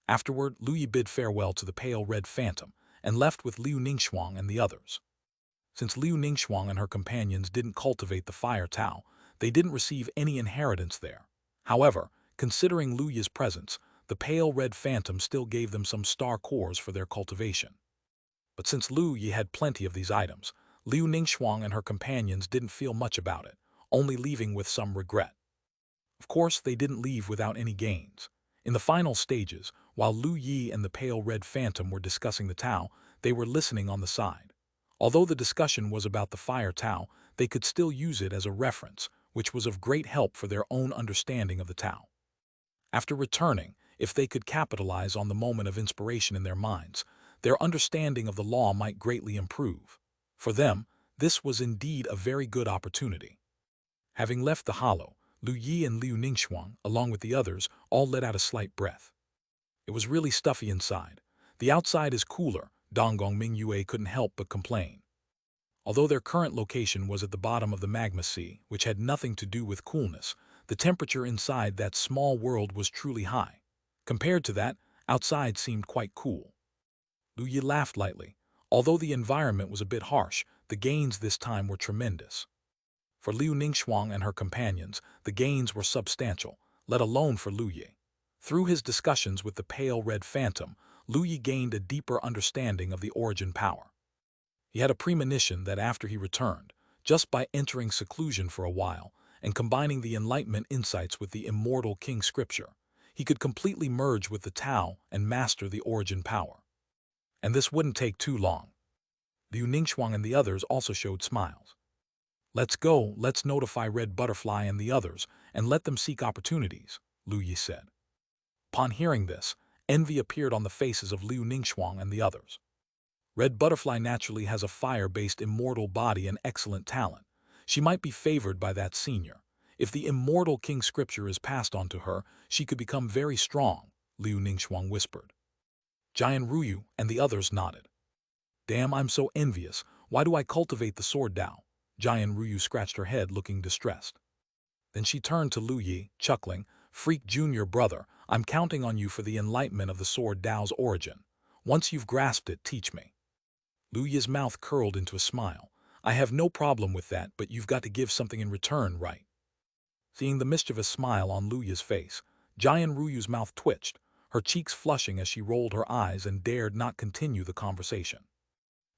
Afterward, Lu Yi bid farewell to the pale red phantom and left with Liu Ningxuang and the others. Since Liu Ningxuang and her companions didn't cultivate the fire Tao, they didn't receive any inheritance there. However, considering Lu Yi's presence, the pale red phantom still gave them some star cores for their cultivation. But since Lu Yi had plenty of these items, Liu Ningxuang and her companions didn't feel much about it, only leaving with some regret. Of course, they didn't leave without any gains. In the final stages, while Lu Yi and the pale red phantom were discussing the Tao, they were listening on the side. Although the discussion was about the fire Tao, they could still use it as a reference, which was of great help for their own understanding of the Tao. After returning, if they could capitalize on the moment of inspiration in their minds, their understanding of the law might greatly improve. For them, this was indeed a very good opportunity. Having left the hollow, Lu Yi and Liu Ningxuang, along with the others, all let out a slight breath. It was really stuffy inside. The outside is cooler, Donggong Mingyue couldn't help but complain. Although their current location was at the bottom of the magma sea, which had nothing to do with coolness, the temperature inside that small world was truly high. Compared to that, outside seemed quite cool. Lu Yi laughed lightly. Although the environment was a bit harsh, the gains this time were tremendous. For Liu Ningxuang and her companions, the gains were substantial, let alone for Lu Yi. Through his discussions with the pale red phantom, Lu Yi gained a deeper understanding of the origin power. He had a premonition that after he returned, just by entering seclusion for a while and combining the Enlightenment insights with the Immortal King scripture, he could completely merge with the Tao and master the origin power. And this wouldn't take too long. Liu Ningxuang and the others also showed smiles. "Let's go, let's notify Red Butterfly and the others, and let them seek opportunities," Lu Yi said. Upon hearing this, envy appeared on the faces of Liu Ningxuang and the others. Red Butterfly naturally has a fire-based immortal body and excellent talent. She might be favored by that senior. If the Immortal King scripture is passed on to her, she could become very strong, Liu Ningxuang whispered. Jian Ruyu and the others nodded. "Damn, I'm so envious. Why do I cultivate the sword Dao?" Jian Ruyu scratched her head, looking distressed. Then she turned to Lu Yi, chuckling, "Freak Junior brother, I'm counting on you for the enlightenment of the sword Dao's origin. Once you've grasped it, teach me." Lu Yi's mouth curled into a smile. "I have no problem with that, but you've got to give something in return, right?" Seeing the mischievous smile on Lu Yi's face, Jian Ruyu's mouth twitched, her cheeks flushing as she rolled her eyes and dared not continue the conversation.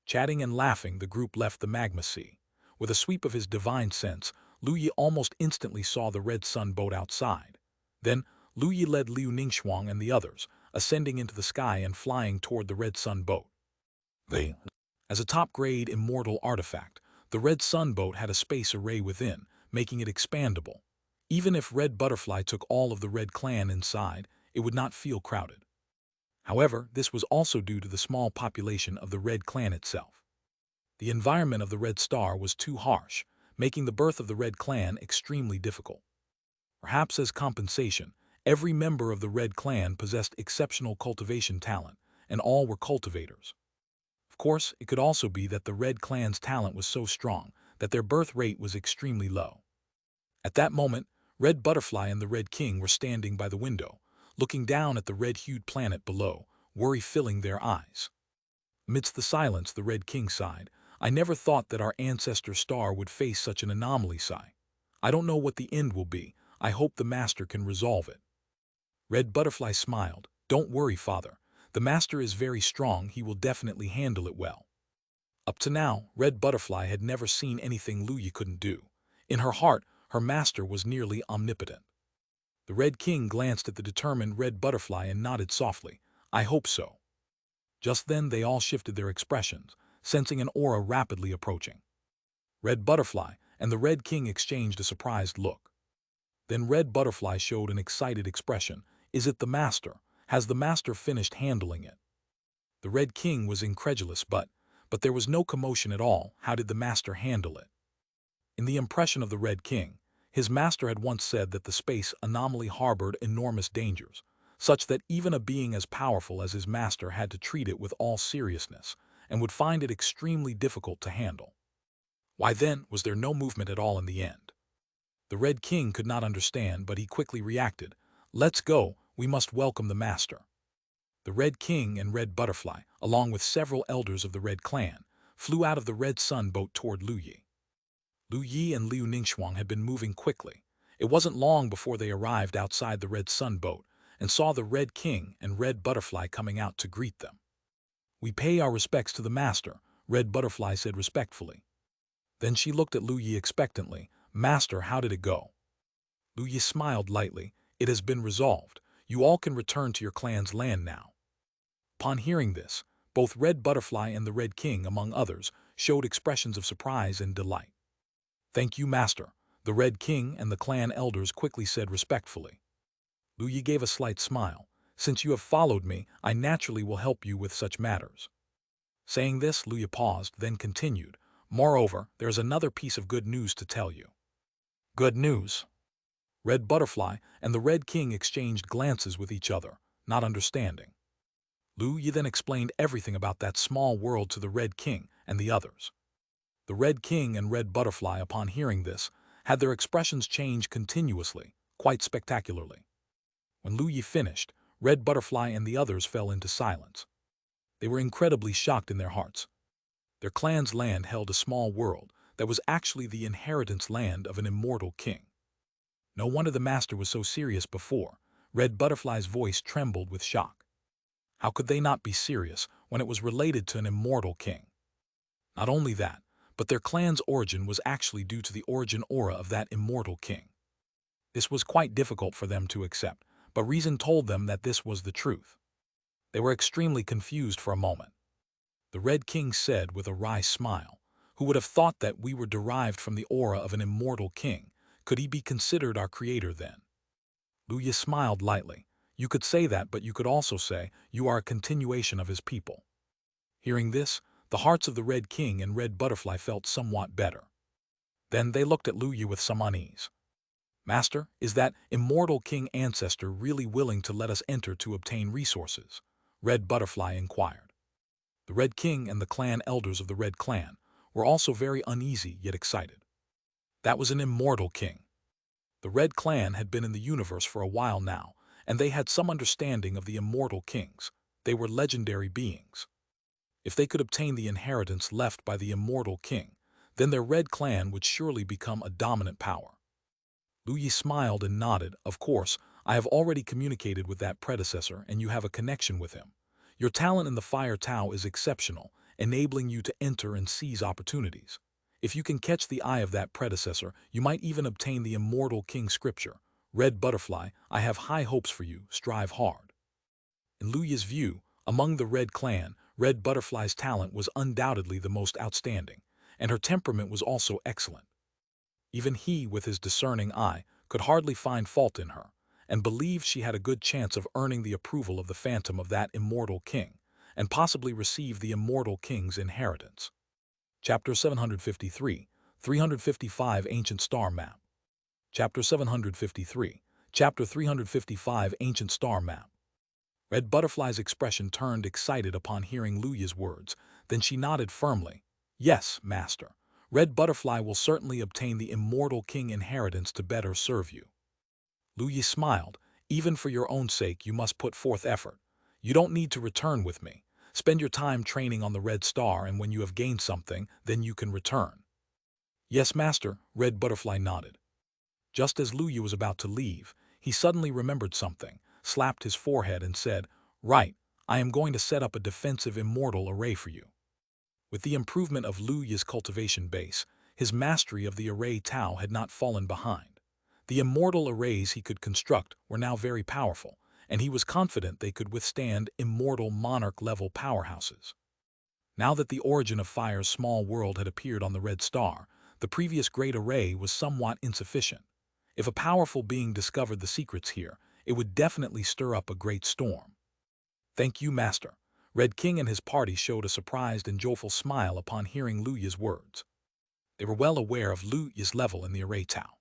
Chatting and laughing, the group left the magma sea. With a sweep of his divine sense, Lu Yi almost instantly saw the red sun boat outside. Then, Lu Yi led Liu Ningxuang and the others, ascending into the sky and flying toward the red sun boat. As a top-grade immortal artifact, the red sun boat had a space array within, making it expandable. Even if Red Butterfly took all of the Red Clan inside, it would not feel crowded. However, this was also due to the small population of the Red Clan itself. The environment of the Red Star was too harsh, making the birth of the Red Clan extremely difficult. Perhaps as compensation, every member of the Red Clan possessed exceptional cultivation talent, and all were cultivators. Of course, it could also be that the Red Clan's talent was so strong that their birth rate was extremely low. At that moment, Red Butterfly and the Red King were standing by the window, looking down at the red-hued planet below, worry filling their eyes. Amidst the silence, the Red King sighed. "I never thought that our ancestor star would face such an anomaly, Sai. I don't know what the end will be. I hope the Master can resolve it." Red Butterfly smiled. "Don't worry, Father. The Master is very strong. He will definitely handle it well." Up to now, Red Butterfly had never seen anything Lu Yi couldn't do. In her heart, her master was nearly omnipotent. The Red King glanced at the determined Red Butterfly and nodded softly. "I hope so." Just then they all shifted their expressions, sensing an aura rapidly approaching. Red Butterfly and the Red King exchanged a surprised look. Then Red Butterfly showed an excited expression. "Is it the Master? Has the Master finished handling it?" The Red King was incredulous, but there was no commotion at all. How did the Master handle it? In the impression of the Red King, his master had once said that the space anomaly harbored enormous dangers, such that even a being as powerful as his master had to treat it with all seriousness, and would find it extremely difficult to handle. Why then was there no movement at all in the end? The Red King could not understand, but he quickly reacted. "Let's go, we must welcome the Master." The Red King and Red Butterfly, along with several elders of the Red Clan, flew out of the Red Sun boat toward Lu Yi. Lu Yi and Liu Ningxuang had been moving quickly. It wasn't long before they arrived outside the Red Sun boat and saw the Red King and Red Butterfly coming out to greet them. "We pay our respects to the master," Red Butterfly said respectfully. Then she looked at Lu Yi expectantly. "Master, how did it go?" Lu Yi smiled lightly. "It has been resolved. You all can return to your clan's land now." Upon hearing this, both Red Butterfly and the Red King, among others, showed expressions of surprise and delight. "Thank you, master," the Red King and the clan elders quickly said respectfully. Lu Yi gave a slight smile. "Since you have followed me, I naturally will help you with such matters." Saying this, Lu Yi paused, then continued, "Moreover, there is another piece of good news to tell you." "Good news?" Red Butterfly and the Red King exchanged glances with each other, not understanding. Lu Yi then explained everything about that small world to the Red King and the others. The Red King and Red Butterfly, upon hearing this, had their expressions change continuously, quite spectacularly. When Lu Yi finished, Red Butterfly and the others fell into silence. They were incredibly shocked in their hearts. Their clan's land held a small world that was actually the inheritance land of an immortal king. No wonder the master was so serious before. Red Butterfly's voice trembled with shock. How could they not be serious when it was related to an immortal king? Not only that, but their clan's origin was actually due to the origin aura of that immortal king. This was quite difficult for them to accept, but reason told them that this was the truth. They were extremely confused for a moment. The Red King said with a wry smile, "Who would have thought that we were derived from the aura of an immortal king? Could he be considered our creator then?" Lu Yi smiled lightly. "You could say that, but you could also say you are a continuation of his people." Hearing this, the hearts of the Red King and Red Butterfly felt somewhat better. Then they looked at Lu Yi with some unease. "Master, is that immortal king ancestor really willing to let us enter to obtain resources?" Red Butterfly inquired. The Red King and the clan elders of the Red Clan were also very uneasy yet excited. That was an immortal king. The Red Clan had been in the universe for a while now, and they had some understanding of the immortal kings. They were legendary beings. If they could obtain the inheritance left by the immortal king, then their Red Clan would surely become a dominant power. Lu Yi smiled and nodded. "Of course, I have already communicated with that predecessor and you have a connection with him. Your talent in the Fire Tao is exceptional, enabling you to enter and seize opportunities. If you can catch the eye of that predecessor, you might even obtain the Immortal King Scripture. Red Butterfly, I have high hopes for you. Strive hard." In Lu Yi's view, among the Red Clan, Red Butterfly's talent was undoubtedly the most outstanding, and her temperament was also excellent. Even he, with his discerning eye, could hardly find fault in her, and believed she had a good chance of earning the approval of the phantom of that immortal king, and possibly receive the immortal king's inheritance. Chapter 753, 355 Ancient Star Map. Chapter 753, Chapter 355 Ancient Star Map. Red Butterfly's expression turned excited upon hearing Lu Yi's words, then she nodded firmly. "Yes, master. Red Butterfly will certainly obtain the immortal king inheritance to better serve you." Lu Yi smiled. "Even for your own sake you must put forth effort. You don't need to return with me. Spend your time training on the Red Star, and when you have gained something, then you can return." "Yes, master," Red Butterfly nodded. Just as Lu Yi was about to leave, he suddenly remembered something, slapped his forehead and said, "Right, I am going to set up a defensive immortal array for you." With the improvement of Lu Yi's cultivation base, his mastery of the array Tao had not fallen behind. The immortal arrays he could construct were now very powerful, and he was confident they could withstand immortal monarch-level powerhouses. Now that the origin of Fire's small world had appeared on the Red Star, the previous great array was somewhat insufficient. If a powerful being discovered the secrets here, it would definitely stir up a great storm. "Thank you, master." Red King and his party showed a surprised and joyful smile upon hearing Lu Yi's words. They were well aware of Lu Yi's level in the array Tao.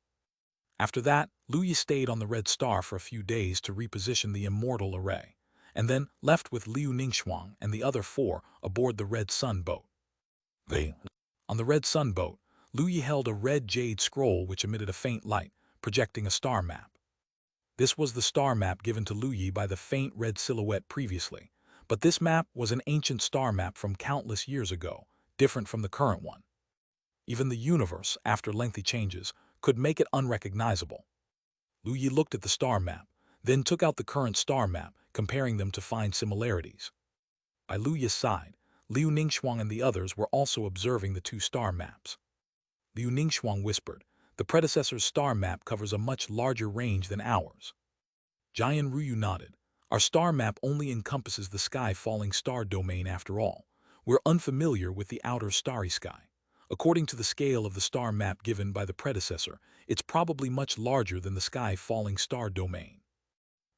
After that, Lu Yi stayed on the Red Star for a few days to reposition the immortal array, and then left with Liu Ningxuang and the other four aboard the Red Sun boat. On the Red Sun boat, Lu Yi held a red jade scroll which emitted a faint light, projecting a star map. This was the star map given to Lu Yi by the faint red silhouette previously, But this map was an ancient star map from countless years ago, different from the current one. Even the universe, after lengthy changes, could make it unrecognizable. Lu Yi looked at the star map, then took out the current star map, comparing them to find similarities. By Lu Yi's side, Liu Ningxuang and the others were also observing the two star maps. Liu Ningxuang whispered, "The predecessor's star map covers a much larger range than ours." Jian Ruyu nodded. "Our star map only encompasses the sky-falling star domain after all. We're unfamiliar with the outer starry sky. According to the scale of the star map given by the predecessor, it's probably much larger than the sky-falling star domain.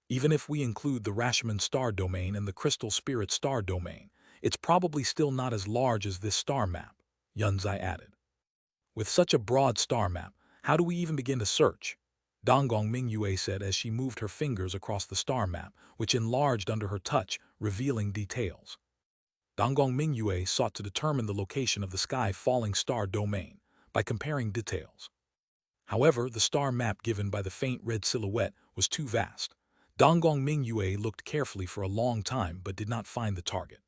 Even if we include the Rashomon star domain and the Crystal Spirit star domain, it's probably still not as large as this star map," Yunzai added. "With such a broad star map, how do we even begin to search?" Donggong Mingyue said as she moved her fingers across the star map, which enlarged under her touch, revealing details. Donggong Mingyue sought to determine the location of the sky-falling star domain by comparing details. However, the star map given by the faint red silhouette was too vast. Donggong Mingyue looked carefully for a long time but did not find the target.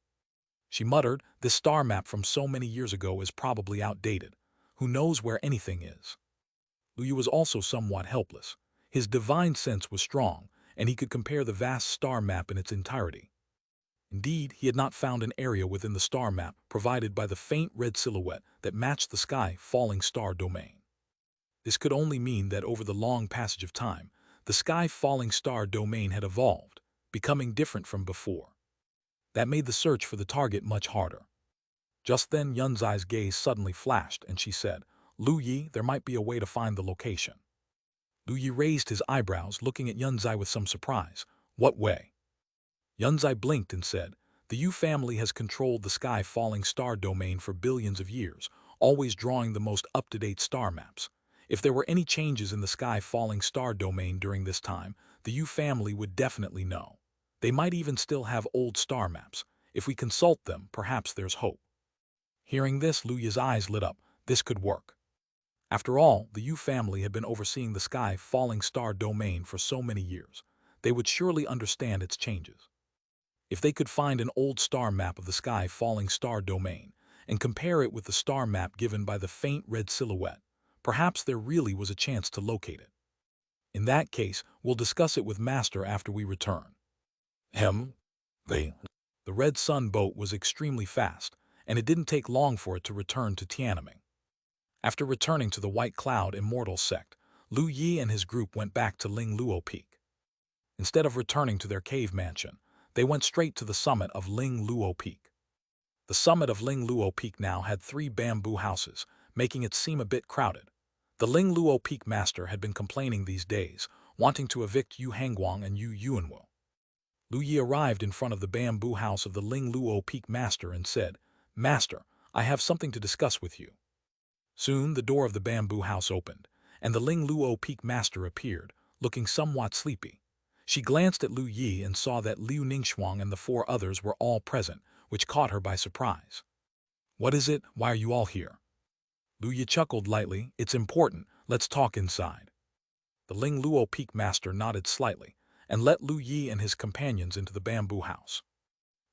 She muttered, "This star map from so many years ago is probably outdated. Who knows where anything is?" Lu Yu was also somewhat helpless. His divine sense was strong, and he could compare the vast star map in its entirety. Indeed, he had not found an area within the star map provided by the faint red silhouette that matched the sky-falling star domain. This could only mean that over the long passage of time, the sky-falling star domain had evolved, becoming different from before. That made the search for the target much harder. Just then Yunzai's gaze suddenly flashed, and she said, "Lu Yi, there might be a way to find the location." Lu Yi raised his eyebrows, looking at Yunzai with some surprise. "What way?" Yunzai blinked and said, "The Yu family has controlled the sky-falling star domain for billions of years, always drawing the most up-to-date star maps. If there were any changes in the sky-falling star domain during this time, the Yu family would definitely know. They might even still have old star maps. If we consult them, perhaps there's hope." Hearing this, Lu Yi's eyes lit up. This could work. After all, the Yu family had been overseeing the sky-falling star domain for so many years. They would surely understand its changes. If they could find an old star map of the sky-falling star domain and compare it with the star map given by the faint red silhouette, perhaps there really was a chance to locate it. In that case, we'll discuss it with Master after we return. The Red Sun boat was extremely fast, and it didn't take long for it to return to Tiananmen. After returning to the White Cloud Immortal sect, Lu Yi and his group went back to Ling Luo Peak. Instead of returning to their cave mansion, they went straight to the summit of Ling Luo Peak. The summit of Ling Luo Peak now had 3 bamboo houses, making it seem a bit crowded. The Ling Luo Peak master had been complaining these days, wanting to evict Yu Hangguang and Yu Yuanwu. Lu Yi arrived in front of the bamboo house of the Ling Luo Peak master and said, "Master, I have something to discuss with you." Soon the door of the bamboo house opened, and the Ling Luo Peak master appeared, looking somewhat sleepy. She glanced at Lu Yi and saw that Liu Ningxuang and the 4 others were all present, which caught her by surprise. "What is it? Why are you all here?" Lu Yi chuckled lightly. "It's important. Let's talk inside." The Ling Luo Peak master nodded slightly and let Lu Yi and his companions into the bamboo house.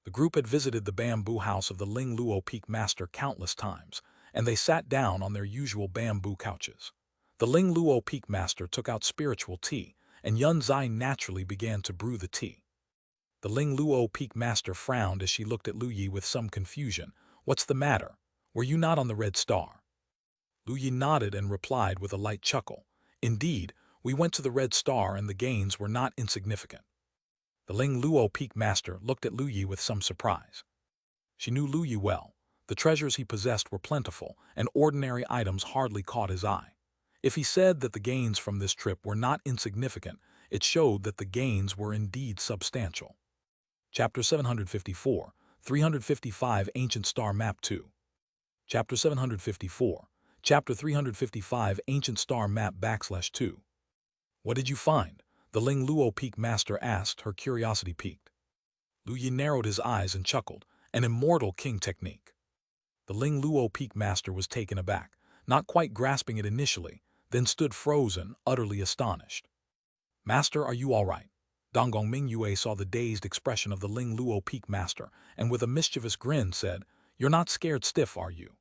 The group had visited the bamboo house of the Ling Luo Peak master countless times, and they sat down on their usual bamboo couches. The Ling Luo Peak master took out spiritual tea, and Yunzai naturally began to brew the tea. The Ling Luo Peak master frowned as she looked at Lu Yi with some confusion. "What's the matter? Were you not on the Red Star?" Lu Yi nodded and replied with a light chuckle, "Indeed, we went to the Red Star and the gains were not insignificant." The Ling Luo Peak master looked at Lu Yi with some surprise. She knew Lu Yi well. The treasures he possessed were plentiful, and ordinary items hardly caught his eye. If he said that the gains from this trip were not insignificant, it showed that the gains were indeed substantial. Chapter 754, 355 Ancient Star Map 2. Chapter 754, Chapter 355 Ancient Star Map /2. "What did you find?" the Ling Luo Peak master asked, her curiosity piqued. Lu Yi narrowed his eyes and chuckled, "An immortal king technique." The Ling Luo Peak master was taken aback, not quite grasping it initially, then stood frozen, utterly astonished. "Master, are you all right?" Donggong Mingyue saw the dazed expression of the Ling Luo Peak Master and with a mischievous grin said, "You're not scared stiff, are you?"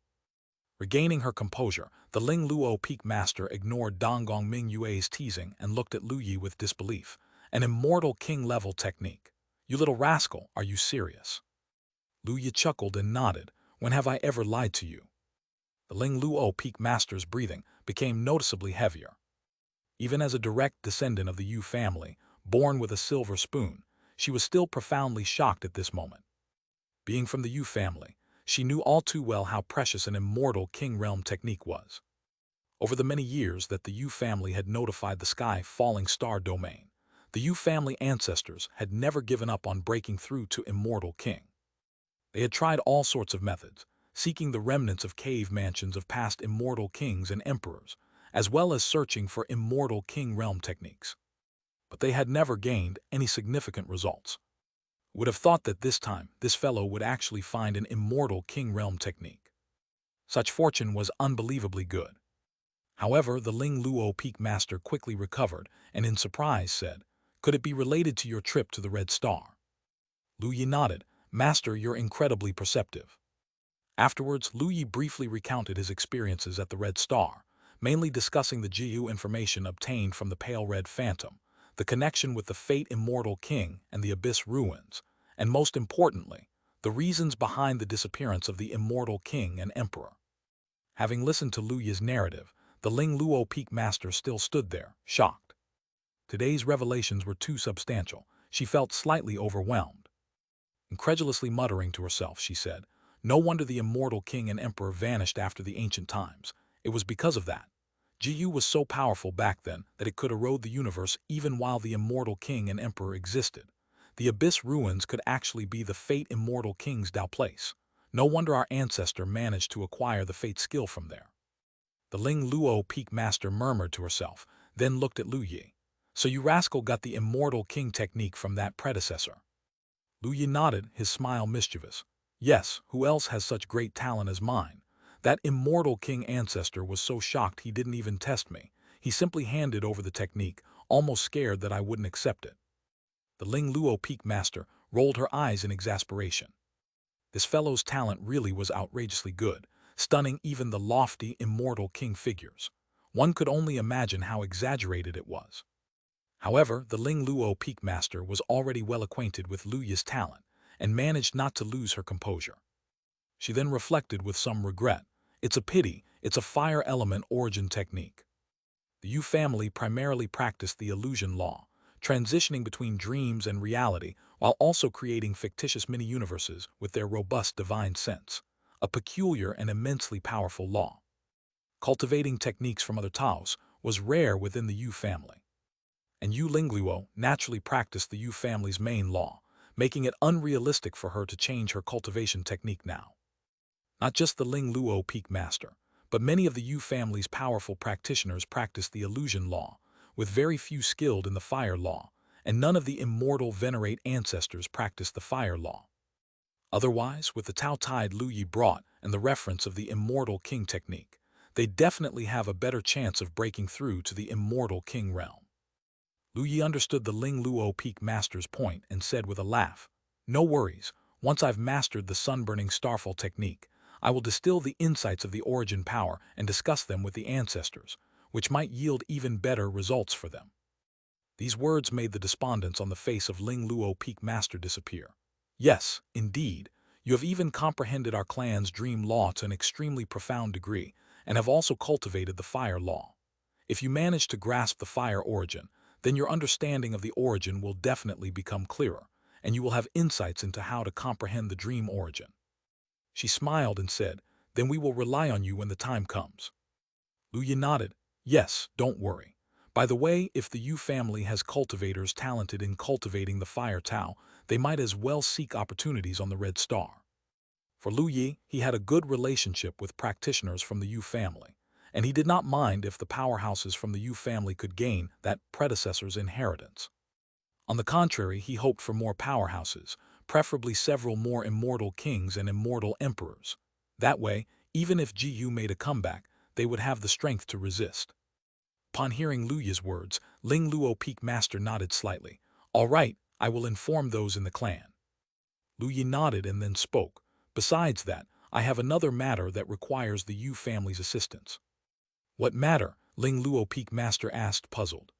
Regaining her composure, the Ling Luo Peak Master ignored Donggong Mingyue's teasing and looked at Lu Yi with disbelief. An immortal king-level technique. "You little rascal, are you serious?" Lu Yi chuckled and nodded. "When have I ever lied to you?" The Ling Luo Peak Master's breathing became noticeably heavier. Even as a direct descendant of the Yu family, born with a silver spoon, she was still profoundly shocked at this moment. Being from the Yu family, she knew all too well how precious an immortal king realm technique was. Over the many years that the Yu family had notified the sky falling star domain, the Yu family ancestors had never given up on breaking through to Immortal King. They had tried all sorts of methods, seeking the remnants of cave mansions of past immortal kings and emperors, as well as searching for immortal king realm techniques. But they had never gained any significant results. Would have thought that this time this fellow would actually find an immortal king realm technique. Such fortune was unbelievably good. However, the Ling Luo Peak Master quickly recovered and in surprise said, "Could it be related to your trip to the Red Star?" Lu Yi nodded. "Master, you're incredibly perceptive." Afterwards, Lu Yi briefly recounted his experiences at the Red Star, mainly discussing the Jiyu information obtained from the Pale Red Phantom, the connection with the Fate Immortal King and the Abyss Ruins, and most importantly, the reasons behind the disappearance of the Immortal King and Emperor. Having listened to Lu Yi's narrative, the Ling Luo Peak Master still stood there, shocked. Today's revelations were too substantial. She felt slightly overwhelmed. Incredulously muttering to herself, she said, "No wonder the Immortal King and Emperor vanished after the ancient times. It was because of that. Jiyu was so powerful back then that it could erode the universe even while the Immortal King and Emperor existed. The Abyss Ruins could actually be the Fate Immortal King's Dao place. No wonder our ancestor managed to acquire the Fate skill from there." The Ling Luo Peak Master murmured to herself, then looked at Lu Yi. "So you rascal got the Immortal King technique from that predecessor?" Lu Yi nodded, his smile mischievous. "Yes, who else has such great talent as mine? That Immortal King ancestor was so shocked he didn't even test me. He simply handed over the technique, almost scared that I wouldn't accept it." The Ling Luo Peak Master rolled her eyes in exasperation. This fellow's talent really was outrageously good, stunning even the lofty Immortal King figures. One could only imagine how exaggerated it was. However, the Ling Luo Peak Master was already well acquainted with Lu Yi's talent and managed not to lose her composure. She then reflected with some regret. "It's a pity, it's a fire element origin technique." The Yu family primarily practiced the illusion law, transitioning between dreams and reality while also creating fictitious mini-universes with their robust divine sense, a peculiar and immensely powerful law. Cultivating techniques from other Taos was rare within the Yu family. And Yu Lingluo naturally practiced the Yu family's main law, making it unrealistic for her to change her cultivation technique now. Not just the Ling Luo Peak Master, but many of the Yu family's powerful practitioners practiced the illusion law, with very few skilled in the fire law, and none of the immortal venerate ancestors practiced the fire law. Otherwise, with the Tao Tide Lu Yi brought and the reference of the Immortal King technique, they definitely have a better chance of breaking through to the Immortal King realm. Lu Yi understood the Ling Luo Peak Master's point and said with a laugh, "No worries, once I've mastered the sunburning starfall technique, I will distill the insights of the origin power and discuss them with the ancestors, which might yield even better results for them." These words made the despondence on the face of Ling Luo Peak Master disappear. "Yes, indeed, you have even comprehended our clan's dream law to an extremely profound degree and have also cultivated the fire law. If you manage to grasp the fire origin, then your understanding of the origin will definitely become clearer, and you will have insights into how to comprehend the dream origin." She smiled and said, "Then we will rely on you when the time comes." Lu Yi nodded. "Yes, don't worry. By the way, if the Yu family has cultivators talented in cultivating the fire Tao, they might as well seek opportunities on the Red Star." For Lu Yi, he had a good relationship with practitioners from the Yu family, and he did not mind if the powerhouses from the Yu family could gain that predecessor's inheritance. On the contrary, he hoped for more powerhouses, preferably several more immortal kings and immortal emperors. That way, even if Jiyu made a comeback, they would have the strength to resist. Upon hearing Lu Yi's words, Ling Luo Peak Master nodded slightly. All right, I will inform those in the clan. Lu Yi nodded and then spoke. Besides that, I have another matter that requires the Yu family's assistance. What matter? Ling Luo Peak Master asked, puzzled.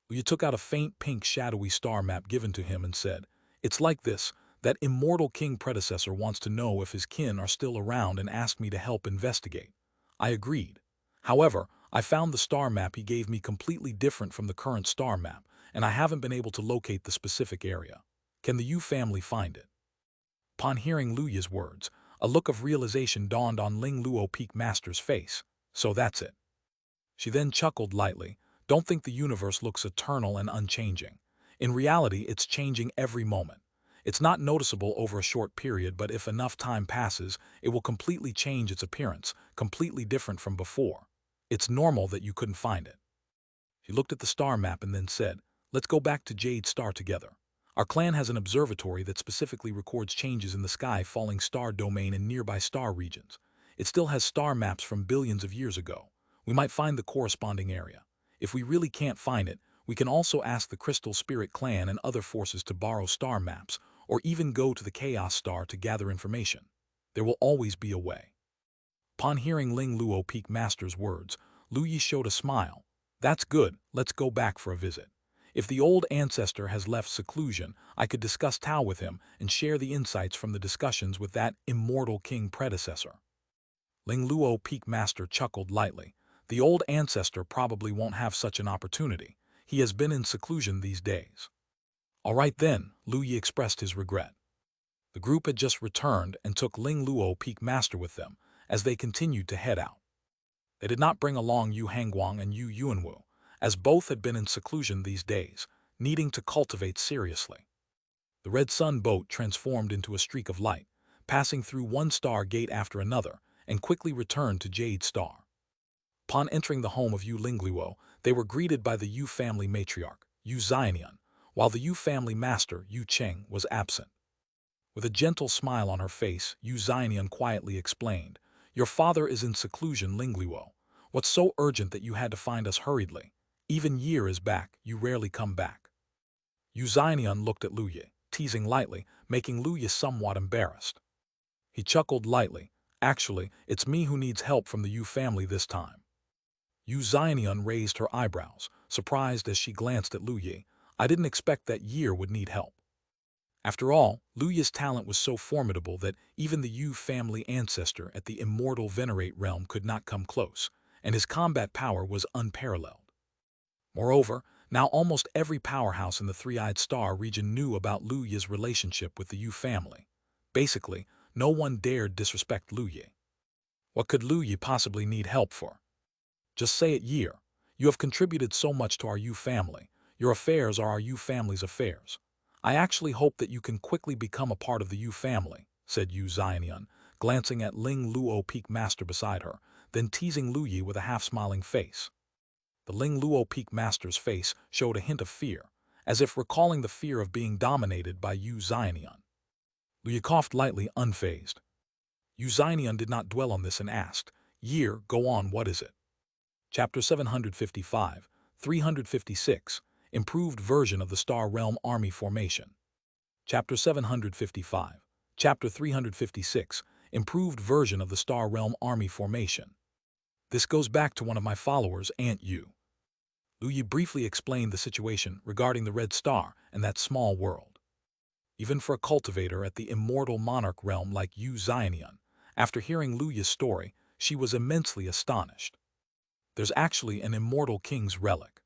Lu Yi took out a faint pink shadowy star map given to him and said, "It's like this. That immortal king predecessor wants to know if his kin are still around and asked me to help investigate." I agreed. However, I found the star map he gave me completely different from the current star map, and I haven't been able to locate the specific area. Can the Yu family find it? Upon hearing Lu Yi's words, a look of realization dawned on Ling Luo Peak Master's face. So that's it. She then chuckled lightly. Don't think the universe looks eternal and unchanging. In reality, it's changing every moment. It's not noticeable over a short period, but if enough time passes, it will completely change its appearance, completely different from before. It's normal that you couldn't find it. She looked at the star map and then said, "Let's go back to Jade Star together. Our clan has an observatory that specifically records changes in the sky falling star domain in nearby star regions. It still has star maps from billions of years ago. We might find the corresponding area. If we really can't find it, we can also ask the Crystal Spirit Clan and other forces to borrow star maps, or even go to the Chaos Star to gather information. There will always be a way." Upon hearing Ling Luo Peak Master's words, Lu Yi showed a smile. "That's good, let's go back for a visit. If the old ancestor has left seclusion, I could discuss Tao with him and share the insights from the discussions with that immortal king predecessor." Ling Luo Peak Master chuckled lightly. "The old ancestor probably won't have such an opportunity. He has been in seclusion these days." "All right then," Lu Yi expressed his regret. The group had just returned and took Ling Luo Peak Master with them as they continued to head out. They did not bring along Yu Hangguang and Yu Yuanwu, as both had been in seclusion these days, needing to cultivate seriously. The Red Sun boat transformed into a streak of light, passing through one star gate after another, and quickly returned to Jade Star. Upon entering the home of Yu Lingluo, they were greeted by the Yu family matriarch, Yu Xiannian, while the Yu family master, Yu Cheng, was absent. With a gentle smile on her face, Yu Xiannian quietly explained, "Your father is in seclusion, Lingluo. What's so urgent that you had to find us hurriedly? Even Year is back, you rarely come back." Yu Xiannian looked at Lu Yi, teasing lightly, making Lu Yi somewhat embarrassed. He chuckled lightly. "Actually, it's me who needs help from the Yu family this time." Yu Xiannian raised her eyebrows, surprised as she glanced at Lu Yi. "I didn't expect that Year would need help." After all, Lu Yi's talent was so formidable that even the Yu family ancestor at the Immortal Venerate realm could not come close, and his combat power was unparalleled. Moreover, now almost every powerhouse in the Three-Eyed Star region knew about Lu Yi's relationship with the Yu family. Basically, no one dared disrespect Lu Yi. What could Lu Yi possibly need help for? Just say it, Year. You have contributed so much to our Yu family. Your affairs are our Yu family's affairs. I actually hope that you can quickly become a part of the Yu family," said Yu Xiannian, glancing at Ling Luo Peak Master beside her, then teasing Lu Yi with a half-smiling face. The Ling Luo Peak Master's face showed a hint of fear, as if recalling the fear of being dominated by Yu Xiannian. Lu Yi coughed lightly, unfazed. Yu Xiannian did not dwell on this and asked, "Year, go on, what is it?" Chapter 755, 356, Improved Version of the Star Realm Army Formation. Chapter 755, Chapter 356, Improved Version of the Star Realm Army Formation. "This goes back to one of my followers, Aunt Yu." Lu Yi briefly explained the situation regarding the Red Star and that small world. Even for a cultivator at the Immortal Monarch realm like Yu Xiannian, after hearing Lu Yi's story, she was immensely astonished. There's actually an Immortal King's relic.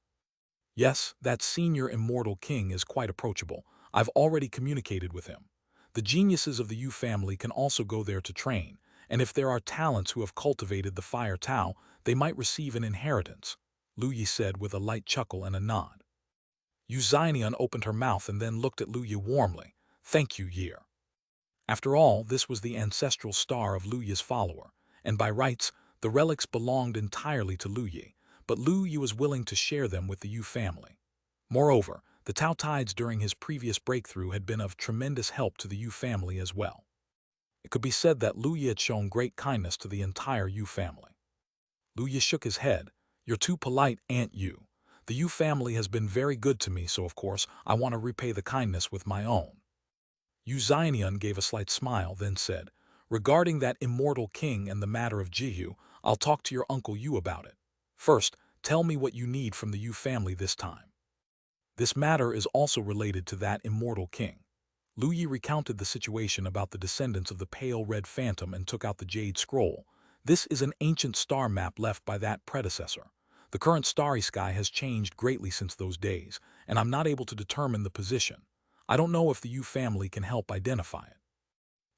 Yes, that senior Immortal King is quite approachable. I've already communicated with him. The geniuses of the Yu family can also go there to train, and if there are talents who have cultivated the Fire Tao, they might receive an inheritance, Lu Yi said with a light chuckle and a nod. Yu Xiannian opened her mouth and then looked at Lu Yi warmly. "Thank you, Year." After all, this was the ancestral star of Lu Yi's follower, and by rights, the relics belonged entirely to Lu Yi, but Lu Yi was willing to share them with the Yu family. Moreover, the Tao Tides during his previous breakthrough had been of tremendous help to the Yu family as well. It could be said that Lu Yi had shown great kindness to the entire Yu family. Lu Yi shook his head. "You're too polite, Aunt Yu. The Yu family has been very good to me, so of course I want to repay the kindness with my own. Yu Xiannian gave a slight smile, then said, "Regarding that immortal king and the matter of Jihu, I'll talk to your Uncle Yu about it. First, tell me what you need from the Yu family this time." This matter is also related to that immortal king. Lu Yi recounted the situation about the descendants of the pale red phantom and took out the Jade scroll. This is an ancient star map left by that predecessor. The current starry sky has changed greatly since those days, and I'm not able to determine the position. I don't know if the Yu family can help identify it.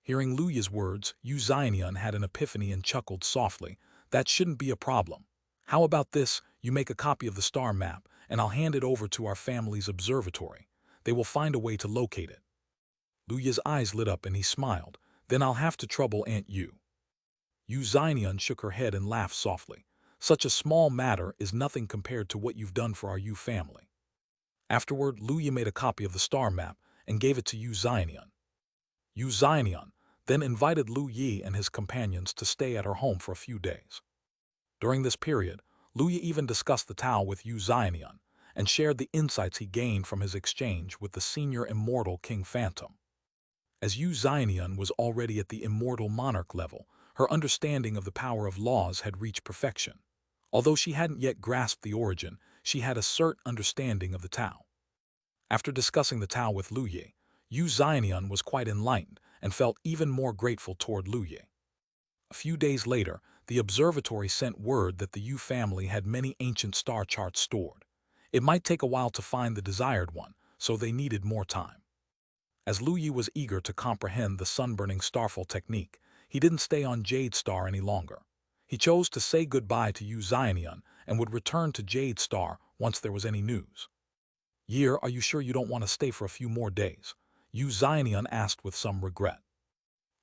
Hearing Lu Yi's words, Yu Xiannian had an epiphany and chuckled softly. That shouldn't be a problem. How about this, you make a copy of the star map, and I'll hand it over to our family's observatory. They will find a way to locate it. Lu Yi's eyes lit up and he smiled. Then I'll have to trouble Aunt Yu. Yu Xiannian shook her head and laughed softly. Such a small matter is nothing compared to what you've done for our Yu family. Afterward, Lu Yi made a copy of the star map and gave it to Yu Xiannian. Yu Xiannian then invited Lu Yi and his companions to stay at her home for a few days. During this period, Lu Yi even discussed the Tao with Yu Xiannian and shared the insights he gained from his exchange with the senior immortal King Phantom. As Yu Xiannian was already at the immortal monarch level, her understanding of the power of laws had reached perfection. Although she hadn't yet grasped the origin, she had a certain understanding of the Tao. After discussing the Tao with Lu Yi, Yu Xiannian was quite enlightened and felt even more grateful toward Lu Yi. A few days later, the observatory sent word that the Yu family had many ancient star charts stored. It might take a while to find the desired one, so they needed more time. As Lu Yi was eager to comprehend the sunburning starfall technique, he didn't stay on Jade Star any longer. He chose to say goodbye to Yu Xiannian and would return to Jade Star once there was any news. "Year, are you sure you don't want to stay for a few more days?" Yu Xiannian asked with some regret.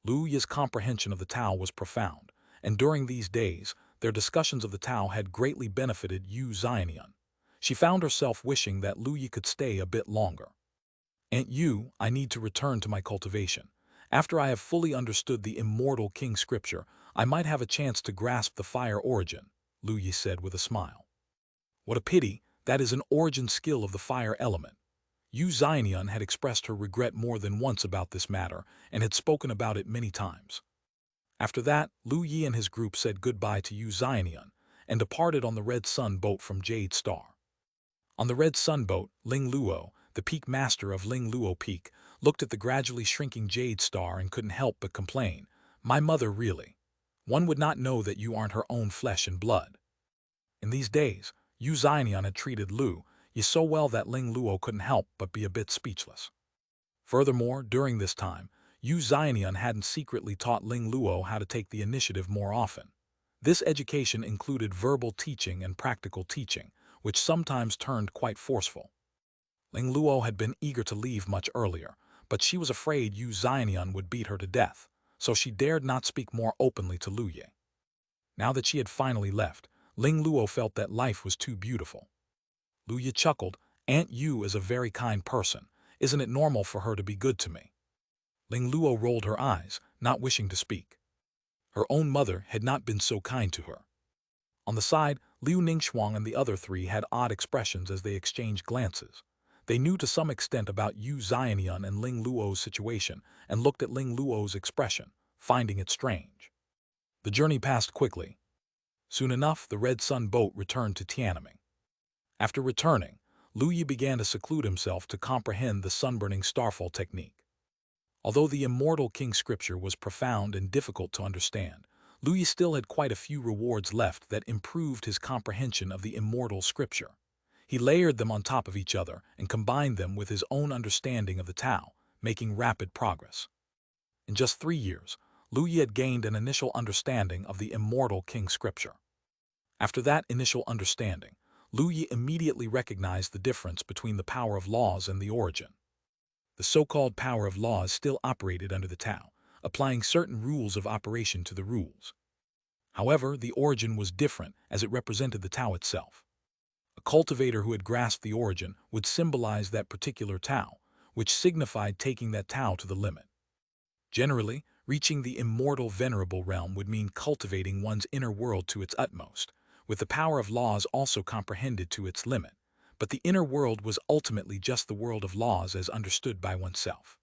Lu Yi's comprehension of the Tao was profound, and during these days, their discussions of the Tao had greatly benefited Yu Xiannian. She found herself wishing that Lu Yi could stay a bit longer. "Aunt Yu, I need to return to my cultivation. After I have fully understood the immortal king scripture, I might have a chance to grasp the fire origin," Lu Yi said with a smile. "What a pity, that is an origin skill of the fire element." Yu Xiannian had expressed her regret more than once about this matter and had spoken about it many times. After that, Lu Yi and his group said goodbye to Yu Xiannian and departed on the Red Sun boat from Jade Star. On the Red Sun boat, Ling Luo, the peak master of Ling Luo Peak, looked at the gradually shrinking Jade Star and couldn't help but complain, "My mother, really. One would not know that you aren't her own flesh and blood." In these days, Yu Xiannian had treated Lu Yi so well that Ling Luo couldn't help but be a bit speechless. Furthermore, during this time, Yu Xiannian hadn't secretly taught Ling Luo how to take the initiative more often. This education included verbal teaching and practical teaching, which sometimes turned quite forceful. Ling Luo had been eager to leave much earlier, but she was afraid Yu Xiannian would beat her to death, so she dared not speak more openly to Lu Yi. Now that she had finally left, Ling Luo felt that life was too beautiful. Lu Yi chuckled, "Aunt Yu is a very kind person. Isn't it normal for her to be good to me?" Ling Luo rolled her eyes, not wishing to speak. Her own mother had not been so kind to her. On the side, Liu Ningxuang and the other three had odd expressions as they exchanged glances. They knew to some extent about Yu Xiannian and Ling Luo's situation and looked at Ling Luo's expression, finding it strange. The journey passed quickly. Soon enough, the Red Sun boat returned to Tiananmen. After returning, Lu Yi began to seclude himself to comprehend the sunburning starfall technique. Although the immortal king scripture was profound and difficult to understand, Lu Yi still had quite a few rewards left that improved his comprehension of the immortal scripture. He layered them on top of each other and combined them with his own understanding of the Tao, making rapid progress. In just 3 years, Lu Yi had gained an initial understanding of the immortal king scripture. After that initial understanding, Lu Yi immediately recognized the difference between the power of laws and the origin. The so-called power of laws still operated under the Tao, applying certain rules of operation to the rules. However, the origin was different as it represented the Tao itself. A cultivator who had grasped the origin would symbolize that particular Tao, which signified taking that Tao to the limit. Generally, reaching the immortal venerable realm would mean cultivating one's inner world to its utmost, with the power of laws also comprehended to its limit. but the inner world was ultimately just the world of laws as understood by oneself.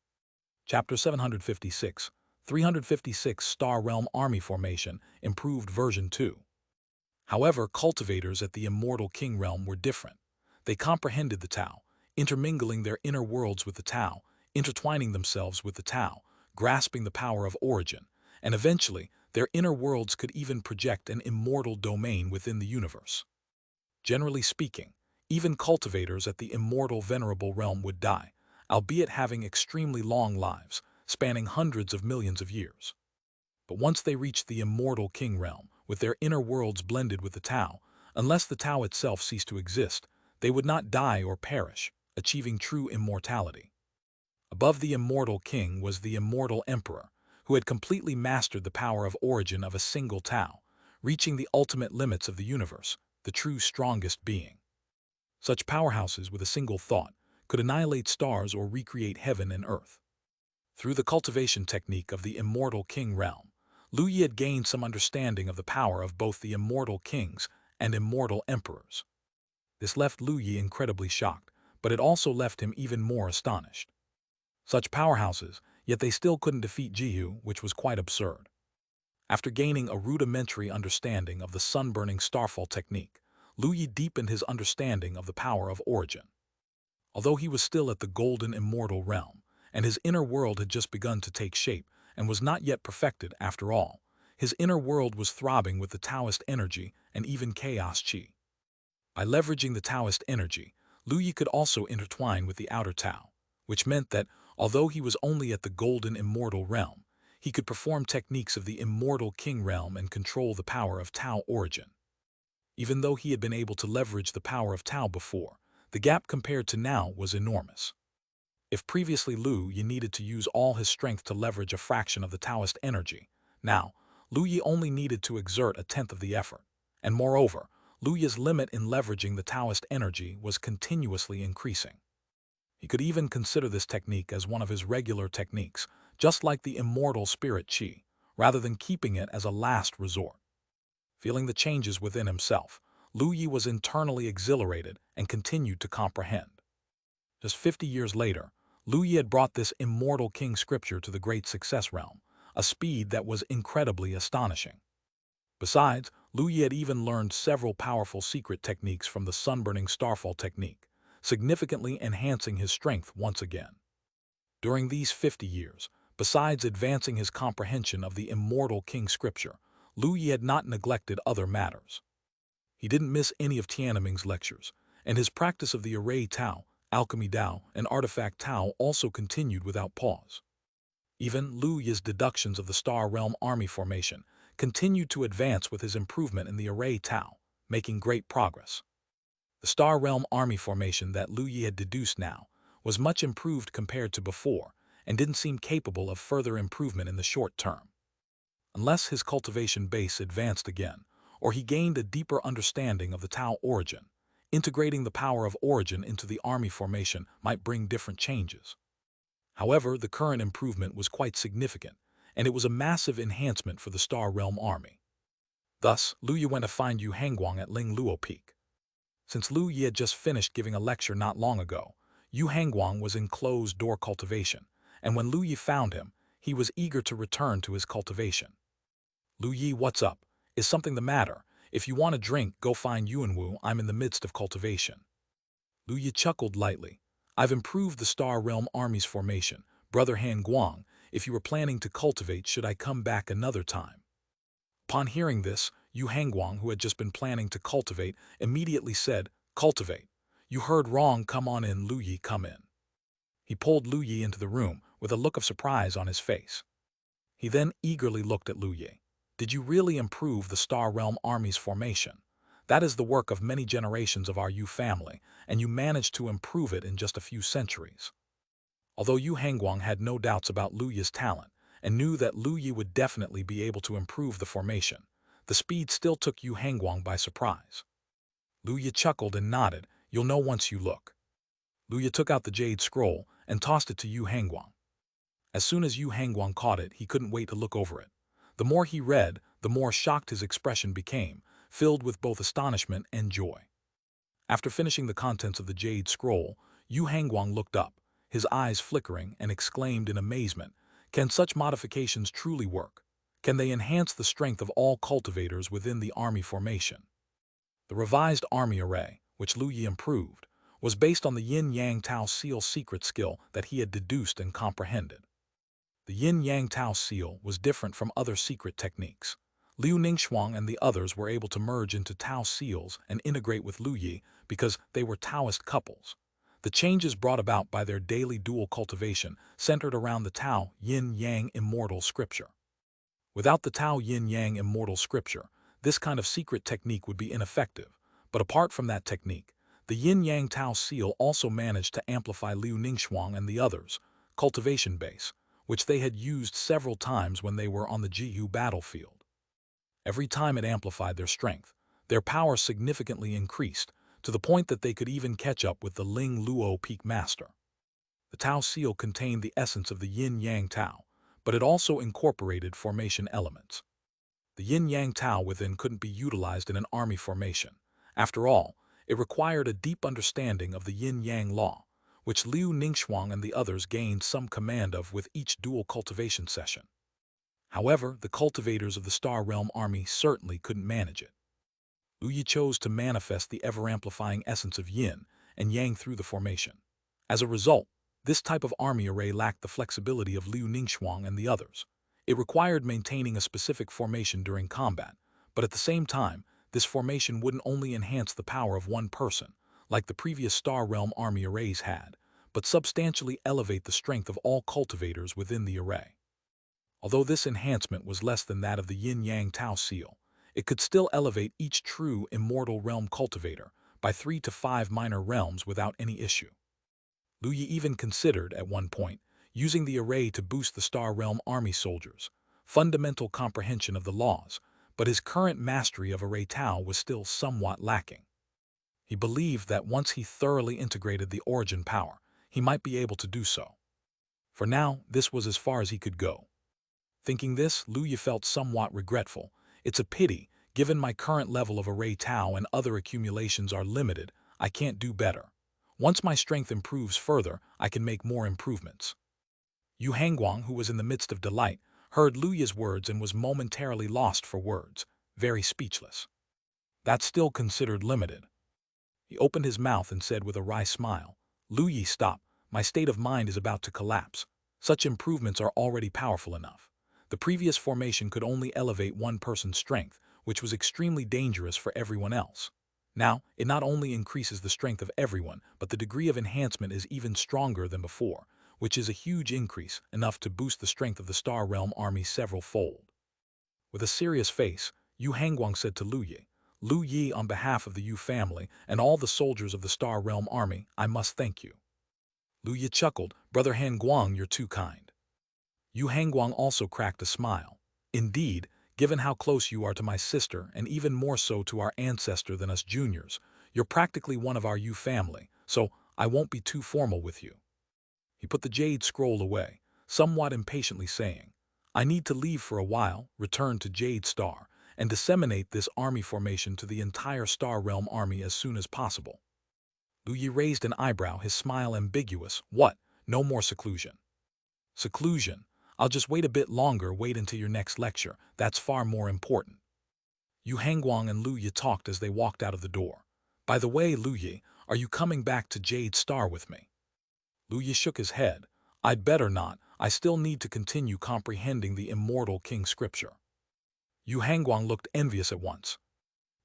Chapter 756, 356 Star Realm Army Formation, Improved Version 2. However, cultivators at the Immortal King Realm were different. They comprehended the Tao, intermingling their inner worlds with the Tao, intertwining themselves with the Tao, grasping the power of origin, and eventually, their inner worlds could even project an immortal domain within the universe. Generally speaking, even cultivators at the Immortal Venerable Realm would die, albeit having extremely long lives, spanning hundreds of millions of years. But once they reached the Immortal King Realm, with their inner worlds blended with the Tao, unless the Tao itself ceased to exist, they would not die or perish, achieving true immortality. Above the Immortal King was the Immortal Emperor, who had completely mastered the power of origin of a single Tao, reaching the ultimate limits of the universe, the true strongest being. Such powerhouses with a single thought could annihilate stars or recreate heaven and earth. Through the cultivation technique of the Immortal King Realm, Lu Yi had gained some understanding of the power of both the Immortal Kings and Immortal Emperors. This left Lu Yi incredibly shocked, but it also left him even more astonished. Such powerhouses, yet they still couldn't defeat Jihu, which was quite absurd. After gaining a rudimentary understanding of the sun-burning starfall technique, Lu Yi deepened his understanding of the power of origin. Although he was still at the golden immortal realm, and his inner world had just begun to take shape and was not yet perfected after all, his inner world was throbbing with the Taoist energy and even chaos Qi. By leveraging the Taoist energy, Lu Yi could also intertwine with the outer Tao, which meant that, although he was only at the golden immortal realm, he could perform techniques of the Immortal King Realm and control the power of Tao origin. Even though he had been able to leverage the power of Tao before, the gap compared to now was enormous. If previously Lu Yi needed to use all his strength to leverage a fraction of the Taoist energy, now, Lu Yi only needed to exert a tenth of the effort. And moreover, Lu Yi's limit in leveraging the Taoist energy was continuously increasing. He could even consider this technique as one of his regular techniques, just like the immortal spirit Qi, rather than keeping it as a last resort. Feeling the changes within himself, Lu Yi was internally exhilarated and continued to comprehend. Just 50 years later, Lu Yi had brought this Immortal King scripture to the Great Success Realm, a speed that was incredibly astonishing. Besides, Lu Yi had even learned several powerful secret techniques from the sunburning starfall technique, significantly enhancing his strength once again. During these 50 years, besides advancing his comprehension of the Immortal King scripture, Lu Yi had not neglected other matters. He didn't miss any of Tiananmen's lectures, and his practice of the Array Tao, Alchemy Tao, and Artifact Tao also continued without pause. Even Lu Yi's deductions of the Star Realm Army Formation continued to advance with his improvement in the Array Tao, making great progress. The Star Realm Army Formation that Lu Yi had deduced now was much improved compared to before and didn't seem capable of further improvement in the short term. Unless his cultivation base advanced again, or he gained a deeper understanding of the Tao origin, integrating the power of origin into the army formation might bring different changes. However, the current improvement was quite significant, and it was a massive enhancement for the Star Realm Army. Thus, Lu Yi went to find Yu Hangguang at Ling Luo Peak. Since Lu Yi had just finished giving a lecture not long ago, Yu Hangguang was in closed-door cultivation, and when Lu Yi found him, he was eager to return to his cultivation. Lu Yi, what's up? Is something the matter? If you want a drink, go find Yuanwu, I'm in the midst of cultivation. Lu Yi chuckled lightly. I've improved the Star Realm Army's formation. Brother Han Guang, if you were planning to cultivate, should I come back another time? Upon hearing this, Yu Hangguang, who had just been planning to cultivate, immediately said, Cultivate. You heard wrong, come on in, Lu Yi, come in. He pulled Lu Yi into the room with a look of surprise on his face. He then eagerly looked at Lu Yi. Did you really improve the Star Realm Army's formation? That is the work of many generations of our Yu family, and you managed to improve it in just a few centuries. Although Yu Hangguang had no doubts about Lu Yi's talent, and knew that Lu Yi would definitely be able to improve the formation, the speed still took Yu Hangguang by surprise. Lu Yi chuckled and nodded, you'll know once you look. Lu Yi took out the jade scroll and tossed it to Yu Hangguang. As soon as Yu Hangguang caught it, he couldn't wait to look over it. The more he read, the more shocked his expression became, filled with both astonishment and joy. After finishing the contents of the Jade Scroll, Yu Hangguang looked up, his eyes flickering, and exclaimed in amazement, "Can such modifications truly work? Can they enhance the strength of all cultivators within the army formation?" The revised army array, which Lu Yi improved, was based on the Yin-Yang Tao Seal secret skill that he had deduced and comprehended. The Yin-Yang Tao Seal was different from other secret techniques. Liu Ningxuang and the others were able to merge into Tao Seals and integrate with Lu Yi because they were Taoist couples. The changes brought about by their daily dual cultivation centered around the Tao Yin-Yang Immortal scripture. Without the Tao Yin-Yang Immortal scripture, this kind of secret technique would be ineffective. But apart from that technique, the Yin-Yang Tao Seal also managed to amplify Liu Ningxuang and the others' cultivation base, which they had used several times when they were on the Jiyu battlefield. Every time it amplified their strength, their power significantly increased, to the point that they could even catch up with the Ling Luo Peak Master. The Tao Seal contained the essence of the Yin-Yang Tao, but it also incorporated formation elements. The Yin-Yang Tao within couldn't be utilized in an army formation. After all, it required a deep understanding of the Yin-Yang law, which Liu Ningxuang and the others gained some command of with each dual cultivation session. However, the cultivators of the Star Realm army certainly couldn't manage it. Lu Yi chose to manifest the ever-amplifying essence of Yin and Yang through the formation. As a result, this type of army array lacked the flexibility of Liu Ningxuang and the others. It required maintaining a specific formation during combat, but at the same time, this formation wouldn't only enhance the power of one person, like the previous Star Realm army arrays had, but substantially elevate the strength of all cultivators within the array. Although this enhancement was less than that of the Yin-Yang Tao Seal, it could still elevate each true Immortal Realm cultivator by 3 to 5 minor realms without any issue. Lu Yi even considered, at one point, using the array to boost the Star Realm army soldiers' fundamental comprehension of the laws, but his current mastery of Array Tao was still somewhat lacking. He believed that once he thoroughly integrated the origin power, he might be able to do so. For now, this was as far as he could go. Thinking this, Lu Yi felt somewhat regretful. It's a pity, given my current level of Array Tao and other accumulations are limited, I can't do better. Once my strength improves further, I can make more improvements. Yu Hangguang, who was in the midst of delight, heard Lu Yi's words and was momentarily lost for words, very speechless. That's still considered limited. He opened his mouth and said with a wry smile, "Lu Yi, stop, my state of mind is about to collapse. Such improvements are already powerful enough. The previous formation could only elevate one person's strength, which was extremely dangerous for everyone else. Now, it not only increases the strength of everyone, but the degree of enhancement is even stronger than before, which is a huge increase, enough to boost the strength of the Star Realm army several-fold." With a serious face, Yu Hangguang said to Lu Yi, "Lu Yi, on behalf of the Yu family and all the soldiers of the Star Realm army, I must thank you." Lu Yi chuckled, "Brother Hangguang, you're too kind." Yu Hangguang also cracked a smile. "Indeed, given how close you are to my sister and even more so to our ancestor than us juniors, you're practically one of our Yu family, so I won't be too formal with you." He put the Jade Scroll away, somewhat impatiently saying, "I need to leave for a while, return to Jade Star, and disseminate this army formation to the entire Star Realm army as soon as possible." Lu Yi raised an eyebrow, his smile ambiguous. "What? No more seclusion?" "Seclusion? I'll just wait a bit longer, wait until your next lecture, that's far more important." Yu Hangguang and Lu Yi talked as they walked out of the door. "By the way, Lu Yi, are you coming back to Jade Star with me?" Lu Yi shook his head. "I'd better not, I still need to continue comprehending the Immortal King Scripture." Yu Hangguang looked envious at once.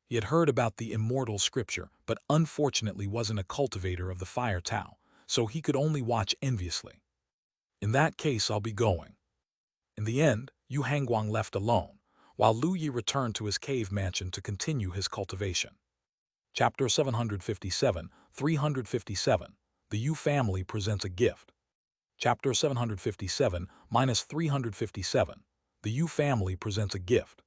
He had heard about the Immortal Scripture, but unfortunately wasn't a cultivator of the Fire Tao, so he could only watch enviously. "In that case, I'll be going." In the end, Yu Hangguang left alone, while Lu Yi returned to his cave mansion to continue his cultivation. Chapter 757, 357. The Yu family presents a gift. Chapter 757-357. The Yu family presents a gift.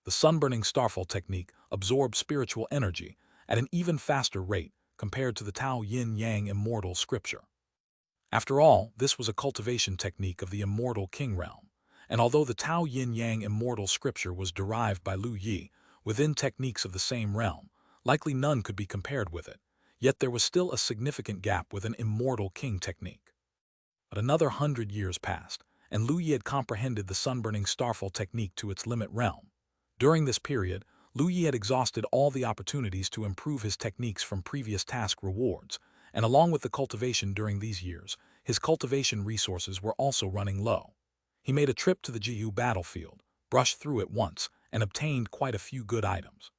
The sunburning starfall technique absorbs spiritual energy at an even faster rate compared to the Tao Yin-Yang Immortal scripture. After all, this was a cultivation technique of the Immortal King realm, and although the Tao Yin-Yang Immortal scripture was derived by Lu Yi within techniques of the same realm, likely none could be compared with it, yet there was still a significant gap with an Immortal King technique. But another 100 years passed, and Lu Yi had comprehended the sunburning starfall technique to its limit realm. During this period, Lu Yi had exhausted all the opportunities to improve his techniques from previous task rewards, and along with the cultivation during these years, his cultivation resources were also running low. He made a trip to the Jiu battlefield, brushed through it once, and obtained quite a few good items.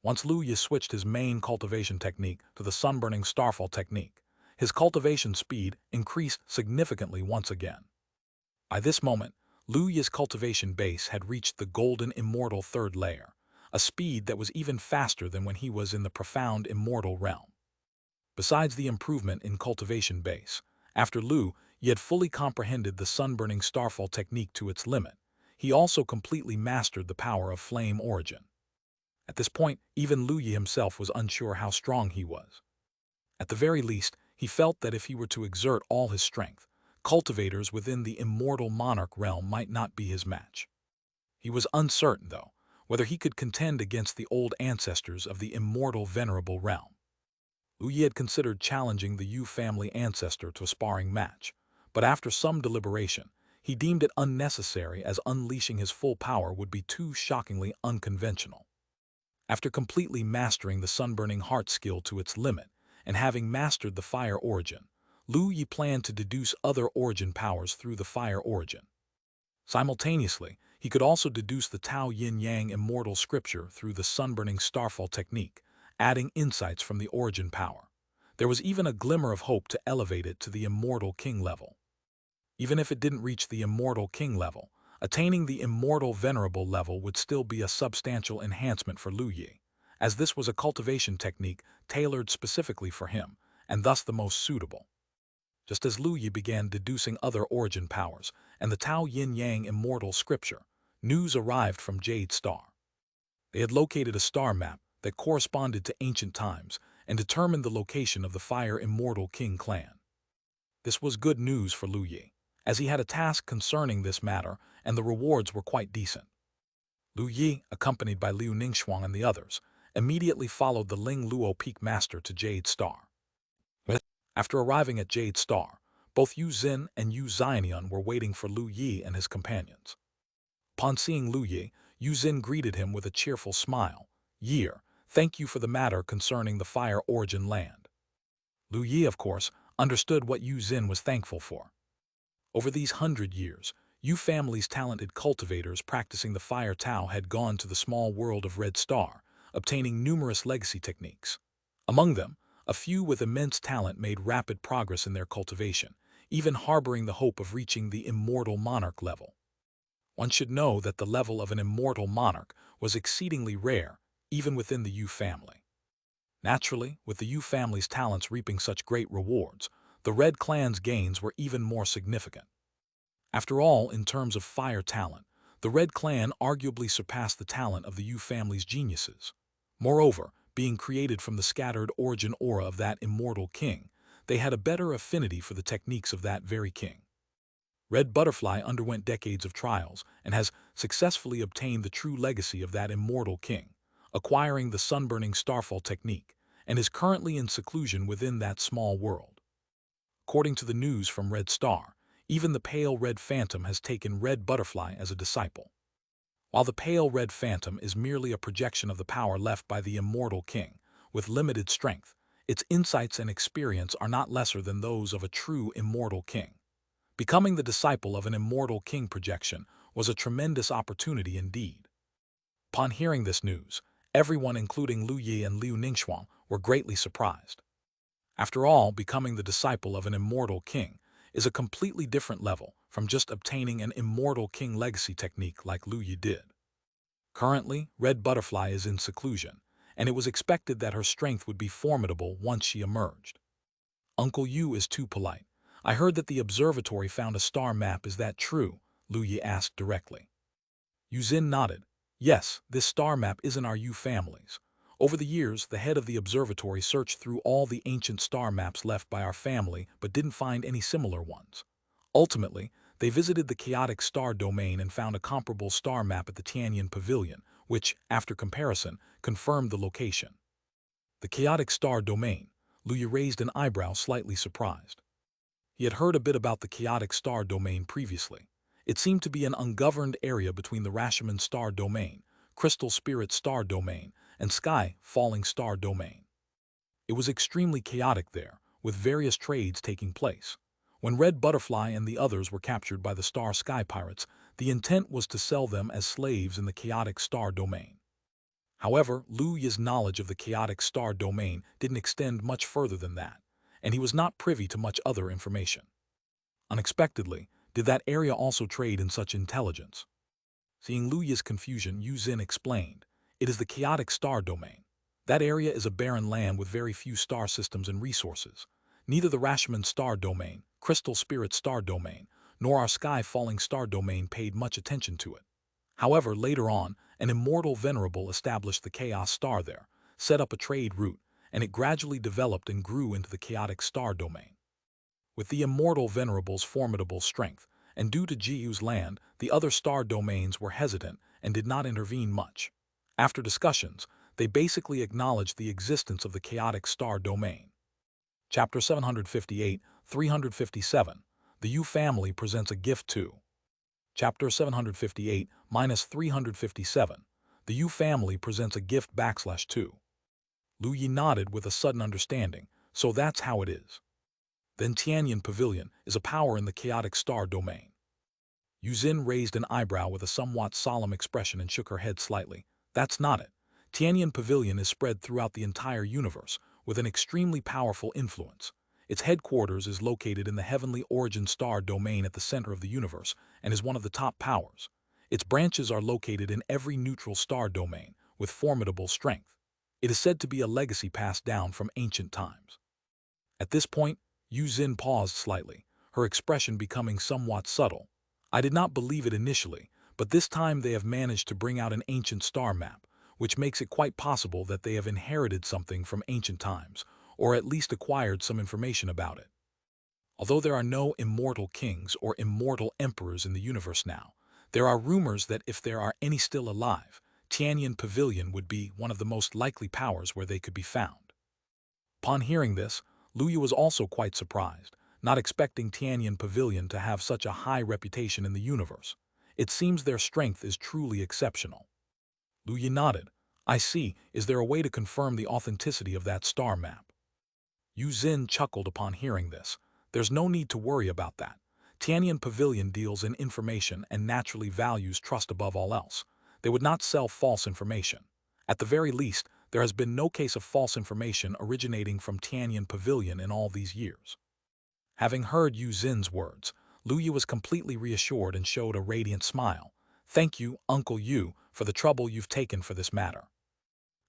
Once Lu Yi switched his main cultivation technique to the sunburning starfall technique, his cultivation speed increased significantly once again. By this moment, Lu Yi's cultivation base had reached the golden immortal third layer, a speed that was even faster than when he was in the profound immortal realm. Besides the improvement in cultivation base, after Lu Yi had fully comprehended the sunburning starfall technique to its limit, he also completely mastered the power of flame origin. At this point, even Lu Yi himself was unsure how strong he was. At the very least, he felt that if he were to exert all his strength, cultivators within the immortal monarch realm might not be his match. He was uncertain, though, whether he could contend against the old ancestors of the immortal venerable realm. Lu Yi had considered challenging the Yu family ancestor to a sparring match, but after some deliberation, he deemed it unnecessary as unleashing his full power would be too shockingly unconventional. After completely mastering the sunburning heart skill to its limit, and having mastered the fire origin, Lu Yi planned to deduce other origin powers through the fire origin. Simultaneously, he could also deduce the Tao Yin-Yang immortal scripture through the sunburning starfall technique, adding insights from the origin power. There was even a glimmer of hope to elevate it to the immortal king level. Even if it didn't reach the immortal king level, attaining the immortal venerable level would still be a substantial enhancement for Lu Yi, as this was a cultivation technique tailored specifically for him, and thus the most suitable. Just as Lu Yi began deducing other origin powers and the Tao Yin-Yang immortal scripture, news arrived from Jade's star. They had located a star map that corresponded to ancient times and determined the location of the Fire Immortal King clan. This was good news for Lu Yi, as he had a task concerning this matter and the rewards were quite decent. Lu Yi, accompanied by Liu Ningxuang and the others, immediately followed the Ling Luo Peak Master to Jade's star. After arriving at Jade's star, both Yu Xin and Yu Xianian were waiting for Lu Yi and his companions. Upon seeing Lu Yi, Yu Xin greeted him with a cheerful smile. "Year, thank you for the matter concerning the fire origin land." Lu Yi, of course, understood what Yu Xin was thankful for. Over these 100 years, Yu family's talented cultivators practicing the fire Tao had gone to the small world of Red Star, obtaining numerous legacy techniques. Among them, a few with immense talent made rapid progress in their cultivation, even harboring the hope of reaching the immortal monarch level. One should know that the level of an immortal monarch was exceedingly rare, even within the Yu family. Naturally, with the Yu family's talents reaping such great rewards, the Red clan's gains were even more significant. After all, in terms of fire talent, the Red clan arguably surpassed the talent of the Yu family's geniuses. Moreover, being created from the scattered origin aura of that immortal king, they had a better affinity for the techniques of that very king. Red Butterfly underwent decades of trials and has successfully obtained the true legacy of that immortal king, acquiring the sunburning starfall technique, and is currently in seclusion within that small world. According to the news from Red Star, even the pale red phantom has taken Red Butterfly as a disciple. While the pale red phantom is merely a projection of the power left by the immortal king, with limited strength, its insights and experience are not lesser than those of a true immortal king. Becoming the disciple of an immortal king projection was a tremendous opportunity indeed. Upon hearing this news, everyone including Lu Yi and Liu Ningxuang were greatly surprised. After all, becoming the disciple of an immortal king is a completely different level from just obtaining an immortal king legacy technique like Lu Yi did. Currently, Red Butterfly is in seclusion, and it was expected that her strength would be formidable once she emerged. "Uncle Yu is too polite. I heard that the observatory found a star map. Is that true?" Lu Yi asked directly. Yu Xin nodded. "Yes, this star map isn't our Yu family's. Over the years, the head of the observatory searched through all the ancient star maps left by our family but didn't find any similar ones. Ultimately, they visited the chaotic star domain and found a comparable star map at the Tianyan Pavilion, which, after comparison, confirmed the location. The chaotic star domain, Luya raised an eyebrow, slightly surprised. He had heard a bit about the chaotic star domain previously. It seemed to be an ungoverned area between the Rashomon star domain, crystal spirit star domain, and sky falling star domain. It was extremely chaotic there, with various trades taking place. When Red Butterfly and the others were captured by the Star Sky Pirates, the intent was to sell them as slaves in the chaotic star domain. However, Lu Yi's knowledge of the chaotic star domain didn't extend much further than that, and he was not privy to much other information. Unexpectedly, did that area also trade in such intelligence? Seeing Lu Yi's confusion, Yu Xin explained, "It is the chaotic star domain. That area is a barren land with very few star systems and resources. Neither the Rashomon star domain, crystal spirit star domain, nor our sky falling star domain paid much attention to it. However, later on, an immortal venerable established the chaos star there, set up a trade route, and it gradually developed and grew into the chaotic star domain. With the immortal venerable's formidable strength, and due to Jiu's land, the other star domains were hesitant and did not intervene much. After discussions, they basically acknowledged the existence of the chaotic star domain." Chapter 758, 357. The Yu family presents a gift to. Chapter 758-357. The Yu family presents a gift /2. Lu Yi nodded with a sudden understanding, "So that's how it is." Then Tianyan Pavilion is a power in the chaotic star domain. Yu Xin raised an eyebrow with a somewhat solemn expression and shook her head slightly. "That's not it. Tianyan Pavilion is spread throughout the entire universe, with an extremely powerful influence. Its headquarters is located in the heavenly origin star domain at the center of the universe, and is one of the top powers. Its branches are located in every neutral star domain, with formidable strength. It is said to be a legacy passed down from ancient times." At this point, Yu Xin paused slightly, her expression becoming somewhat subtle. "I did not believe it initially, but this time they have managed to bring out an ancient star map, which makes it quite possible that they have inherited something from ancient times, or at least acquired some information about it. Although there are no immortal kings or immortal emperors in the universe now, there are rumors that if there are any still alive, Tianyan Pavilion would be one of the most likely powers where they could be found." Upon hearing this, Lu Yu was also quite surprised, not expecting Tianyan Pavilion to have such a high reputation in the universe. It seems their strength is truly exceptional. Lu Yu nodded. "I see. Is there a way to confirm the authenticity of that star map?" Yu Xin chuckled upon hearing this. "There's no need to worry about that. Tianyan Pavilion deals in information and naturally values trust above all else. They would not sell false information. At the very least, there has been no case of false information originating from Tianyan Pavilion in all these years." Having heard Yu Xin's words, Lu Yu was completely reassured and showed a radiant smile. "Thank you, Uncle Yu, for the trouble you've taken for this matter.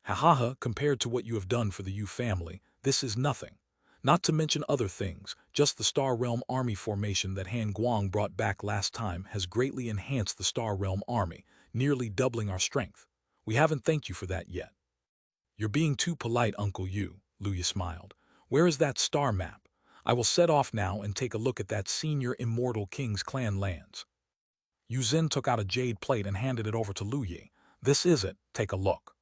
Ha, compared to what you have done for the Yu family, this is nothing. Not to mention other things, just the Star Realm Army formation that Han Guang brought back last time has greatly enhanced the Star Realm Army, nearly doubling our strength. We haven't thanked you for that yet." "You're being too polite, Uncle Yu," Lu Yu smiled. "Where is that star map? I will set off now and take a look at that senior immortal king's clan lands." Yu Xin took out a jade plate and handed it over to Lu Yu. "This is it, take a look."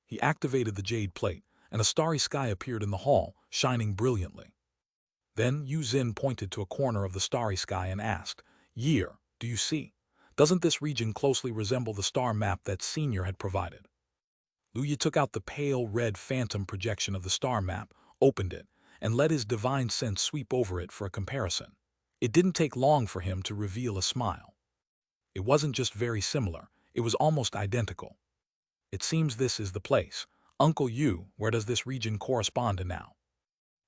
He activated the jade plate, and a starry sky appeared in the hall, shining brilliantly. Then Yu Xin pointed to a corner of the starry sky and asked, "Year, do you see? Doesn't this region closely resemble the star map that Senior had provided?" Lu Yu took out the pale red phantom projection of the star map, opened it, and let his divine sense sweep over it for a comparison. It didn't take long for him to reveal a smile. It wasn't just very similar, it was almost identical. "It seems this is the place. Uncle Yu, where does this region correspond to now?"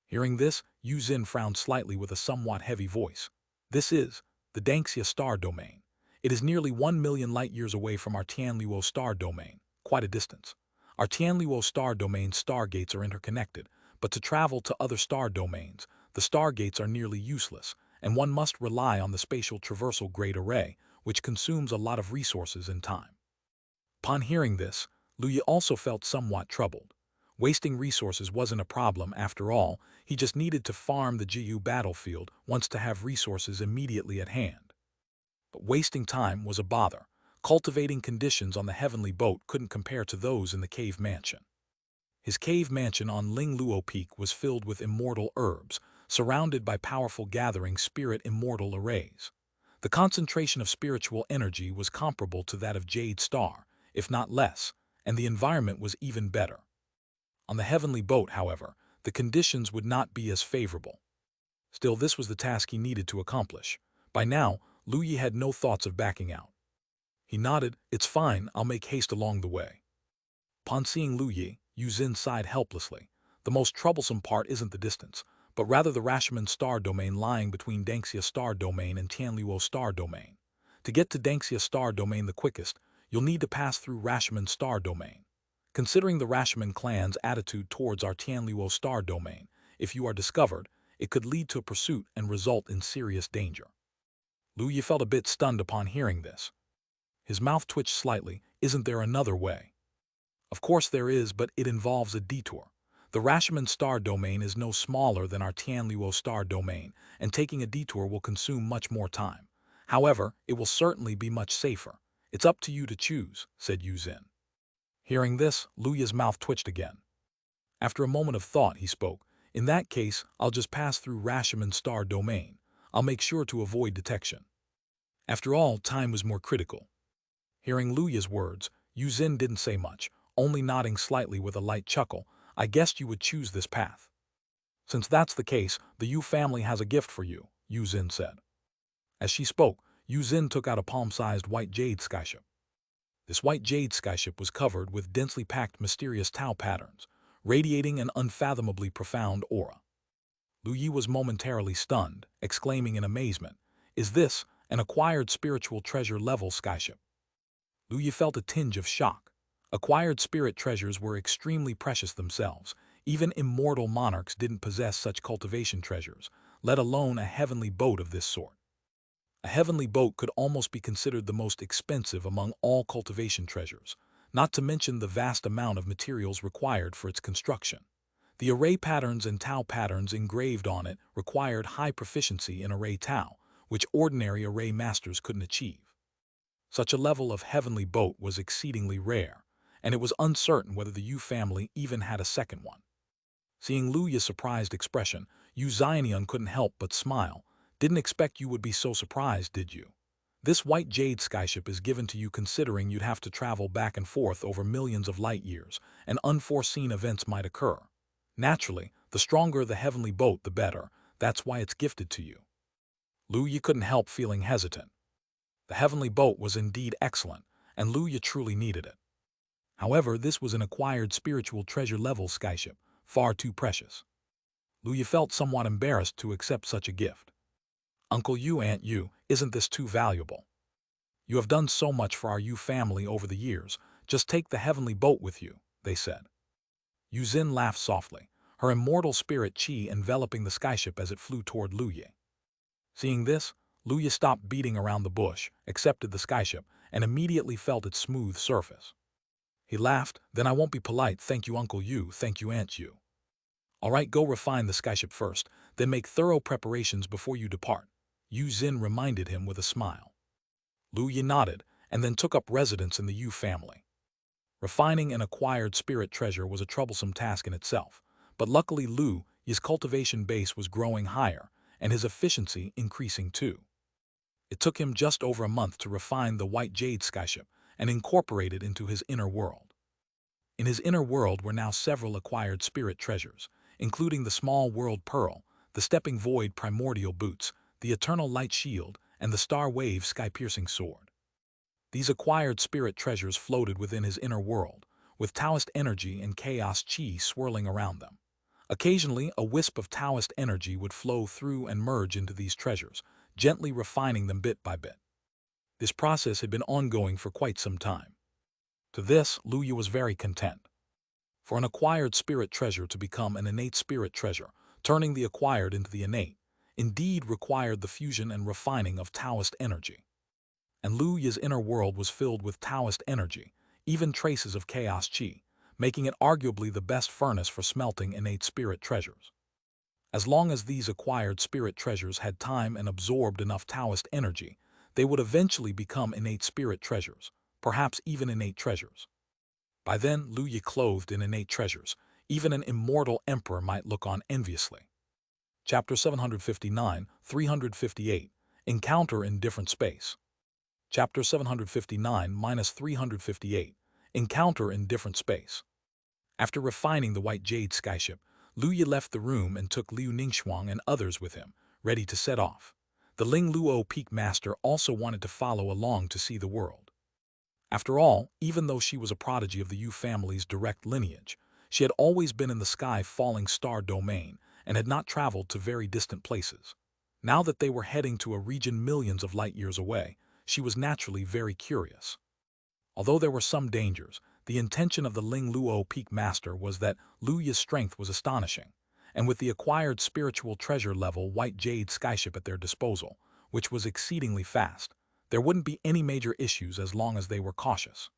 Hearing this, Yu Xin frowned slightly with a somewhat heavy voice. "This is the Xianxia star domain. It is nearly 1 million light-years away from our Tianluo star domain, quite a distance. Our Tianluo star domain stargates are interconnected, but to travel to other star domains, the stargates are nearly useless, and one must rely on the spatial traversal grade array, which consumes a lot of resources and time." Upon hearing this, Lu Yu also felt somewhat troubled. Wasting resources wasn't a problem after all, he just needed to farm the Jiu battlefield once to have resources immediately at hand. But wasting time was a bother. Cultivating conditions on the heavenly boat couldn't compare to those in the cave mansion. His cave mansion on Lingluo Peak was filled with immortal herbs, surrounded by powerful gathering spirit immortal arrays. The concentration of spiritual energy was comparable to that of Jade Star, if not less, and the environment was even better. On the heavenly boat, however, the conditions would not be as favorable. Still, this was the task he needed to accomplish. By now, Lu Yi had no thoughts of backing out. He nodded, "It's fine, I'll make haste along the way." Upon seeing Lu Yi, Yu Xin sighed helplessly. The most troublesome part isn't the distance, but rather the Rashomon star domain lying between Xianxia star domain and Tianluo star domain. To get to Xianxia star domain the quickest, you'll need to pass through Rashomon star domain. Considering the Rashomon clan's attitude towards our Tianluo star domain, if you are discovered, it could lead to a pursuit and result in serious danger. Lu Yi felt a bit stunned upon hearing this. His mouth twitched slightly. Isn't there another way? Of course there is, but it involves a detour. The Rashomon star domain is no smaller than our Tianluo star domain, and taking a detour will consume much more time. However, it will certainly be much safer. It's up to you to choose, said Yu Xin. Hearing this, Lu Yi's mouth twitched again. After a moment of thought, he spoke. In that case, I'll just pass through Rashomon star domain. I'll make sure to avoid detection. After all, time was more critical. Hearing Lu Yi's words, Yu Xin didn't say much, only nodding slightly with a light chuckle. I guessed you would choose this path. Since that's the case, the Yu family has a gift for you, Yu Xin said. As she spoke, Yu Xin took out a palm-sized white jade skyship. This white jade skyship was covered with densely packed mysterious Tao patterns, radiating an unfathomably profound aura. Lu Yi was momentarily stunned, exclaiming in amazement, "Is this an acquired spiritual treasure level skyship?" Lu Yi felt a tinge of shock. Acquired spirit treasures were extremely precious themselves. Even immortal monarchs didn't possess such cultivation treasures, let alone a heavenly boat of this sort. A heavenly boat could almost be considered the most expensive among all cultivation treasures, not to mention the vast amount of materials required for its construction. The array patterns and Tao patterns engraved on it required high proficiency in array Tao, which ordinary array masters couldn't achieve. Such a level of heavenly boat was exceedingly rare, and it was uncertain whether the Yu family even had a second one. Seeing Lu Yi's surprised expression, Yu Xianxia couldn't help but smile. Didn't expect you would be so surprised, did you? This white jade skyship is given to you considering you'd have to travel back and forth over millions of light years, and unforeseen events might occur. Naturally, the stronger the heavenly boat, the better. That's why it's gifted to you. Lu Yi couldn't help feeling hesitant. The heavenly boat was indeed excellent, and Lu Yi truly needed it. However, this was an acquired spiritual treasure level skyship, far too precious. Lu Yi felt somewhat embarrassed to accept such a gift. Uncle Yu, Aunt Yu, isn't this too valuable? You have done so much for our Yu family over the years, just take the heavenly boat with you, they said. Yu Xin laughed softly, her immortal spirit Qi enveloping the skyship as it flew toward Lu Yi. Seeing this, Lu Yi stopped beating around the bush, accepted the skyship, and immediately felt its smooth surface. He laughed, "Then I won't be polite, thank you Uncle Yu, thank you Aunt Yu. All right, go refine the skyship first, then make thorough preparations before you depart," Yu Xin reminded him with a smile. Lu Yi nodded, and then took up residence in the Yu family. Refining an acquired spirit treasure was a troublesome task in itself, but luckily Lu Yi's cultivation base was growing higher, and his efficiency increasing too. It took him just over a month to refine the white jade skyship and incorporate it into his inner world. In his inner world were now several acquired spirit treasures, including the small world pearl, the stepping void primordial boots, the eternal light shield, and the star wave sky-piercing sword. These acquired spirit treasures floated within his inner world, with Taoist energy and chaos Qi swirling around them. Occasionally, a wisp of Taoist energy would flow through and merge into these treasures, gently refining them bit by bit. This process had been ongoing for quite some time. To this, Lu Yi was very content. For an acquired spirit treasure to become an innate spirit treasure, turning the acquired into the innate, indeed required the fusion and refining of Taoist energy. And Lu Yi's inner world was filled with Taoist energy, even traces of chaos Qi, making it arguably the best furnace for smelting innate spirit treasures. As long as these acquired spirit treasures had time and absorbed enough Taoist energy, they would eventually become innate spirit treasures, perhaps even innate treasures. By then, Lu Yi clothed in innate treasures, Even an immortal emperor might look on enviously. Chapter 759, 358, Encounter in Different Space. Chapter 759-358, Encounter in Different Space. After refining the white jade skyship, Lu Yi left the room and took Liu Ningxuang and others with him, ready to set off. The Ling Luo Peak Master also wanted to follow along to see the world. After all, even though she was a prodigy of the Yu family's direct lineage, she had always been in the sky falling star domain and had not traveled to very distant places. Now that they were heading to a region millions of light years away, she was naturally very curious. Although there were some dangers, the intention of the Ling Luo Peak Master was that Lu Yi's strength was astonishing, and with the acquired spiritual treasure level white jade skyship at their disposal, which was exceedingly fast, there wouldn't be any major issues as long as they were cautious.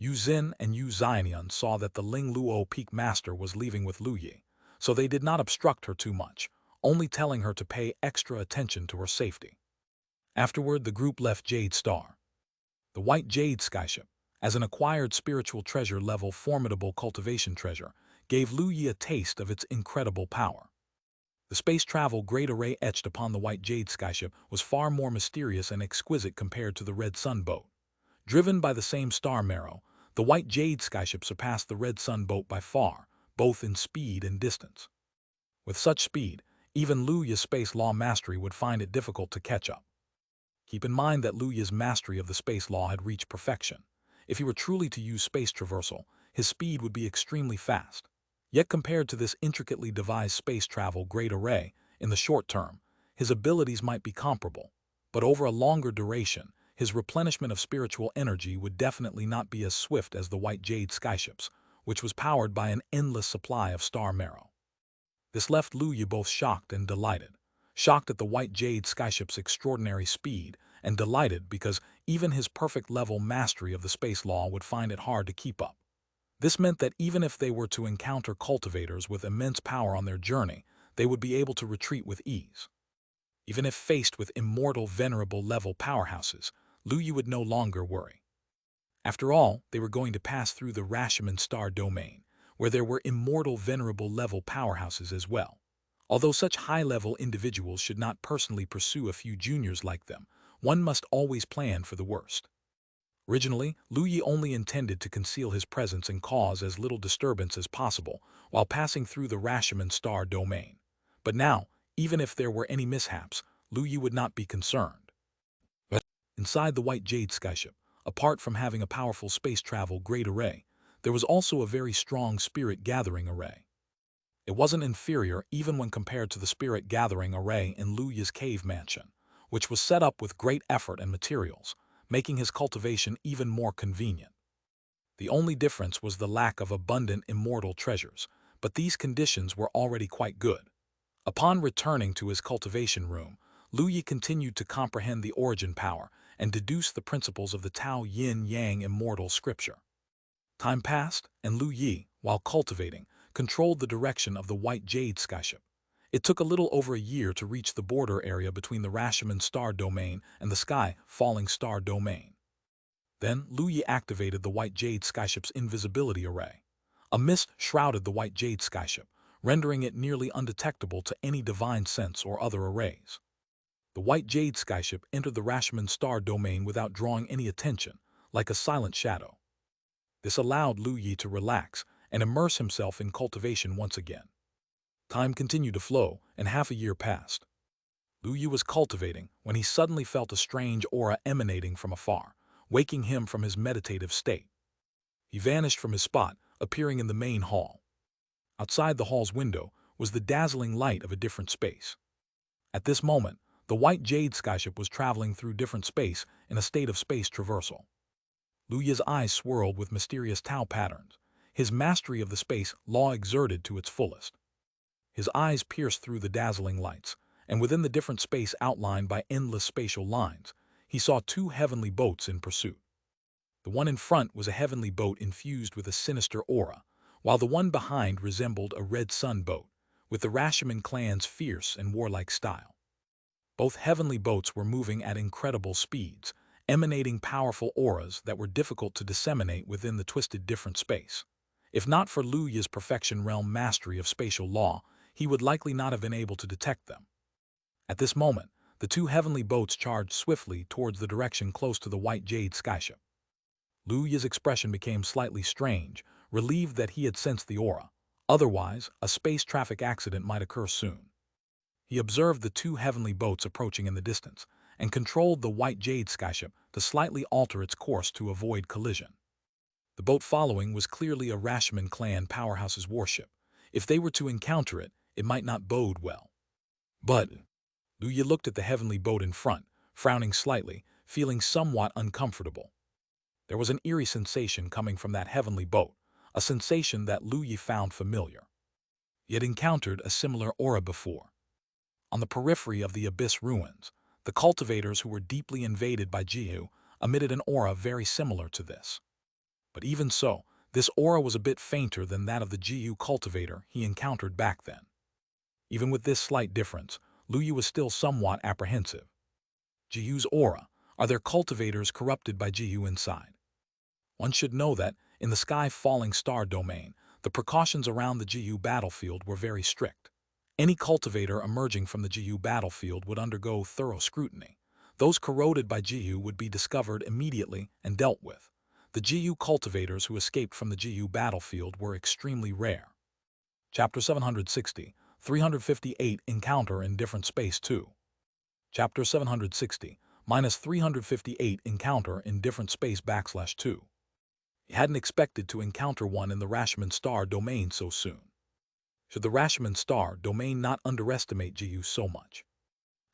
Yu Xin and Yu Xianxia saw that the Ling Luo Peak Master was leaving with Lu Yi, so they did not obstruct her too much, only telling her to pay extra attention to her safety. Afterward, the group left Jade Star. The white jade skyship, as an acquired spiritual treasure level formidable cultivation treasure, gave Lu Yi a taste of its incredible power. The space travel great array etched upon the white jade skyship was far more mysterious and exquisite compared to the red sun boat. Driven by the same star marrow, the white jade skyship surpassed the red sun boat by far, both in speed and distance. With such speed, even Lu Yi's space law mastery would find it difficult to catch up. Keep in mind that Lu Yi's mastery of the space law had reached perfection. If he were truly to use space traversal, his speed would be extremely fast. Yet compared to this intricately devised space travel great array, in the short term, his abilities might be comparable, but over a longer duration, his replenishment of spiritual energy would definitely not be as swift as the white jade skyships, which was powered by an endless supply of star marrow. This left Lu Yi both shocked and delighted. Shocked at the white jade skyship's extraordinary speed, and delighted because even his perfect level mastery of the space law would find it hard to keep up. This meant that even if they were to encounter cultivators with immense power on their journey, they would be able to retreat with ease. Even if faced with immortal venerable level powerhouses, Lu Yi would no longer worry. After all, they were going to pass through the Rashomon star domain, where there were immortal venerable level powerhouses as well. Although such high-level individuals should not personally pursue a few juniors like them, one must always plan for the worst. Originally, Lu Yi only intended to conceal his presence and cause as little disturbance as possible while passing through the Rashomon star domain. But now, even if there were any mishaps, Lu Yi would not be concerned. Inside the white jade skyship, apart from having a powerful space travel great array, there was also a very strong spirit gathering array. It wasn't inferior even when compared to the spirit gathering array in Lu Yi's cave mansion, which was set up with great effort and materials, making his cultivation even more convenient. The only difference was the lack of abundant immortal treasures, but these conditions were already quite good. Upon returning to his cultivation room, Lu Yi continued to comprehend the origin power and deduce the principles of the Tao Yin Yang immortal scripture. Time passed, and Lu Yi, while cultivating, controlled the direction of the white jade skyship. It took a little over a year to reach the border area between the Rashomon star domain and the sky falling star domain. Then Lu Yi activated the white jade skyship's invisibility array. A mist shrouded the white jade skyship, rendering it nearly undetectable to any divine sense or other arrays. The white jade skyship entered the Rashomon star domain without drawing any attention, like a silent shadow. This allowed Lu Yi to relax and immerse himself in cultivation once again. Time continued to flow, and half a year passed. Lu Yi was cultivating when he suddenly felt a strange aura emanating from afar, waking him from his meditative state. He vanished from his spot, appearing in the main hall. Outside the hall's window was the dazzling light of a different space. At this moment, the white jade skyship was traveling through different space in a state of space traversal. Lu Yi's eyes swirled with mysterious Tao patterns, his mastery of the space law exerted to its fullest. His eyes pierced through the dazzling lights, and within the different space outlined by endless spatial lines, he saw two heavenly boats in pursuit. The one in front was a heavenly boat infused with a sinister aura, while the one behind resembled a red sun boat, with the Rashomon clan's fierce and warlike style. Both heavenly boats were moving at incredible speeds, emanating powerful auras that were difficult to disseminate within the twisted different space. If not for Lu Yi's perfection realm mastery of spatial law, he would likely not have been able to detect them. At this moment, the two heavenly boats charged swiftly towards the direction close to the white jade skyship. Lu Yi's expression became slightly strange, relieved that he had sensed the aura. Otherwise, a space traffic accident might occur soon. He observed the two heavenly boats approaching in the distance, and controlled the white jade skyship to slightly alter its course to avoid collision. The boat following was clearly a Rashomon clan powerhouse's warship. If they were to encounter it, it might not bode well. But Lu Yi looked at the heavenly boat in front, frowning slightly, feeling somewhat uncomfortable. There was an eerie sensation coming from that heavenly boat, a sensation that Lu Yi found familiar. He had encountered a similar aura before. On the periphery of the Abyss ruins, the cultivators who were deeply invaded by Jihu emitted an aura very similar to this. But even so, this aura was a bit fainter than that of the Jihu cultivator he encountered back then. Even with this slight difference, Lu Yi was still somewhat apprehensive. Jihu's aura, are there cultivators corrupted by Jihu inside? One should know that, in the sky-falling star domain, the precautions around the Jihu battlefield were very strict. Any cultivator emerging from the Jihu battlefield would undergo thorough scrutiny. Those corroded by Jihu would be discovered immediately and dealt with. The Jihu cultivators who escaped from the Jihu battlefield were extremely rare. Chapter 760, 358 Encounter in Different Space 2. Chapter 760, -358 Encounter in Different Space /2. He hadn't expected to encounter one in the Rashomon star domain so soon. Should the Rashomon star domain not underestimate Jihu so much?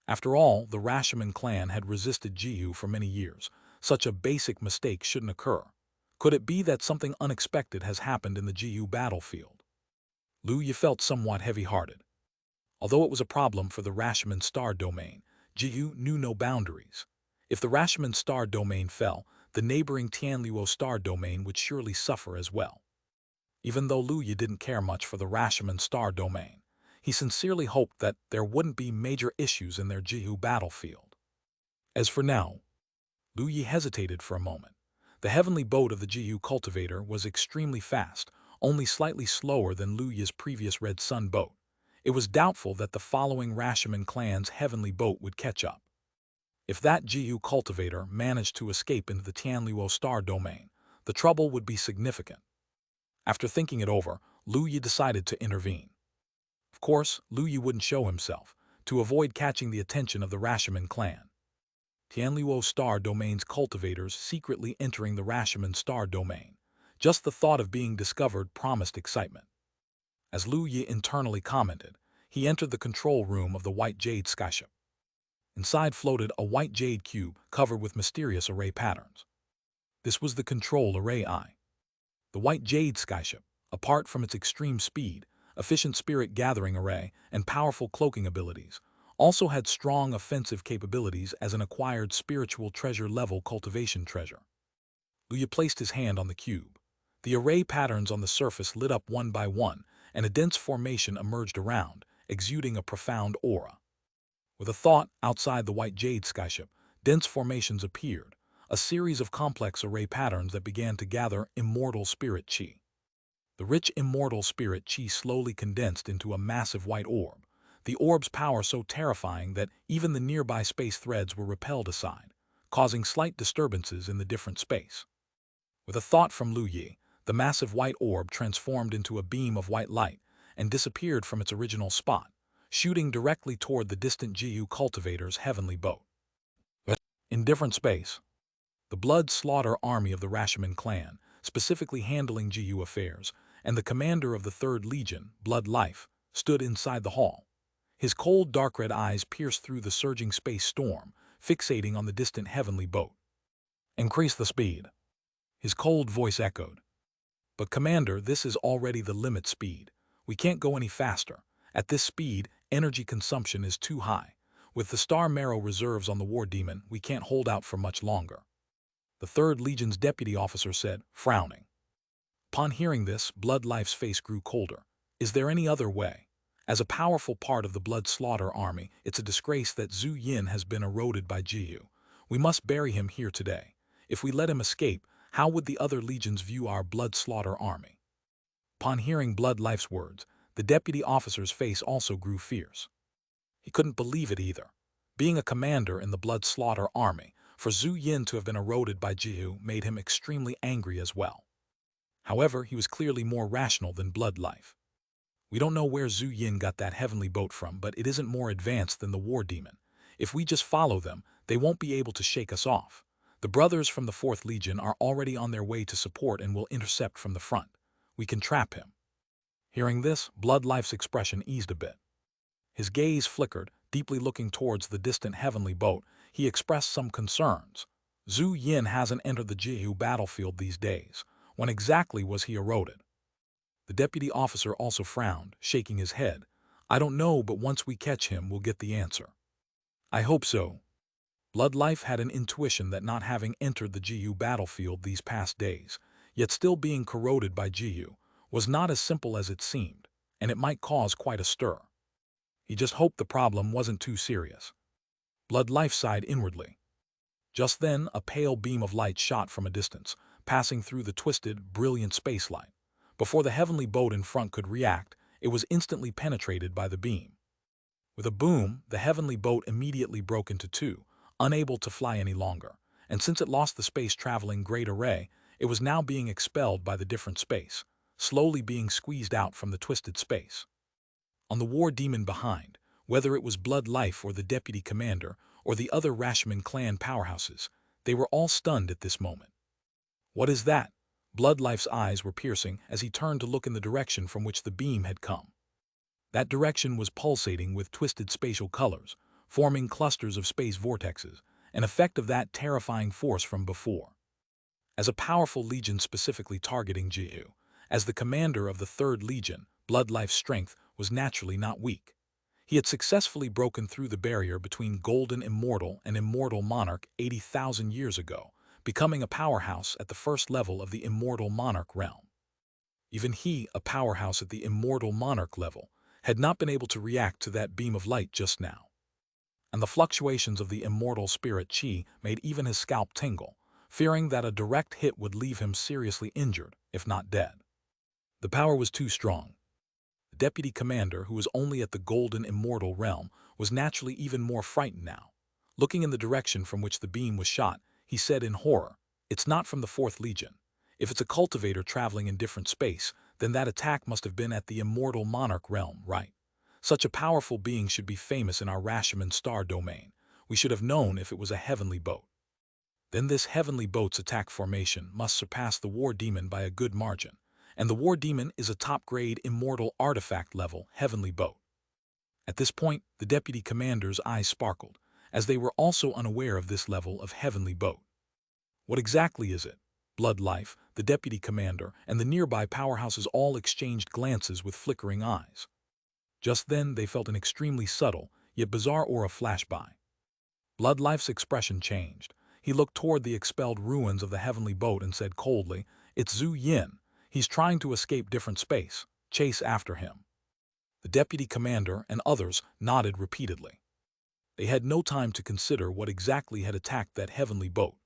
After all, the Rashomon clan had resisted Jihu for many years. Such a basic mistake shouldn't occur. Could it be that something unexpected has happened in the Jihu battlefield? Lu Yi felt somewhat heavy-hearted. Although it was a problem for the Rashomon star domain, Jihu knew no boundaries. If the Rashomon star domain fell, the neighboring Tianluo star domain would surely suffer as well. Even though Lu Yi didn't care much for the Rashomon star domain, he sincerely hoped that there wouldn't be major issues in their Jihu battlefield. As for now, Lu Yi hesitated for a moment. The heavenly boat of the Jihu cultivator was extremely fast, only slightly slower than Lu Yi's previous Red Sun boat. It was doubtful that the following Rashomon clan's heavenly boat would catch up. If that Jihu cultivator managed to escape into the Tianluo star domain, the trouble would be significant. After thinking it over, Lu Yi decided to intervene. Of course, Lu Yi wouldn't show himself, to avoid catching the attention of the Rashomon clan. Tianluo star domain's cultivators secretly entering the Rashomon star domain. Just the thought of being discovered promised excitement. As Lu Yi internally commented, he entered the control room of the white jade skyship. Inside floated a white jade cube covered with mysterious array patterns. This was the control array eye. The white jade skyship, apart from its extreme speed, efficient spirit gathering array, and powerful cloaking abilities, also had strong offensive capabilities as an acquired spiritual treasure level cultivation treasure. Lu Yi placed his hand on the cube. The array patterns on the surface lit up one by one, and a dense formation emerged around, exuding a profound aura. With a thought outside the white jade skyship, dense formations appeared, a series of complex array patterns that began to gather immortal spirit qi. The rich immortal spirit qi slowly condensed into a massive white orb, the orb's power so terrifying that even the nearby space threads were repelled aside, causing slight disturbances in the different space. With a thought from Lu Yi, the massive white orb transformed into a beam of white light and disappeared from its original spot, shooting directly toward the distant Jihu cultivator's heavenly boat. In different space, the blood slaughter army of the Rashomon clan, specifically handling Jihu affairs, and the commander of the 3rd Legion, Blood Life, stood inside the hall. His cold dark red eyes pierced through the surging space storm, fixating on the distant heavenly boat. Increase the speed. His cold voice echoed. But Commander, this is already the limit speed. We can't go any faster. At this speed, energy consumption is too high. With the Star Marrow reserves on the War Demon, we can't hold out for much longer. The 3rd Legion's deputy officer said, frowning. Upon hearing this, Blood Life's face grew colder. Is there any other way? As a powerful part of the Blood Slaughter army, it's a disgrace that Zhu Yin has been eroded by Jihu. We must bury him here today. If we let him escape, how would the other legions view our Blood Slaughter army? Upon hearing Blood Life's words, the deputy officer's face also grew fierce. He couldn't believe it either. Being a commander in the Blood Slaughter army, for Zhu Yin to have been eroded by Jihu made him extremely angry as well. However, he was clearly more rational than Blood Life. We don't know where Zhu Yin got that heavenly boat from, but it isn't more advanced than the War Demon. If we just follow them, they won't be able to shake us off. The brothers from the 4th Legion are already on their way to support and will intercept from the front. We can trap him. Hearing this, Blood Life's expression eased a bit. His gaze flickered, deeply looking towards the distant heavenly boat. He expressed some concerns. Zhu Yin hasn't entered the Jihu battlefield these days. When exactly was he eroded? The deputy officer also frowned, shaking his head. I don't know, but once we catch him, we'll get the answer. I hope so. Blood Life had an intuition that not having entered the Jihu battlefield these past days, yet still being corroded by Jihu, was not as simple as it seemed, and it might cause quite a stir. He just hoped the problem wasn't too serious. Blood Life sighed inwardly. Just then, a pale beam of light shot from a distance, passing through the twisted, brilliant space light. Before the heavenly boat in front could react, it was instantly penetrated by the beam. With a boom, the heavenly boat immediately broke into two, unable to fly any longer, and since it lost the space-traveling great array, it was now being expelled by the different space, slowly being squeezed out from the twisted space. On the War Demon behind, whether it was Blood Life or the deputy commander or the other Rashomon clan powerhouses, they were all stunned at this moment. What is that? Blood Life's eyes were piercing as he turned to look in the direction from which the beam had come. That direction was pulsating with twisted spatial colors, forming clusters of space vortexes, an effect of that terrifying force from before. As a powerful legion specifically targeting Jihu, as the commander of the 3rd Legion, Blood Life's strength was naturally not weak. He had successfully broken through the barrier between Golden Immortal and Immortal Monarch 80,000 years ago, becoming a powerhouse at the first level of the Immortal Monarch realm. Even he, a powerhouse at the Immortal Monarch level, had not been able to react to that beam of light just now. And the fluctuations of the immortal spirit Qi made even his scalp tingle, fearing that a direct hit would leave him seriously injured, if not dead. The power was too strong. The deputy commander, who was only at the Golden Immortal realm, was naturally even more frightened now. Looking in the direction from which the beam was shot, he said in horror, "It's not from the 4th Legion. If it's a cultivator traveling in different space, then that attack must have been at the Immortal Monarch realm, right? Such a powerful being should be famous in our Rashomon star domain. We should have known if it was a heavenly boat. Then this heavenly boat's attack formation must surpass the War Demon by a good margin, and the War Demon is a top-grade immortal artifact-level heavenly boat." At this point, the deputy commander's eyes sparkled, as they were also unaware of this level of heavenly boat. What exactly is it? Blood Life, the deputy commander, and the nearby powerhouses all exchanged glances with flickering eyes. Just then, they felt an extremely subtle, yet bizarre aura flash by. Blood Life's expression changed. He looked toward the expelled ruins of the heavenly boat and said coldly, "It's Zhu Yin. He's trying to escape different space. Chase after him." The deputy commander and others nodded repeatedly. They had no time to consider what exactly had attacked that heavenly boat.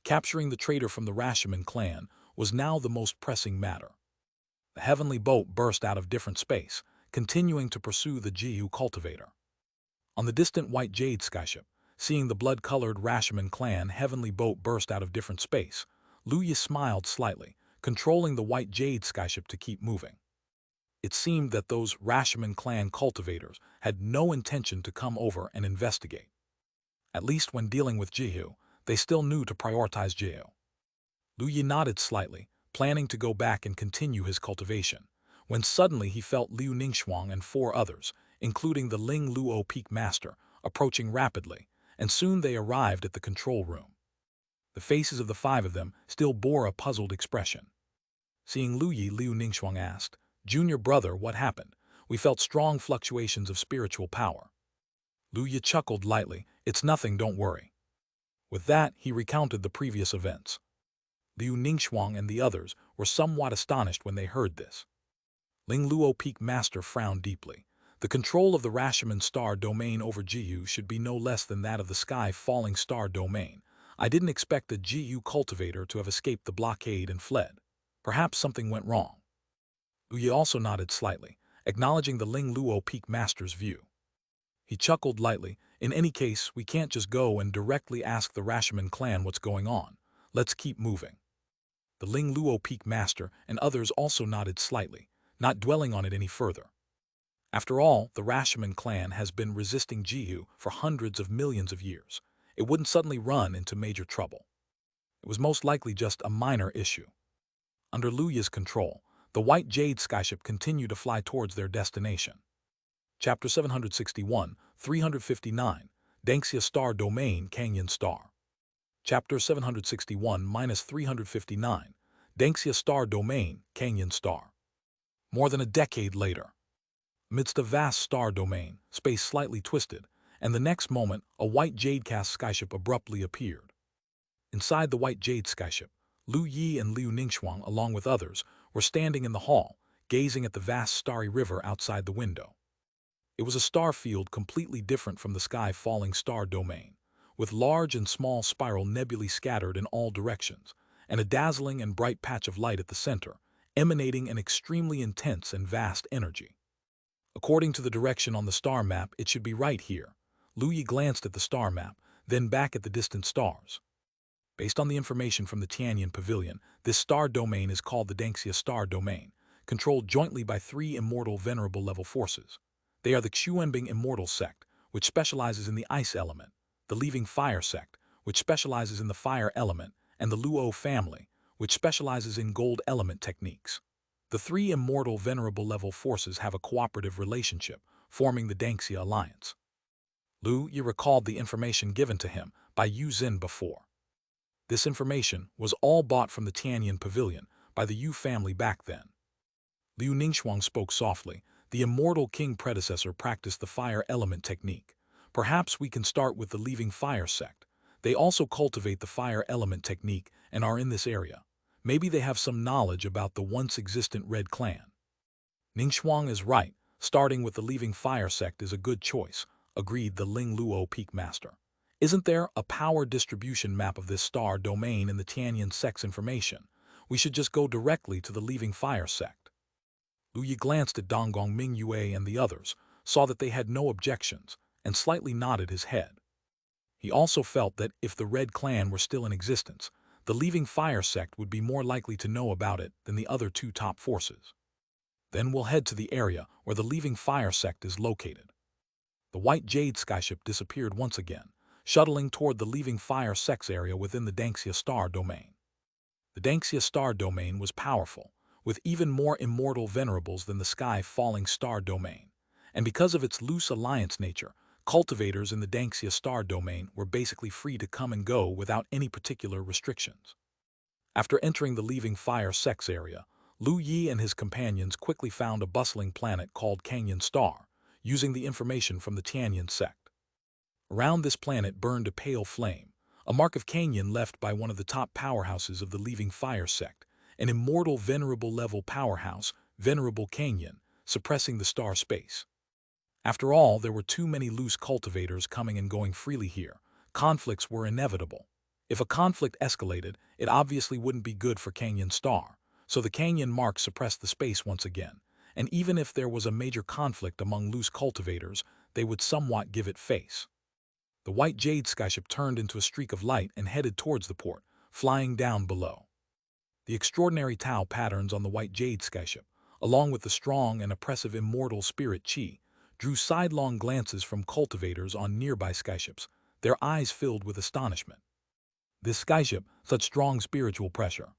Capturing the traitor from the Rashomon clan was now the most pressing matter. The heavenly boat burst out of different space, continuing to pursue the Jihu cultivator. On the distant white Jade skyship, seeing the blood-colored Rashomon clan heavenly boat burst out of different space, Luya smiled slightly, controlling the white Jade skyship to keep moving. It seemed that those Rashomon clan cultivators had no intention to come over and investigate. At least when dealing with Jihu, they still knew to prioritize Jihu. Luya nodded slightly, planning to go back and continue his cultivation, when suddenly he felt Liu Ningxuang and 4 others, including the Ling Luo Peak Master, approaching rapidly, and soon they arrived at the control room. The faces of the 5 of them still bore a puzzled expression. Seeing Luya, Liu Ningxuang asked, "Junior brother, what happened? We felt strong fluctuations of spiritual power." Luya chuckled lightly, "It's nothing, don't worry." With that, he recounted the previous events. Liu Ningxuang and the others were somewhat astonished when they heard this. Ling Luo Peak Master frowned deeply. The control of the Rashomon star domain over Jihu should be no less than that of the Sky Falling Star domain. I didn't expect the Jihu cultivator to have escaped the blockade and fled. Perhaps something went wrong. Lu Yi also nodded slightly, acknowledging the Ling Luo Peak Master's view. He chuckled lightly. In any case, we can't just go and directly ask the Rashomon clan what's going on. Let's keep moving. The Ling Luo Peak Master and others also nodded slightly, not dwelling on it any further. After all, the Rashomon clan has been resisting Jihu for hundreds of millions of years. It wouldn't suddenly run into major trouble. It was most likely just a minor issue. Under Lu Yi's control, the white Jade skyship continued to fly towards their destination. Chapter 761, 359, Xianxia Star Domain Canyon Star. Chapter 761-359, Xianxia Star Domain Canyon Star. More than a decade later. Amidst a vast star domain, space slightly twisted, and the next moment a white Jade-cast skyship abruptly appeared. Inside the white Jade skyship, Lu Yi and Liu Ningxuang, along with others, were standing in the hall, gazing at the vast starry river outside the window. It was a star field completely different from the sky-falling star domain, with large and small spiral nebulae scattered in all directions, and a dazzling and bright patch of light at the center, emanating an extremely intense and vast energy. According to the direction on the star map, it should be right here. Lu Yi glanced at the star map, then back at the distant stars. Based on the information from the Tianyan Pavilion, this star domain is called the Xianxia Star Domain, controlled jointly by 3 immortal venerable level forces. They are the Xuanbing Immortal sect, which specializes in the ice element, the Leaving Fire sect, which specializes in the fire element, and the Luo family, which specializes in gold element techniques. The 3 immortal venerable level forces have a cooperative relationship, forming the Xianxia Alliance. Lu Yi recalled the information given to him by Yu Xin before. This information was all bought from the Tianyan Pavilion by the Yu family back then. Liu Ningxuang spoke softly. The immortal king predecessor practiced the fire element technique. Perhaps we can start with the Leaving Fire sect. They also cultivate the fire element technique and are in this area. Maybe they have some knowledge about the once existent Red Clan. Ningxuang is right. Starting with the Leaving Fire sect is a good choice, agreed the Ling Luo Peak Master. Isn't there a power distribution map of this star domain in the Tianyan sect's information? We should just go directly to the Leaving Fire sect. Lu Yi glanced at Donggong Mingyue and the others, saw that they had no objections, and slightly nodded his head. He also felt that if the Red Clan were still in existence, the Leaving Fire sect would be more likely to know about it than the other 2 top forces. Then we'll head to the area where the Leaving Fire sect is located. The white Jade skyship disappeared once again, shuttling toward the Leaving Fire sect's area within the Xianxia Star Domain. The Xianxia Star Domain was powerful, with even more immortal venerables than the sky-falling star domain, and because of its loose alliance nature, cultivators in the Xianxia Star Domain were basically free to come and go without any particular restrictions. After entering the Leaving Fire sect's area, Lu Yi and his companions quickly found a bustling planet called Canyon Star, using the information from the Tianyan sect. Around this planet burned a pale flame, a mark of Canyon left by one of the top powerhouses of the Leaving Fire sect, an immortal venerable level powerhouse, Venerable Canyon, suppressing the star space. After all, there were too many loose cultivators coming and going freely here. Conflicts were inevitable. If a conflict escalated, it obviously wouldn't be good for Canyon Star, so the Canyon mark suppressed the space once again, and even if there was a major conflict among loose cultivators, they would somewhat give it face. The white Jade skyship turned into a streak of light and headed towards the port, flying down below. The extraordinary Tao patterns on the white Jade skyship, along with the strong and oppressive immortal spirit Qi, drew sidelong glances from cultivators on nearby skyships, their eyes filled with astonishment. This skyship, such strong spiritual pressure.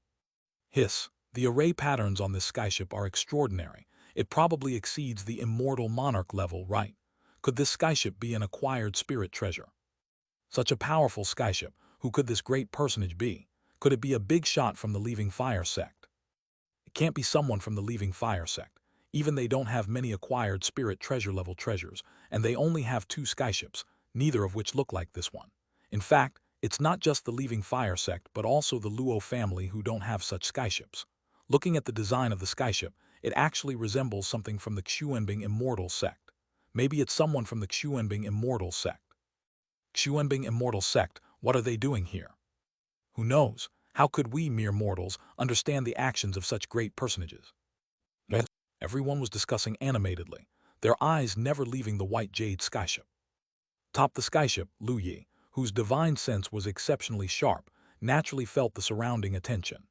Hiss, the array patterns on this skyship are extraordinary. It probably exceeds the immortal monarch level, right? Could this skyship be an acquired spirit treasure? Such a powerful skyship, who could this great personage be? Could it be a big shot from the Leaving Fire sect? It can't be someone from the Leaving Fire sect. Even they don't have many acquired spirit treasure level treasures, and they only have 2 skyships, neither of which look like this one. In fact, it's not just the Leaving Fire sect but also the Luo family who don't have such skyships. Looking at the design of the skyship, it actually resembles something from the Xuanbing Immortal sect. Maybe it's someone from the Xuanbing Immortal sect. Xuanbing Immortal sect, what are they doing here? Who knows? How could we mere mortals understand the actions of such great personages? Everyone was discussing animatedly, their eyes never leaving the white jade skyship. Atop the skyship, Lu Yi, whose divine sense was exceptionally sharp, naturally felt the surrounding attention.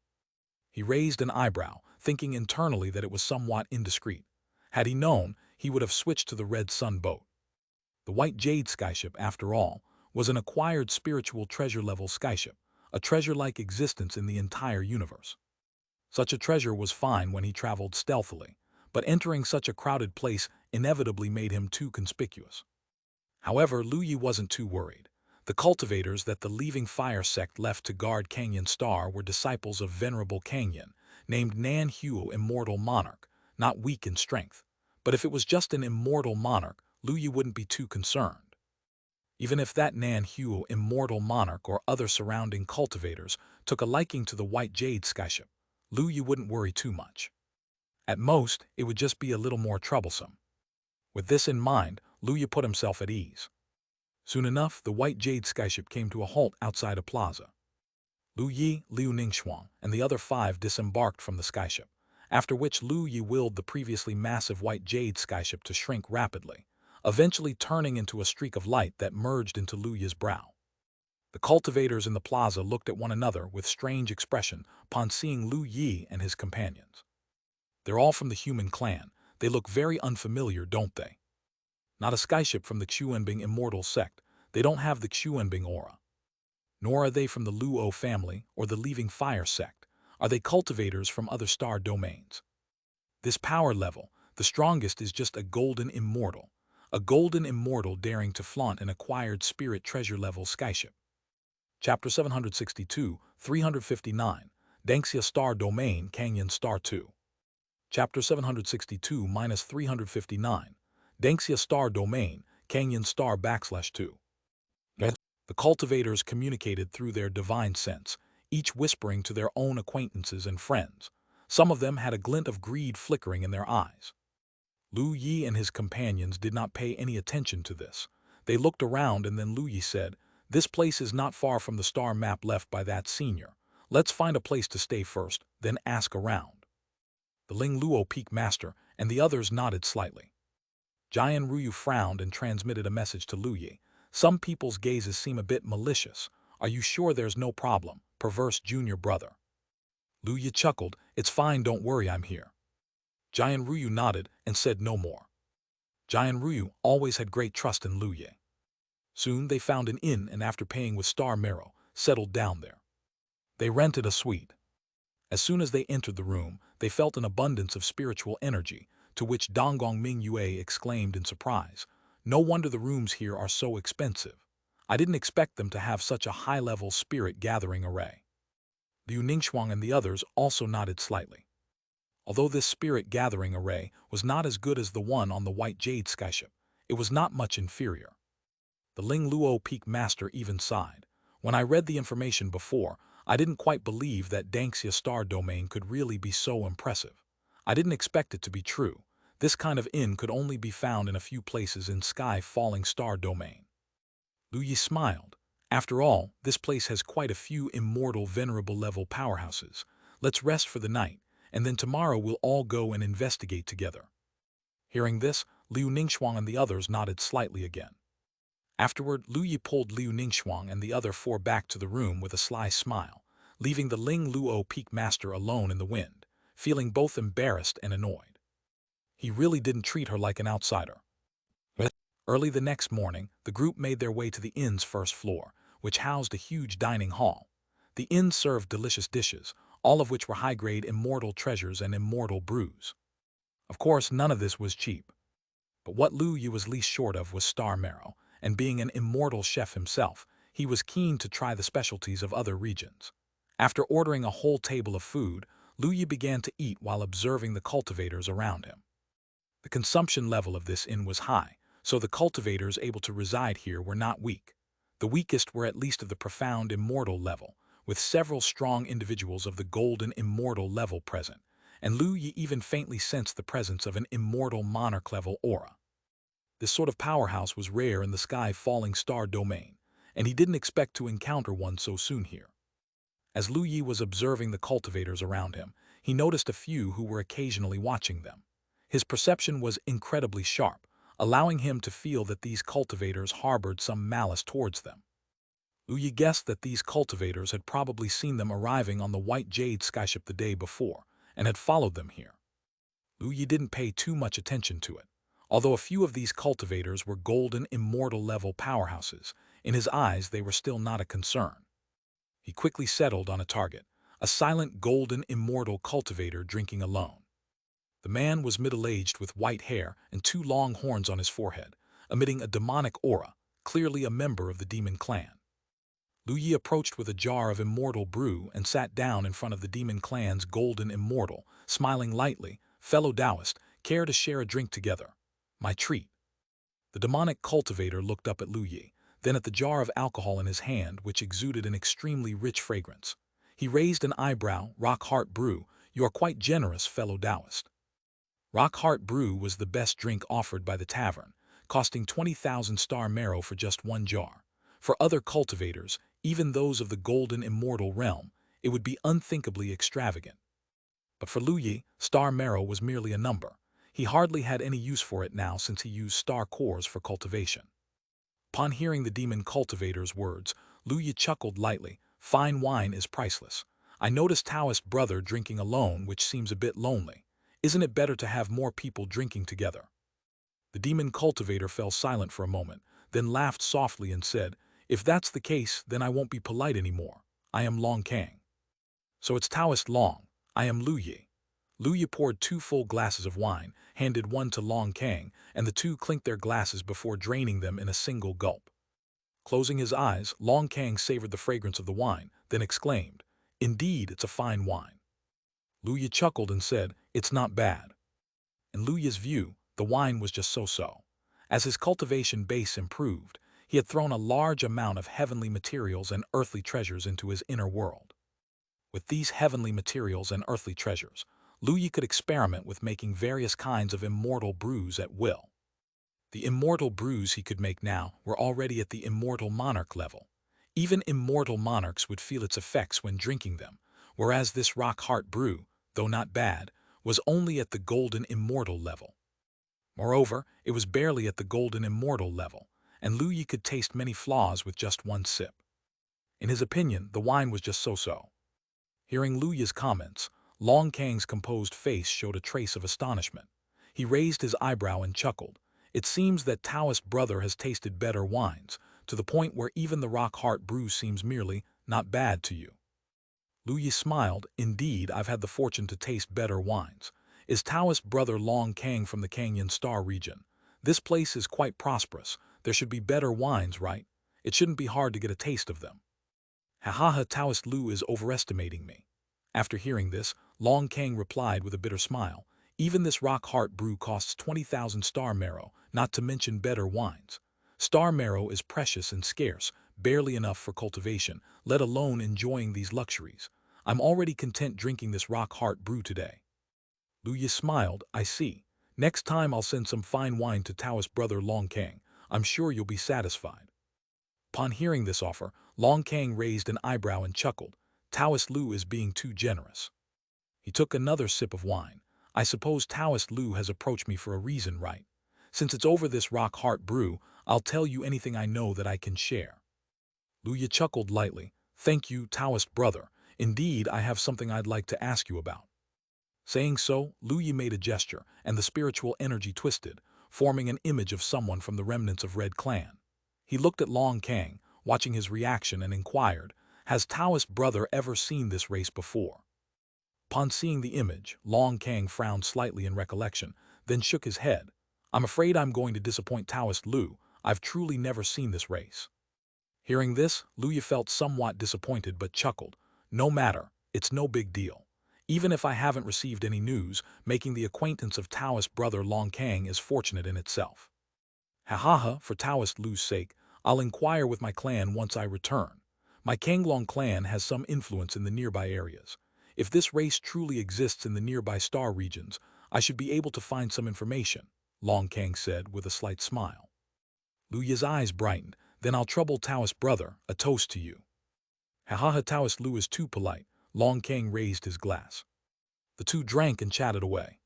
He raised an eyebrow, thinking internally that it was somewhat indiscreet. Had he known, he would have switched to the Red Sun boat. The white jade skyship, after all, was an acquired spiritual treasure-level skyship, a treasure-like existence in the entire universe. Such a treasure was fine when he traveled stealthily, but entering such a crowded place inevitably made him too conspicuous. However, Lu Yi wasn't too worried. The cultivators that the leaving fire sect left to guard Canyon Star were disciples of Venerable Canyon, named Nan Huo Immortal Monarch, not weak in strength. But if it was just an immortal monarch, Lu Yi wouldn't be too concerned. Even if that Nan Huo Immortal Monarch or other surrounding cultivators took a liking to the white jade skyship, Lu Yi wouldn't worry too much. At most, it would just be a little more troublesome. With this in mind, Lu Yi put himself at ease. Soon enough, the white jade skyship came to a halt outside a plaza. Lu Yi, Liu Ningxuang, and the other 5 disembarked from the skyship, after which Lu Yi willed the previously massive white jade skyship to shrink rapidly, eventually turning into a streak of light that merged into Lu Yi's brow. The cultivators in the plaza looked at one another with strange expression upon seeing Lu Yi and his companions. They're all from the human clan. They look very unfamiliar, don't they? Not a skyship from the Xuanbing Immortal sect. They don't have the Xuanbing aura. Nor are they from the Luo family or the Leaving Fire sect. Are they cultivators from other star domains? This power level, the strongest, is just a golden immortal. A golden immortal daring to flaunt an acquired spirit treasure level skyship. Chapter 762, 359, Xianxia Star Domain Canyon Star 2. Chapter 762-359, Xianxia Star Domain, Canyon Star /2. The cultivators communicated through their divine sense, each whispering to their own acquaintances and friends. Some of them had a glint of greed flickering in their eyes. Lu Yi and his companions did not pay any attention to this. They looked around and then Lu Yi said, "This place is not far from the star map left by that senior. Let's find a place to stay first, then ask around." The Ling Luo Peak Master and the others nodded slightly. Jian Ruyu frowned and transmitted a message to Lu Yi. "Some people's gazes seem a bit malicious. Are you sure there's no problem, perverse junior brother?" Lu Yi chuckled. "It's fine, don't worry, I'm here." Jian Ruyu nodded and said no more. Jian Ruyu always had great trust in Lu Yi. Soon they found an inn and after paying with star marrow, settled down there. They rented a suite. As soon as they entered the room, they felt an abundance of spiritual energy, to which Donggong Mingyue exclaimed in surprise, "No wonder the rooms here are so expensive. I didn't expect them to have such a high-level spirit-gathering array." Liu Ningxuang and the others also nodded slightly. Although this spirit-gathering array was not as good as the one on the white jade skyship, it was not much inferior. The Ling Luo Peak Master even sighed. "When I read the information before, I didn't quite believe that Xianxia Star Domain could really be so impressive. I didn't expect it to be true. This kind of inn could only be found in a few places in Sky Falling Star Domain." Lu Yi smiled. "After all, this place has quite a few immortal venerable level powerhouses. Let's rest for the night, and then tomorrow we'll all go and investigate together." Hearing this, Liu Ningxuang and the others nodded slightly again. Afterward, Lu Yi pulled Liu Ningxuang and the other 4 back to the room with a sly smile, leaving the Ling Luo Peak Master alone in the wind, feeling both embarrassed and annoyed. He really didn't treat her like an outsider. Early the next morning, the group made their way to the inn's first floor, which housed a huge dining hall. The inn served delicious dishes, all of which were high-grade immortal treasures and immortal brews. Of course, none of this was cheap. But what Lu Yi was least short of was star marrow, and being an immortal chef himself, he was keen to try the specialties of other regions. After ordering a whole table of food, Lu Yi began to eat while observing the cultivators around him. The consumption level of this inn was high, so the cultivators able to reside here were not weak. The weakest were at least of the profound immortal level, with several strong individuals of the golden immortal level present, and Lu Yi even faintly sensed the presence of an immortal monarch level aura. This sort of powerhouse was rare in the Sky Falling Star Domain, and he didn't expect to encounter one so soon here. As Lu Yi was observing the cultivators around him, he noticed a few who were occasionally watching them. His perception was incredibly sharp, allowing him to feel that these cultivators harbored some malice towards them. Lu Yi guessed that these cultivators had probably seen them arriving on the White Jade skyship the day before, and had followed them here. Lu Yi didn't pay too much attention to it. Although a few of these cultivators were golden immortal-level powerhouses, in his eyes they were still not a concern. He quickly settled on a target, a silent golden immortal cultivator drinking alone. The man was middle-aged with white hair and 2 long horns on his forehead, emitting a demonic aura, clearly a member of the demon clan. Lu Yi approached with a jar of immortal brew and sat down in front of the demon clan's golden immortal, smiling lightly. "Fellow Taoist, care to share a drink together? My treat." The demonic cultivator looked up at Lu Yi, then at the jar of alcohol in his hand, which exuded an extremely rich fragrance. He raised an eyebrow. "Rock Heart Brew, you are quite generous, fellow Taoist." Rock Heart Brew was the best drink offered by the tavern, costing 20,000 star marrow for just 1 jar. For other cultivators, even those of the golden immortal realm, it would be unthinkably extravagant. But for Lu Yi, star marrow was merely a number. He hardly had any use for it now since he used star cores for cultivation. Upon hearing the demon cultivator's words, Lu Yi chuckled lightly. "Fine wine is priceless. I noticed Taoist brother drinking alone, which seems a bit lonely. Isn't it better to have more people drinking together?" The demon cultivator fell silent for a moment, then laughed softly and said, "If that's the case, then I won't be polite anymore. I am Long Kang." "So it's Taoist Long. I am Lu Yi." Lu Yi poured 2 full glasses of wine, handed one to Long Kang, and the two clinked their glasses before draining them in a single gulp. Closing his eyes, Long Kang savored the fragrance of the wine, then exclaimed, "Indeed, it's a fine wine." Lu Yi chuckled and said, "It's not bad." In Lu Yi's view, the wine was just so-so. As his cultivation base improved, he had thrown a large amount of heavenly materials and earthly treasures into his inner world. With these heavenly materials and earthly treasures, Lu Yi could experiment with making various kinds of immortal brews at will. The immortal brews he could make now were already at the immortal monarch level. Even immortal monarchs would feel its effects when drinking them, whereas this rock heart brew, though not bad, was only at the golden immortal level. Moreover, it was barely at the golden immortal level, and Lu Yi could taste many flaws with just 1 sip. In his opinion, the wine was just so-so. Hearing Lu Yi's comments, Long Kang's composed face showed a trace of astonishment. He raised his eyebrow and chuckled. "It seems that Taoist brother has tasted better wines, to the point where even the rock heart brew seems merely not bad to you." Lu Yi smiled. "Indeed, I've had the fortune to taste better wines. Is Taoist brother Long Kang from the Canyon Star region? This place is quite prosperous. There should be better wines, right? It shouldn't be hard to get a taste of them." "Ha, Taoist Lu is overestimating me." After hearing this, Long Kang replied with a bitter smile, "Even this rock heart brew costs 20,000 star marrow, not to mention better wines. Star marrow is precious and scarce, barely enough for cultivation, let alone enjoying these luxuries. I'm already content drinking this rock heart brew today." Lu Yi smiled. "I see. Next time I'll send some fine wine to Taoist brother Long Kang. I'm sure you'll be satisfied." Upon hearing this offer, Long Kang raised an eyebrow and chuckled. "Taoist Lu is being too generous." He took another sip of wine. "I suppose Taoist Lu has approached me for a reason, right? Since it's over this rock heart brew, I'll tell you anything I know that I can share." Lu Yi chuckled lightly. "Thank you, Taoist brother. Indeed, I have something I'd like to ask you about." Saying so, Lu Yi made a gesture, and the spiritual energy twisted, forming an image of someone from the remnants of Red Clan. He looked at Long Kang, watching his reaction, and inquired, "Has Taoist brother ever seen this race before?" Upon seeing the image, Long Kang frowned slightly in recollection, then shook his head. "I'm afraid I'm going to disappoint Taoist Lu. I've truly never seen this race." Hearing this, Lu Yi felt somewhat disappointed but chuckled. "No matter, it's no big deal. Even if I haven't received any news, making the acquaintance of Taoist brother Long Kang is fortunate in itself. For Taoist Lu's sake, I'll inquire with my clan once I return. My Kanglong clan has some influence in the nearby areas. If this race truly exists in the nearby star regions, I should be able to find some information," Long Kang said with a slight smile. Lu Yi's eyes brightened. "Then I'll trouble Taoist brother, a toast to you." Taoist Lu is too polite. Long Kang raised his glass. The two drank and chatted away.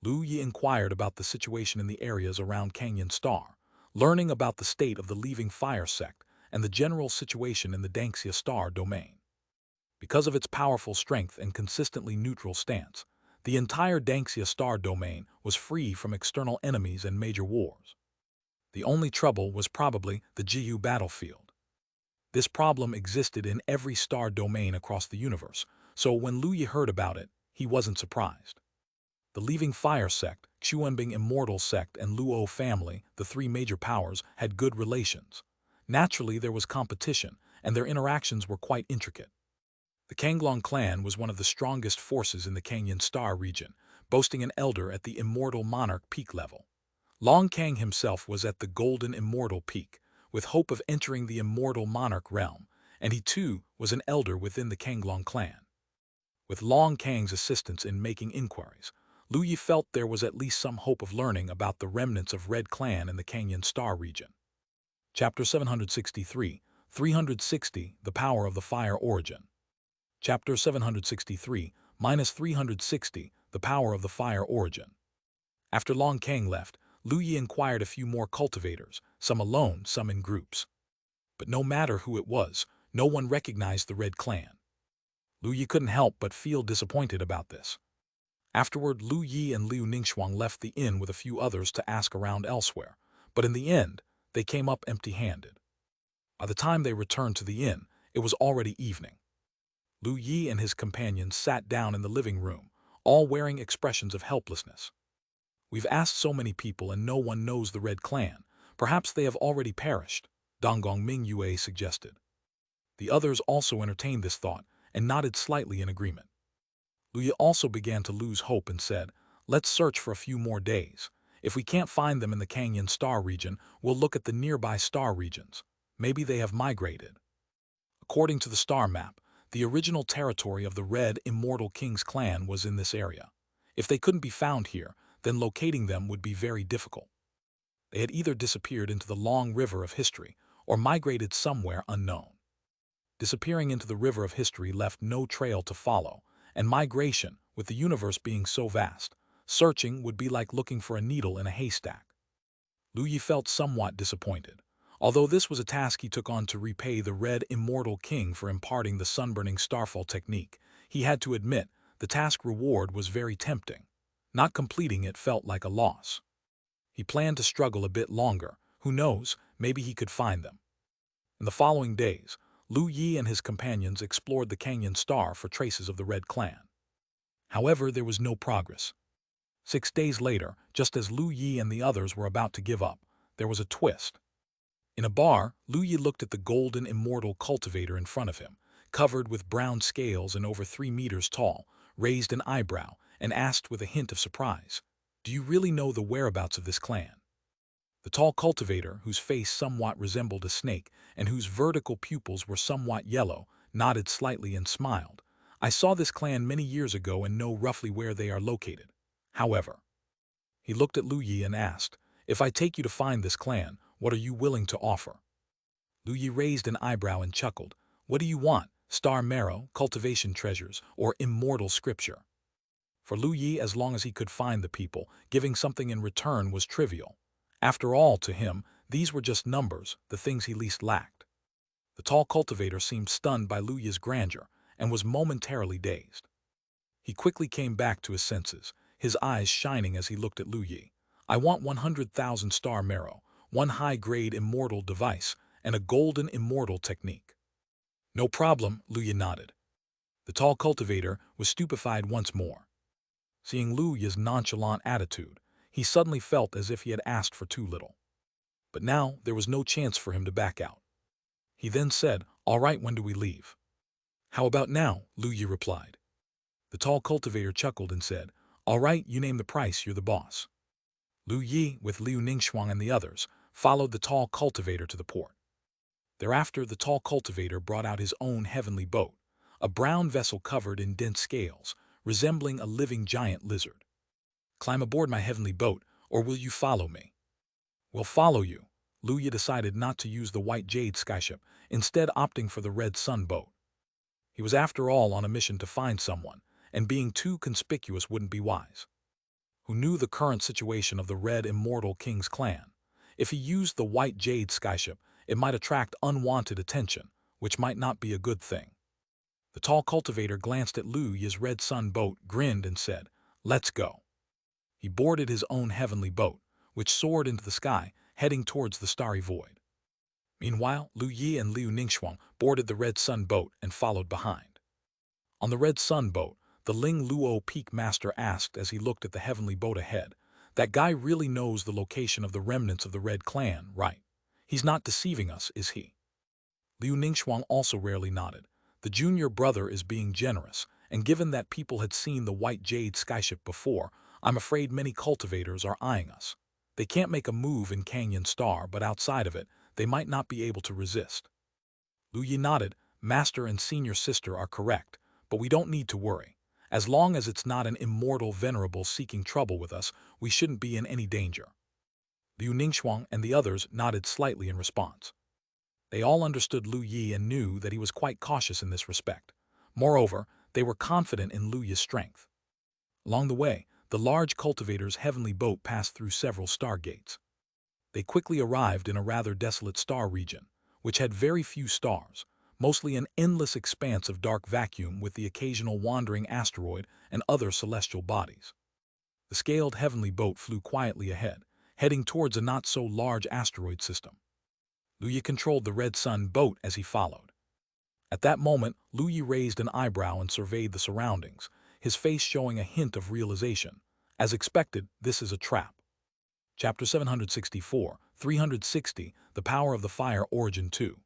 Lu Yi inquired about the situation in the areas around Canyon Star, learning about the state of the leaving fire sect and the general situation in the Xianxia star domain. Because of its powerful strength and consistently neutral stance, the entire Xianxia star domain was free from external enemies and major wars. The only trouble was probably the Jiyu battlefield. This problem existed in every star domain across the universe, so when Lu Yi heard about it, he wasn't surprised. The leaving fire sect, Xuanbing Immortal sect, and Luo family, the three major powers, had good relations. Naturally, there was competition, and their interactions were quite intricate. The Kanglong clan was one of the strongest forces in the Canyon Star region, boasting an elder at the Immortal Monarch peak level. Long Kang himself was at the Golden Immortal peak, with hope of entering the Immortal Monarch realm, and he too was an elder within the Kanglong clan. With Long Kang's assistance in making inquiries, Lu Yi felt there was at least some hope of learning about the remnants of Red Clan in the Canyon Star region. Chapter 763, 360, The Power of the Fire Origin. Chapter 763, -360, The Power of the Fire Origin. After Long Kang left, Lu Yi inquired a few more cultivators, some alone, some in groups. But no matter who it was, no one recognized the Red Clan. Lu Yi couldn't help but feel disappointed about this. Afterward, Lu Yi and Liu Ningxuang left the inn with a few others to ask around elsewhere, but in the end, they came up empty-handed. By the time they returned to the inn, it was already evening. Lu Yi and his companions sat down in the living room, all wearing expressions of helplessness. "We've asked so many people and no one knows the Red Clan. Perhaps they have already perished," Donggong Mingyue suggested. The others also entertained this thought and nodded slightly in agreement. Lu Yi also began to lose hope and said, "Let's search for a few more days. If we can't find them in the Canyon Star region, we'll look at the nearby star regions. Maybe they have migrated." According to the star map, the original territory of the Red Immortal King's clan was in this area. If they couldn't be found here, then locating them would be very difficult. They had either disappeared into the long river of history or migrated somewhere unknown. Disappearing into the river of history left no trail to follow, and migration, with the universe being so vast, searching would be like looking for a needle in a haystack. Lu Yi felt somewhat disappointed. Although this was a task he took on to repay the Red Immortal King for imparting the sunburning starfall technique, he had to admit the task reward was very tempting. Not completing it felt like a loss. He planned to struggle a bit longer. Who knows, maybe he could find them. In the following days, Lu Yi and his companions explored the Canyon Star for traces of the Red Clan. However, there was no progress. 6 days later, just as Lu Yi and the others were about to give up, there was a twist. In a bar, Lu Yi looked at the golden immortal cultivator in front of him, covered with brown scales and over 3 meters tall, raised an eyebrow, and asked with a hint of surprise, "Do you really know the whereabouts of this clan?" The tall cultivator, whose face somewhat resembled a snake and whose vertical pupils were somewhat yellow, nodded slightly and smiled. "I saw this clan many years ago and know roughly where they are located. However," he looked at Lu Yi and asked, "If I take you to find this clan, what are you willing to offer?" Lu Yi raised an eyebrow and chuckled. "What do you want? Star marrow, cultivation treasures, or immortal scripture?" For Lu Yi, as long as he could find the people, giving something in return was trivial. After all, to him, these were just numbers, the things he least lacked. The tall cultivator seemed stunned by Lu Yi's grandeur and was momentarily dazed. He quickly came back to his senses, his eyes shining as he looked at Lu Yi. "I want 100,000 star marrow, 1 high-grade immortal device, and a golden immortal technique." "No problem," Lu Yi nodded. The tall cultivator was stupefied once more. Seeing Lu Yi's nonchalant attitude, he suddenly felt as if he had asked for too little. But now there was no chance for him to back out. He then said, "All right, when do we leave?" "How about now?" Lu Yi replied. The tall cultivator chuckled and said, "All right, you name the price, you're the boss." Lu Yi, with Liu Ningxuang and the others, followed the tall cultivator to the port. Thereafter, the tall cultivator brought out his own heavenly boat, a brown vessel covered in dense scales, resembling a living giant lizard. "Climb aboard my heavenly boat, or will you follow me?" "We'll follow you." Lu Yi decided not to use the white Jade skyship, instead opting for the red sun boat. He was after all on a mission to find someone, and being too conspicuous wouldn't be wise. who knew the current situation of the Red Immortal King's clan. If he used the White Jade skyship, it might attract unwanted attention, which might not be a good thing. The tall cultivator glanced at Lu Yi's Red Sun boat, grinned, and said, "Let's go." He boarded his own heavenly boat, which soared into the sky, heading towards the starry void. Meanwhile, Lu Yi and Liu Ningxuang boarded the Red Sun boat and followed behind. On the Red Sun boat, the Ling Luo Peak Master asked as he looked at the heavenly boat ahead, "That guy really knows the location of the remnants of the Red Clan, right? He's not deceiving us, is he?" Liu Ningxuang also rarely nodded. The junior brother is being generous, and given that people had seen the White Jade skyship before, I'm afraid many cultivators are eyeing us. They can't make a move in Canyon Star, but outside of it, they might not be able to resist. Lu Yi nodded. Master and senior sister are correct, but we don't need to worry. As long as it's not an immortal venerable seeking trouble with us, we shouldn't be in any danger. Liu Ningxuang and the others nodded slightly in response. They all understood Lu Yi and knew that he was quite cautious in this respect. Moreover, they were confident in Lu Yi's strength. Along the way, the large cultivator's heavenly boat passed through several stargates. They quickly arrived in a rather desolate star region, which had very few stars, mostly an endless expanse of dark vacuum with the occasional wandering asteroid and other celestial bodies. The scaled heavenly boat flew quietly ahead, heading towards a not-so-large asteroid system. Lu Yi controlled the Red Sun boat as he followed. At that moment, Lu Yi raised an eyebrow and surveyed the surroundings, his face showing a hint of realization. As expected, this is a trap. Chapter 764, 360, The Power of the Fire Origin 2.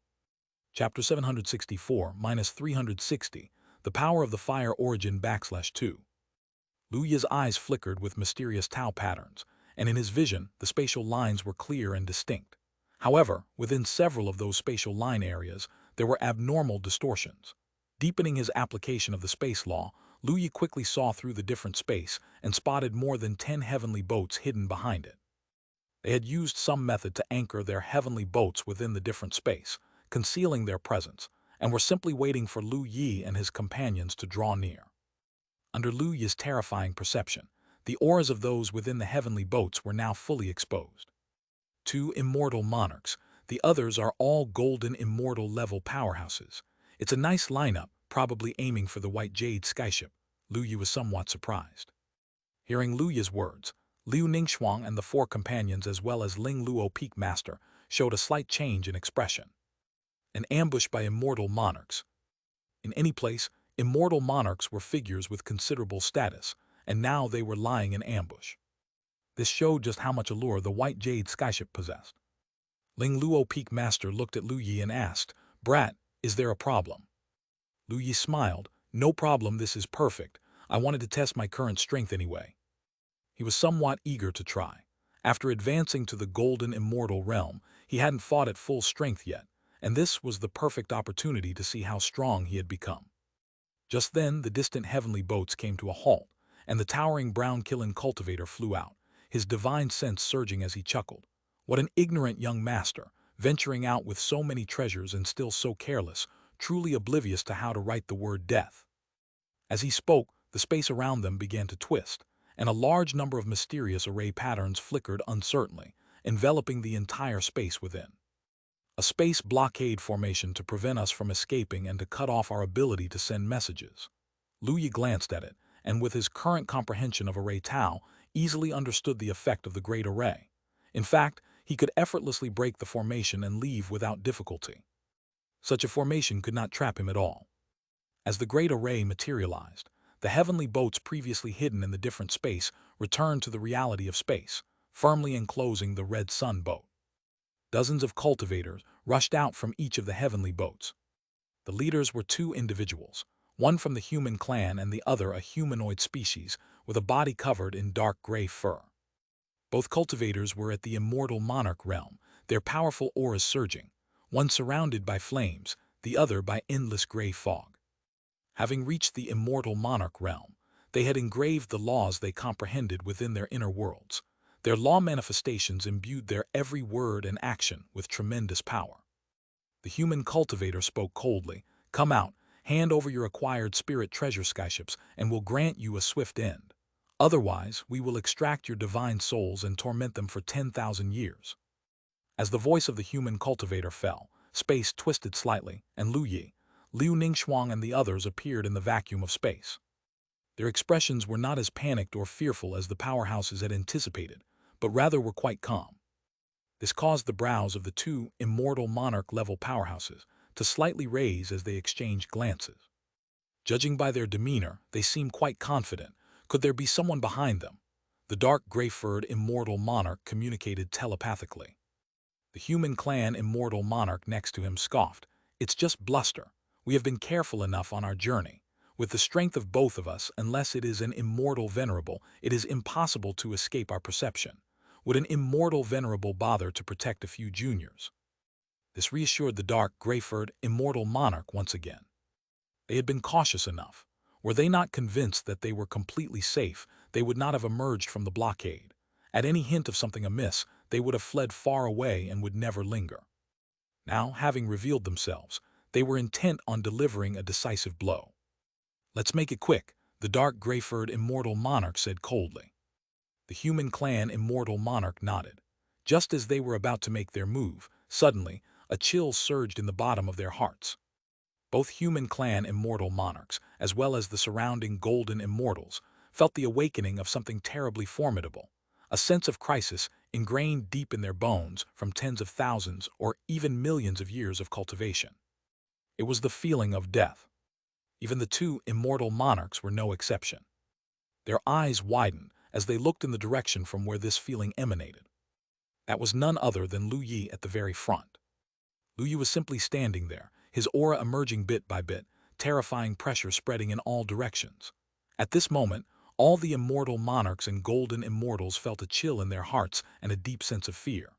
Chapter 764-360, The Power of the Fire Origin /2. Lu Yi's eyes flickered with mysterious Tao patterns, and in his vision, the spatial lines were clear and distinct. However, within several of those spatial line areas, there were abnormal distortions. Deepening his application of the space law, Lu Yi quickly saw through the different space and spotted more than 10 heavenly boats hidden behind it. They had used some method to anchor their heavenly boats within the different space, concealing their presence, and were simply waiting for Lu Yi and his companions to draw near. Under Lu Yi's terrifying perception, the auras of those within the heavenly boats were now fully exposed. 2 immortal monarchs, the others are all golden immortal level powerhouses. It's a nice lineup, probably aiming for the White Jade skyship. Lu Yi was somewhat surprised. Hearing Lu Yi's words, Liu Ningxuang and the 4 companions as well as Ling Luo Peak Master showed a slight change in expression. An ambush by immortal monarchs. In any place, immortal monarchs were figures with considerable status, and now they were lying in ambush. This showed just how much allure the White Jade skyship possessed. Ling Luo Peak Master looked at Lu Yi and asked, "Brat, is there a problem?" Lu Yi smiled, "No problem, this is perfect. I wanted to test my current strength anyway." He was somewhat eager to try. After advancing to the golden immortal realm, he hadn't fought at full strength yet, and this was the perfect opportunity to see how strong he had become. Just then, the distant heavenly boats came to a halt, and the towering brown-killing cultivator flew out, his divine sense surging as he chuckled. What an ignorant young master, venturing out with so many treasures and still so careless, truly oblivious to how to write the word death. As he spoke, the space around them began to twist, and a large number of mysterious array patterns flickered uncertainly, enveloping the entire space within. A space blockade formation to prevent us from escaping and to cut off our ability to send messages. Lu Yi glanced at it, and with his current comprehension of Array Tao, easily understood the effect of the Great Array. In fact, he could effortlessly break the formation and leave without difficulty. Such a formation could not trap him at all. As the Great Array materialized, the heavenly boats previously hidden in the different space returned to the reality of space, firmly enclosing the Red Sun boat. Dozens of cultivators rushed out from each of the heavenly boats. The leaders were 2 individuals, one from the human clan and the other a humanoid species with a body covered in dark gray fur. Both cultivators were at the immortal monarch realm, their powerful auras surging, one surrounded by flames, the other by endless gray fog. Having reached the immortal monarch realm, they had engraved the laws they comprehended within their inner worlds. Their law manifestations imbued their every word and action with tremendous power. The human cultivator spoke coldly, "Come out, hand over your acquired spirit treasure skyships, and we'll grant you a swift end." Otherwise, we will extract your divine souls and torment them for 10,000 years. As the voice of the human cultivator fell, space twisted slightly, and Liu Ningxuang and the others appeared in the vacuum of space. Their expressions were not as panicked or fearful as the powerhouses had anticipated, but rather were quite calm. This caused the brows of the two immortal monarch-level powerhouses to slightly raise as they exchanged glances. Judging by their demeanor, they seemed quite confident. Could there be someone behind them? The dark gray-furred immortal monarch communicated telepathically. The human clan immortal monarch next to him scoffed. It's just bluster. We have been careful enough on our journey. With the strength of both of us, unless it is an immortal venerable, it is impossible to escape our perception. Would an immortal venerable bother to protect a few juniors? This reassured the dark gray-furred immortal monarch once again. They had been cautious enough. Were they not convinced that they were completely safe, they would not have emerged from the blockade. At any hint of something amiss, they would have fled far away and would never linger. Now, having revealed themselves, they were intent on delivering a decisive blow. "Let's make it quick," the dark gray-furred immortal monarch said coldly. The human clan immortal monarch nodded. Just as they were about to make their move, suddenly, a chill surged in the bottom of their hearts. Both human clan immortal monarchs, as well as the surrounding golden immortals, felt the awakening of something terribly formidable, a sense of crisis ingrained deep in their bones from tens of thousands or even millions of years of cultivation. It was the feeling of death. Even the two immortal monarchs were no exception. Their eyes widened as they looked in the direction from where this feeling emanated. That was none other than Lu Yi at the very front. Lu Yi was simply standing there, his aura emerging bit by bit, terrifying pressure spreading in all directions. At this moment, all the immortal monarchs and golden immortals felt a chill in their hearts and a deep sense of fear.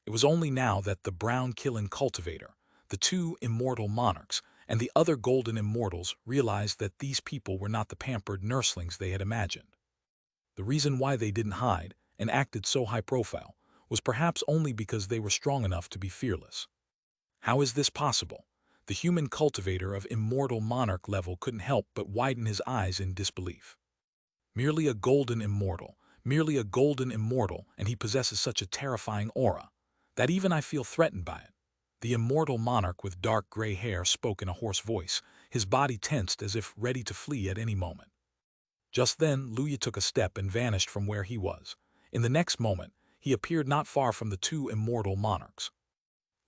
It was only now that the brown-killing cultivator, the two immortal monarchs, and the other golden immortals realized that these people were not the pampered nurslings they had imagined. The reason why they didn't hide and acted so high-profile was perhaps only because they were strong enough to be fearless. How is this possible? The human cultivator of immortal monarch level couldn't help but widen his eyes in disbelief. Merely a golden immortal, and he possesses such a terrifying aura that even I feel threatened by it. The immortal monarch with dark gray hair spoke in a hoarse voice, his body tensed as if ready to flee at any moment. Just then, Lu Yi took a step and vanished from where he was. In the next moment, he appeared not far from the two immortal monarchs.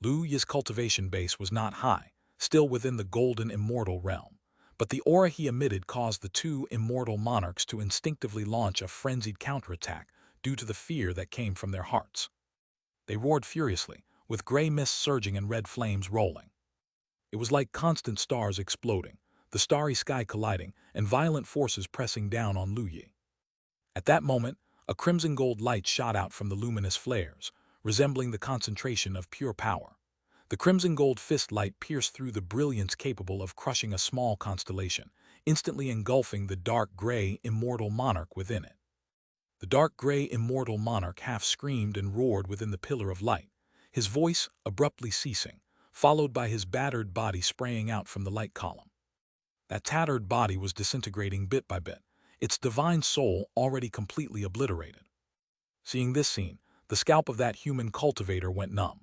Lu Yi's cultivation base was not high, still within the golden immortal realm, but the aura he emitted caused the two immortal monarchs to instinctively launch a frenzied counterattack due to the fear that came from their hearts. They roared furiously, with gray mist surging and red flames rolling. It was like constant stars exploding, the starry sky colliding, and violent forces pressing down on Lu Yi. At that moment, a crimson gold light shot out from the luminous flares, resembling the concentration of pure power. The crimson gold fist light pierced through the brilliance capable of crushing a small constellation, instantly engulfing the dark gray immortal monarch within it. The dark gray immortal monarch half screamed and roared within the pillar of light, his voice abruptly ceasing, followed by his battered body spraying out from the light column. That tattered body was disintegrating bit by bit, its divine soul already completely obliterated. Seeing this scene, the scalp of that human cultivator went numb.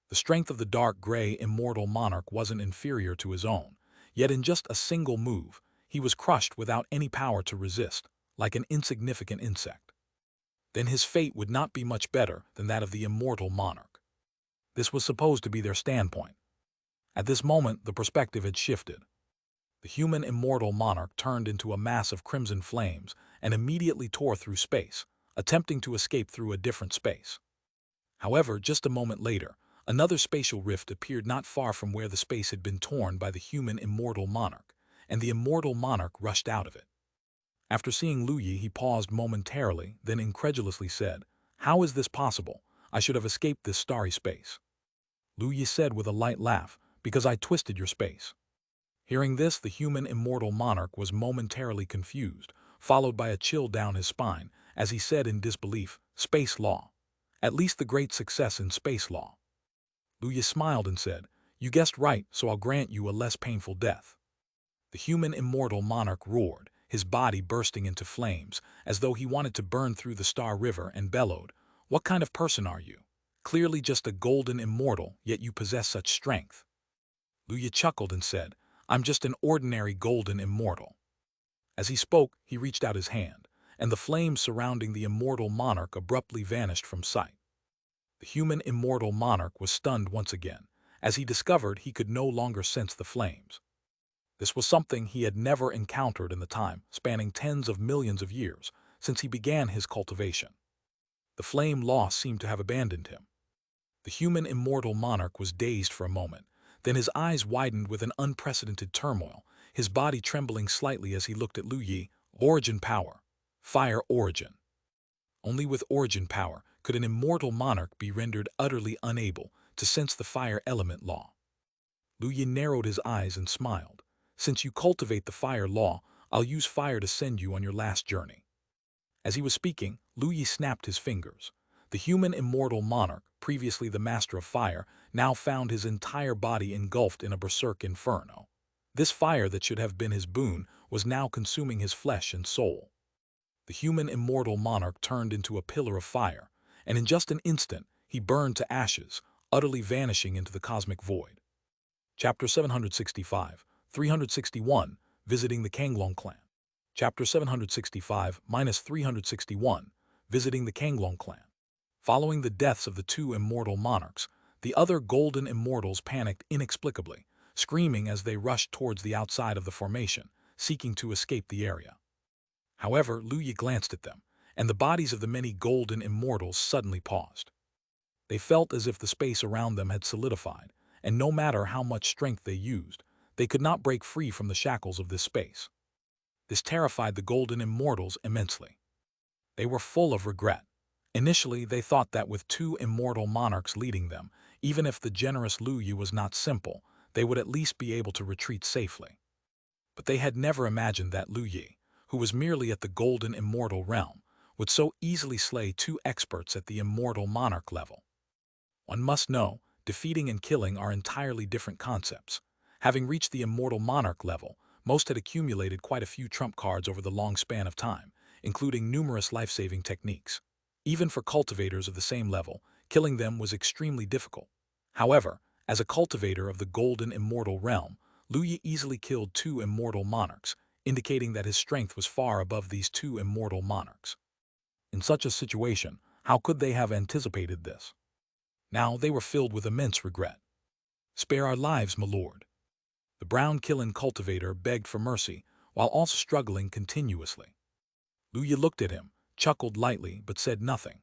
The strength of the dark gray immortal monarch wasn't inferior to his own, yet in just a single move, he was crushed without any power to resist, like an insignificant insect. Then his fate would not be much better than that of the immortal monarch. This was supposed to be their standpoint. At this moment, the perspective had shifted. The human immortal monarch turned into a mass of crimson flames and immediately tore through space, attempting to escape through a different space. However, just a moment later, another spatial rift appeared not far from where the space had been torn by the human immortal monarch, and the immortal monarch rushed out of it. After seeing Lu Yi, he paused momentarily, then incredulously said, "How is this possible? I should have escaped this starry space." Lu Yi said with a light laugh, "Because I twisted your space." Hearing this, the human immortal monarch was momentarily confused, followed by a chill down his spine, as he said in disbelief, "Space law. At least the great success in space law." Lu Yi smiled and said, "You guessed right, so I'll grant you a less painful death." The human immortal monarch roared, his body bursting into flames, as though he wanted to burn through the Star River, and bellowed, "What kind of person are you? Clearly just a golden immortal, yet you possess such strength." Luya chuckled and said, "I'm just an ordinary golden immortal." As he spoke, he reached out his hand, and the flames surrounding the immortal monarch abruptly vanished from sight. The human immortal monarch was stunned once again, as he discovered he could no longer sense the flames. This was something he had never encountered in the time, spanning tens of millions of years, since he began his cultivation. The flame loss seemed to have abandoned him. The human immortal monarch was dazed for a moment, then his eyes widened with an unprecedented turmoil, his body trembling slightly as he looked at Lu Yi. Origin power. Fire origin. Only with origin power could an immortal monarch be rendered utterly unable to sense the fire element law. Lu Yi narrowed his eyes and smiled. "Since you cultivate the fire law, I'll use fire to send you on your last journey." As he was speaking, Lu Yi snapped his fingers. The human immortal monarch, previously the master of fire, now found his entire body engulfed in a berserk inferno. This fire that should have been his boon was now consuming his flesh and soul. The human immortal monarch turned into a pillar of fire, and in just an instant he burned to ashes, utterly vanishing into the cosmic void. Chapter 765, 361, Visiting the Kanglong Clan. Chapter 765-361, Visiting the Kanglong Clan. Following the deaths of the two immortal monarchs, the other golden immortals panicked inexplicably, screaming as they rushed towards the outside of the formation, seeking to escape the area. However, Lu Yi glanced at them, and the bodies of the many golden immortals suddenly paused. They felt as if the space around them had solidified, and no matter how much strength they used, they could not break free from the shackles of this space. This terrified the golden immortals immensely. They were full of regret. Initially, they thought that with two immortal monarchs leading them, even if the generous Lu Yi was not simple, they would at least be able to retreat safely. But they had never imagined that Lu Yi, who was merely at the golden immortal realm, would so easily slay two experts at the immortal monarch level. One must know, defeating and killing are entirely different concepts. Having reached the immortal monarch level, most had accumulated quite a few trump cards over the long span of time, including numerous life-saving techniques. Even for cultivators of the same level, killing them was extremely difficult. However, as a cultivator of the golden immortal realm, Lu Yi easily killed two immortal monarchs, indicating that his strength was far above these two immortal monarchs. In such a situation, how could they have anticipated this? Now they were filled with immense regret. "Spare our lives, my lord." The brown Kilin cultivator begged for mercy, while also struggling continuously. Lu Yi looked at him, chuckled lightly, but said nothing.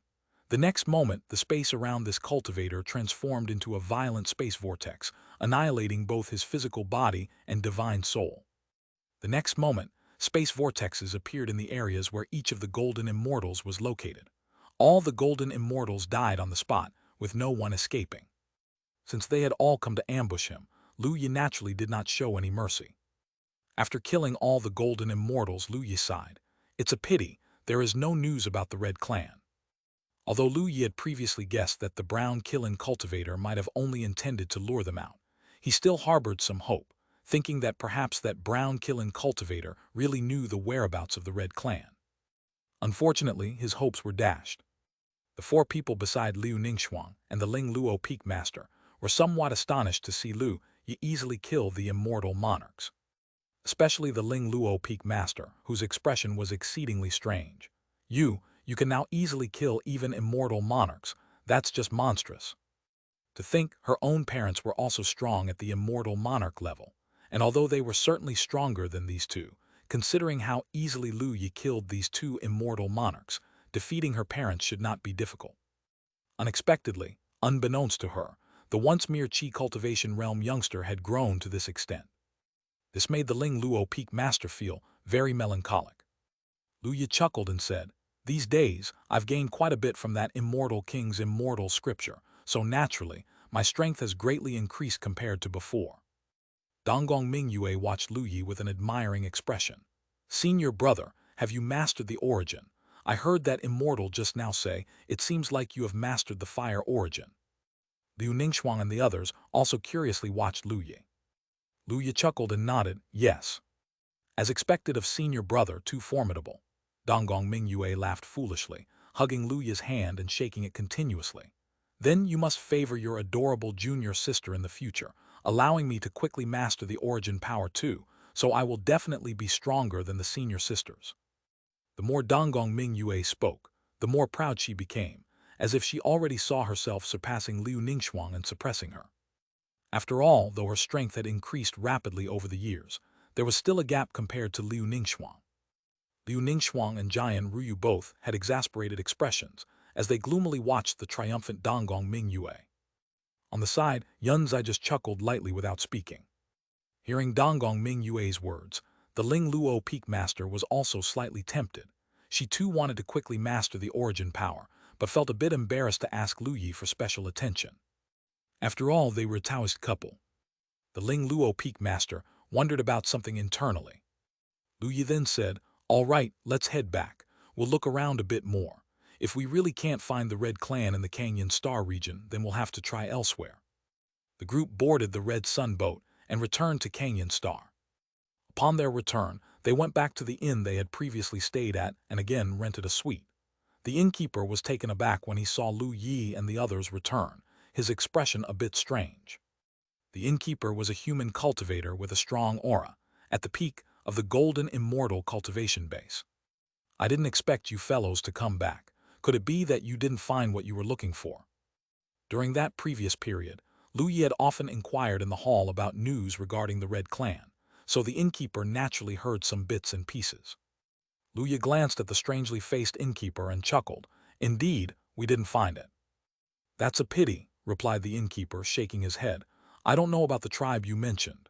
The next moment, the space around this cultivator transformed into a violent space vortex, annihilating both his physical body and divine soul. The next moment, space vortexes appeared in the areas where each of the golden immortals was located. All the golden immortals died on the spot, with no one escaping. Since they had all come to ambush him, Lu Yi naturally did not show any mercy. After killing all the golden immortals, Lu Yi sighed. "It's a pity, there is no news about the Red Clan." Although Lu Yi had previously guessed that the brown Kilin cultivator might have only intended to lure them out, he still harbored some hope, thinking that perhaps that brown Kilin cultivator really knew the whereabouts of the Red Clan. Unfortunately, his hopes were dashed. The four people beside Liu Ningxuang and the Ling Luo Peak Master were somewhat astonished to see Lu Yi easily kill the immortal monarchs. Especially the Ling Luo Peak Master, whose expression was exceedingly strange. You can now easily kill even immortal monarchs. That's just monstrous." To think her own parents were also strong at the immortal monarch level, and although they were certainly stronger than these two, considering how easily Lu Yi killed these two immortal monarchs, defeating her parents should not be difficult. Unexpectedly, unbeknownst to her, the once mere Qi cultivation realm youngster had grown to this extent. This made the Ling Luo Peak Master feel very melancholic. Lu Yi chuckled and said, "These days, I've gained quite a bit from that immortal king's immortal scripture, so naturally, my strength has greatly increased compared to before." Donggong Mingyue watched Lu Yi with an admiring expression. "Senior brother, have you mastered the origin? I heard that immortal just now say, it seems like you have mastered the fire origin." Liu Ningxuang and the others also curiously watched Lu Yi. Lu Yi chuckled and nodded, "Yes." As expected of senior brother, too formidable. Donggong Mingyue laughed foolishly, hugging Lu Yi's hand and shaking it continuously. Then you must favor your adorable junior sister in the future, allowing me to quickly master the origin power too, so I will definitely be stronger than the senior sisters. The more Donggong Mingyue spoke, the more proud she became, as if she already saw herself surpassing Liu Ningxuang and suppressing her. After all, though her strength had increased rapidly over the years, there was still a gap compared to Liu Ningxuang. Liu Ningxuang and Jian Ruyu both had exasperated expressions as they gloomily watched the triumphant Donggong Mingyue. On the side, Yunzai just chuckled lightly without speaking. Hearing Donggong Mingyue's words, the Ling Luo Peak Master was also slightly tempted. She too wanted to quickly master the origin power, but felt a bit embarrassed to ask Lu Yi for special attention. After all, they were a Taoist couple. The Ling Luo Peak Master wondered about something internally. Lu Yi then said, "All right, let's head back. We'll look around a bit more. If we really can't find the Red Clan in the Canyon Star region, then we'll have to try elsewhere." The group boarded the Red Sun boat and returned to Canyon Star. Upon their return, they went back to the inn they had previously stayed at and again rented a suite. The innkeeper was taken aback when he saw Lu Yi and the others return, his expression a bit strange. The innkeeper was a human cultivator with a strong aura, at the peak of the golden Immortal cultivation base. "I didn't expect you fellows to come back. Could it be that you didn't find what you were looking for?" During that previous period, Lu Yi had often inquired in the hall about news regarding the Red Clan, so the innkeeper naturally heard some bits and pieces. Lu Yi glanced at the strangely faced innkeeper and chuckled. "Indeed, we didn't find it." "That's a pity," replied the innkeeper, shaking his head. "I don't know about the tribe you mentioned."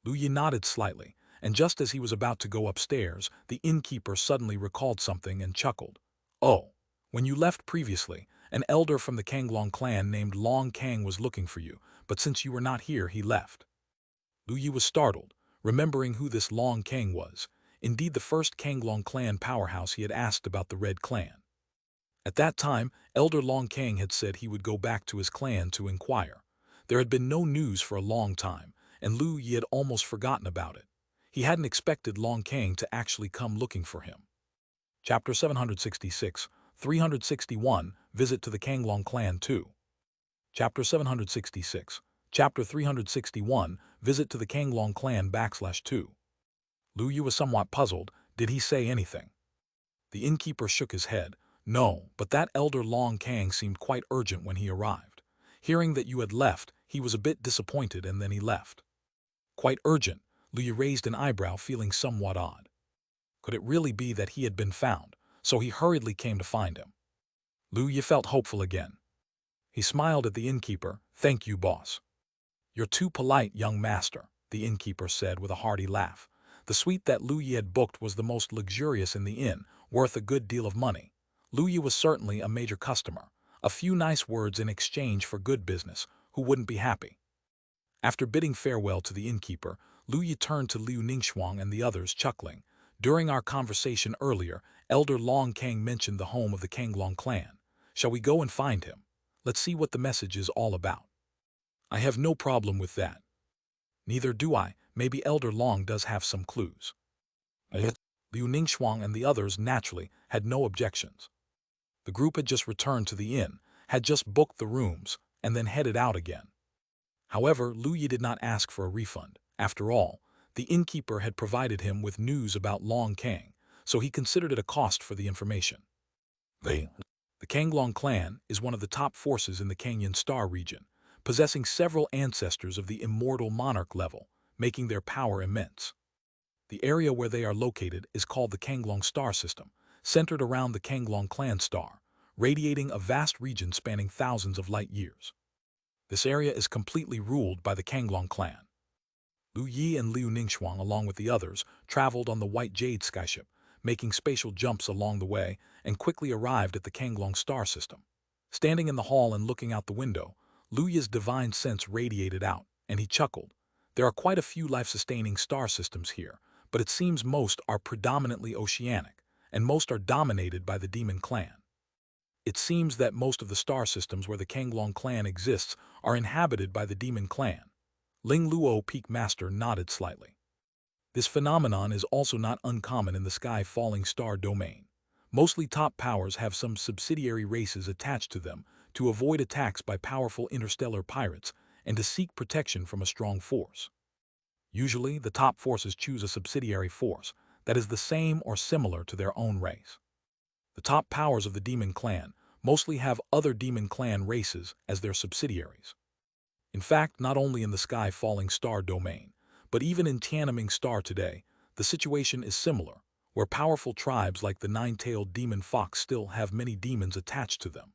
Lu Yi nodded slightly, and just as he was about to go upstairs, the innkeeper suddenly recalled something and chuckled. "Oh, when you left previously, an elder from the Kanglong clan named Long Kang was looking for you, but since you were not here, he left." Lu Yi was startled, remembering who this Long Kang was, indeed the first Kanglong clan powerhouse he had asked about the Red Clan. At that time, Elder Long Kang had said he would go back to his clan to inquire. There had been no news for a long time, and Lu Yi had almost forgotten about it. He hadn't expected Long Kang to actually come looking for him. Chapter 766, 361, Visit to the Kanglong Clan 2. Chapter 766, Chapter 361, Visit to the Kanglong Clan /2. Lu Yi was somewhat puzzled. Did he say anything? The innkeeper shook his head. "No, but that elder Long Kang seemed quite urgent when he arrived. Hearing that you had left, he was a bit disappointed and then he left." Quite urgent? Lu Yi raised an eyebrow, feeling somewhat odd. Could it really be that he had been found, so he hurriedly came to find him? Lu Yi felt hopeful again. He smiled at the innkeeper. "Thank you, boss." "You're too polite, young master," the innkeeper said with a hearty laugh. The suite that Lu Yi had booked was the most luxurious in the inn, worth a good deal of money. Lu Yi was certainly a major customer. A few nice words in exchange for good business. Who wouldn't be happy? After bidding farewell to the innkeeper, Lu Yi turned to Liu Ningxuang and the others, chuckling. "During our conversation earlier, Elder Long Kang mentioned the home of the Kanglong clan. Shall we go and find him? Let's see what the message is all about." "I have no problem with that." "Neither do I. Maybe Elder Long does have some clues." Liu Ningxuang and the others naturally had no objections. The group had just returned to the inn, had just booked the rooms, and then headed out again. However, Lu Yi did not ask for a refund. After all, the innkeeper had provided him with news about Long Kang, so he considered it a cost for the information. The Kanglong clan is one of the top forces in the Canyon Star region, possessing several ancestors of the Immortal monarch level, making their power immense. The area where they are located is called the Kanglong Star System, centered around the Kanglong clan star, radiating a vast region spanning thousands of light years. This area is completely ruled by the Kanglong clan. Lu Yi and Liu Ningxuang, along with the others, traveled on the White Jade skyship, making spatial jumps along the way, and quickly arrived at the Kanglong Star System. Standing in the hall and looking out the window, Lu Yi's divine sense radiated out, and he chuckled. There are quite a few life-sustaining star systems here, but it seems most are predominantly oceanic, and most are dominated by the Demon Clan. It seems that most of the star systems where the Kanglong clan exists are inhabited by the Demon Clan. Ling Luo Peak Master nodded slightly. This phenomenon is also not uncommon in the sky-falling star domain. Mostly top powers have some subsidiary races attached to them to avoid attacks by powerful interstellar pirates and to seek protection from a strong force. Usually, the top forces choose a subsidiary force that is the same or similar to their own race. The top powers of the demon clan mostly have other demon clan races as their subsidiaries. In fact, not only in the sky-falling star domain, but even in Tiananmen Star today, the situation is similar, where powerful tribes like the nine-tailed demon fox still have many demons attached to them.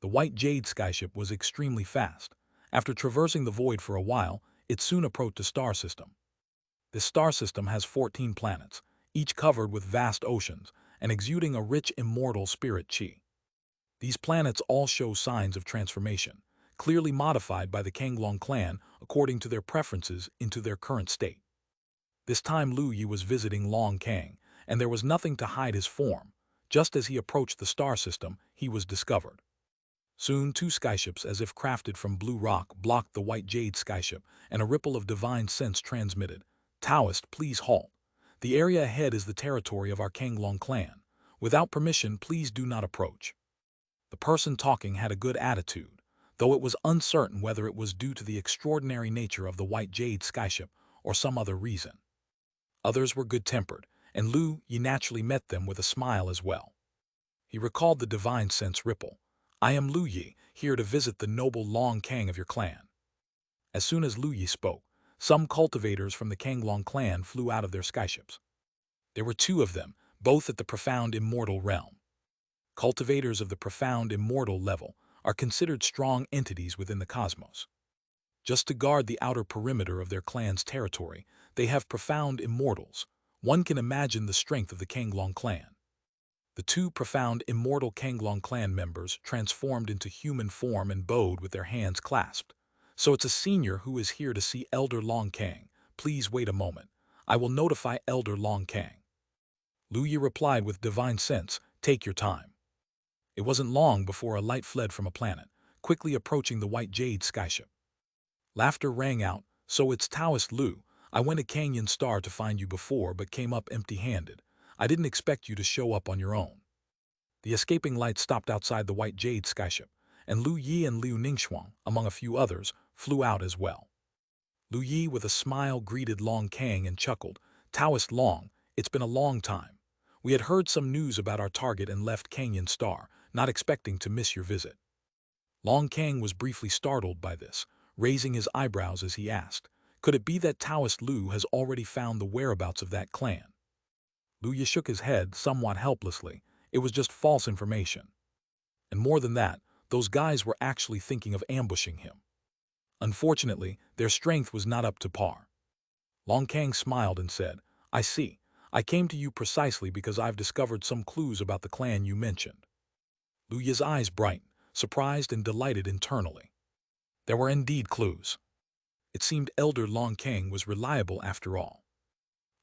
The white Jade skyship was extremely fast. After traversing the void for a while, it soon approached a star system. This star system has 14 planets, each covered with vast oceans and exuding a rich immortal spirit qi. These planets all show signs of transformation, clearly modified by the Kanglong clan according to their preferences into their current state. This time Lu Yi was visiting Long Kang, and there was nothing to hide his form. Just as he approached the star system, he was discovered. Soon, two skyships, as if crafted from blue rock, blocked the white Jade skyship, and a ripple of divine sense transmitted. Taoist, please halt. The area ahead is the territory of our Kanglong clan. Without permission, please do not approach. The person talking had a good attitude, though it was uncertain whether it was due to the extraordinary nature of the white Jade skyship or some other reason. Others were good-tempered, and Lu Yi naturally met them with a smile as well. He recalled the divine sense ripple. I am Lu Yi, here to visit the noble Long Kang of your clan. As soon as Lu Yi spoke, some cultivators from the Kanglong clan flew out of their skyships. There were two of them, both at the profound immortal realm. Cultivators of the profound immortal level are considered strong entities within the cosmos. Just to guard the outer perimeter of their clan's territory, they have profound immortals. One can imagine the strength of the Kanglong clan. The two profound immortal Kanglong clan members transformed into human form and bowed with their hands clasped. So it's a senior who is here to see Elder Long Kang. Please wait a moment. I will notify Elder Long Kang. Lu Yi replied with divine sense, take your time. It wasn't long before a light fled from a planet, quickly approaching the white Jade skyship. Laughter rang out, so it's Taoist Lu. I went to Canyon Star to find you before but came up empty-handed. I didn't expect you to show up on your own. The escaping light stopped outside the white Jade skyship, and Lu Yi and Liu Ningxuang, among a few others, flew out as well. Lu Yi with a smile greeted Long Kang and chuckled, Taoist Long, it's been a long time. We had heard some news about our target and left Canyon Star, not expecting to miss your visit. Long Kang was briefly startled by this, raising his eyebrows as he asked, could it be that Taoist Lu has already found the whereabouts of that clan? Lu Yi shook his head somewhat helplessly. It was just false information. And more than that, those guys were actually thinking of ambushing him. Unfortunately, their strength was not up to par. Long Kang smiled and said, I see. I came to you precisely because I've discovered some clues about the clan you mentioned. Lu Yi's eyes brightened, surprised and delighted internally. There were indeed clues. It seemed Elder Long Kang was reliable after all.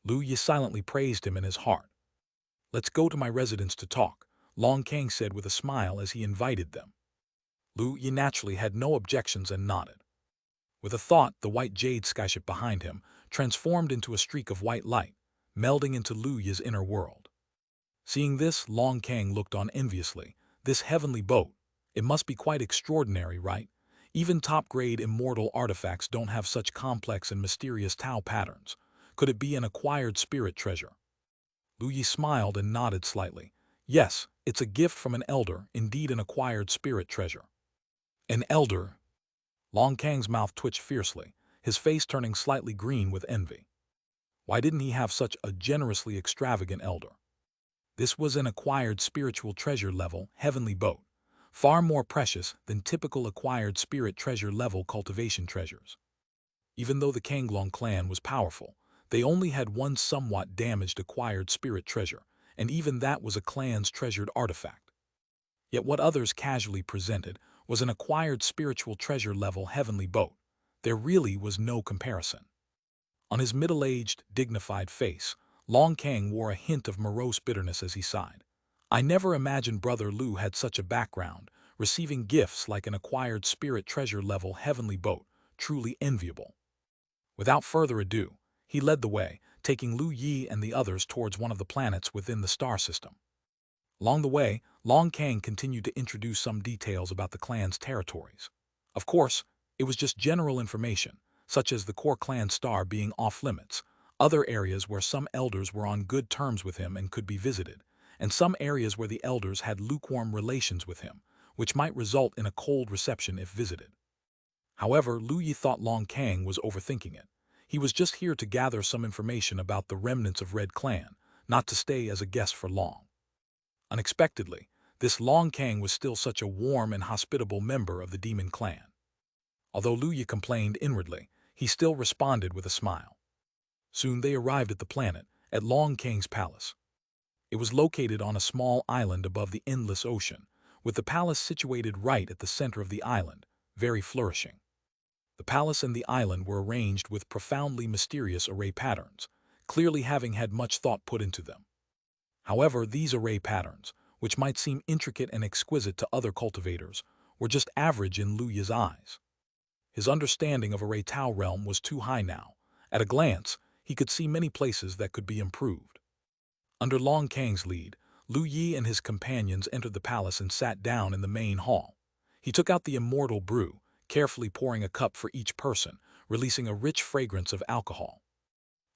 Lu Yi silently praised him in his heart. Let's go to my residence to talk, Long Kang said with a smile as he invited them. Lu Yi naturally had no objections and nodded. With a thought, the white Jade skyship behind him transformed into a streak of white light, melding into Lu Yi's inner world. Seeing this, Long Kang looked on enviously. This heavenly boat, it must be quite extraordinary, right? Even top-grade immortal artifacts don't have such complex and mysterious Tao patterns. Could it be an acquired spirit treasure? Lu Yi smiled and nodded slightly. Yes, it's a gift from an elder, indeed an acquired spirit treasure. An elder? Long Kang's mouth twitched fiercely, his face turning slightly green with envy. Why didn't he have such a generously extravagant elder? This was an acquired spiritual treasure level heavenly boat, far more precious than typical acquired spirit treasure level cultivation treasures. Even though the Kanglong clan was powerful, they only had one somewhat damaged acquired spirit treasure, and even that was a clan's treasured artifact. Yet what others casually presented was an acquired spiritual treasure level heavenly boat. There really was no comparison. On his middle-aged, dignified face, Long Kang wore a hint of morose bitterness as he sighed. I never imagined Brother Lu had such a background, receiving gifts like an acquired spirit treasure level heavenly boat, truly enviable. Without further ado, he led the way, taking Lu Yi and the others towards one of the planets within the star system. Along the way, Long Kang continued to introduce some details about the clan's territories. Of course, it was just general information, such as the core clan star being off-limits, other areas where some elders were on good terms with him and could be visited, and some areas where the elders had lukewarm relations with him, which might result in a cold reception if visited. However, Lu Yi thought Long Kang was overthinking it. He was just here to gather some information about the remnants of Red Clan, not to stay as a guest for long. Unexpectedly, this Long Kang was still such a warm and hospitable member of the demon clan. Although Lu Yi complained inwardly, he still responded with a smile. Soon they arrived at the planet, at Long Kang's palace. It was located on a small island above the endless ocean, with the palace situated right at the center of the island, very flourishing. The palace and the island were arranged with profoundly mysterious array patterns, clearly having had much thought put into them. However, these array patterns, which might seem intricate and exquisite to other cultivators, were just average in Lu Yi's eyes. His understanding of Array Tao realm was too high now. At a glance, he could see many places that could be improved. Under Long Kang's lead, Lu Yi and his companions entered the palace and sat down in the main hall. He took out the Immortal brew, carefully pouring a cup for each person, releasing a rich fragrance of alcohol.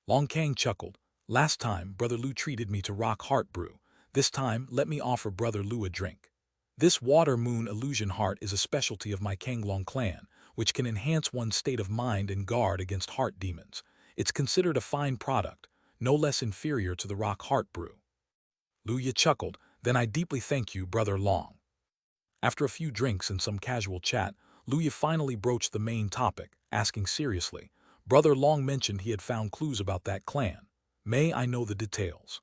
Long Kang chuckled. Last time, Brother Lu treated me to rock heart brew. This time, let me offer Brother Lu a drink. This water moon illusion heart is a specialty of my Kanglong clan, which can enhance one's state of mind and guard against heart demons. It's considered a fine product, no less inferior to the rock heart brew. Lu Yi chuckled. Then I deeply thank you, Brother Long. After a few drinks and some casual chat, Lu Yi finally broached the main topic, asking seriously. Brother Long mentioned he had found clues about that clan. May I know the details?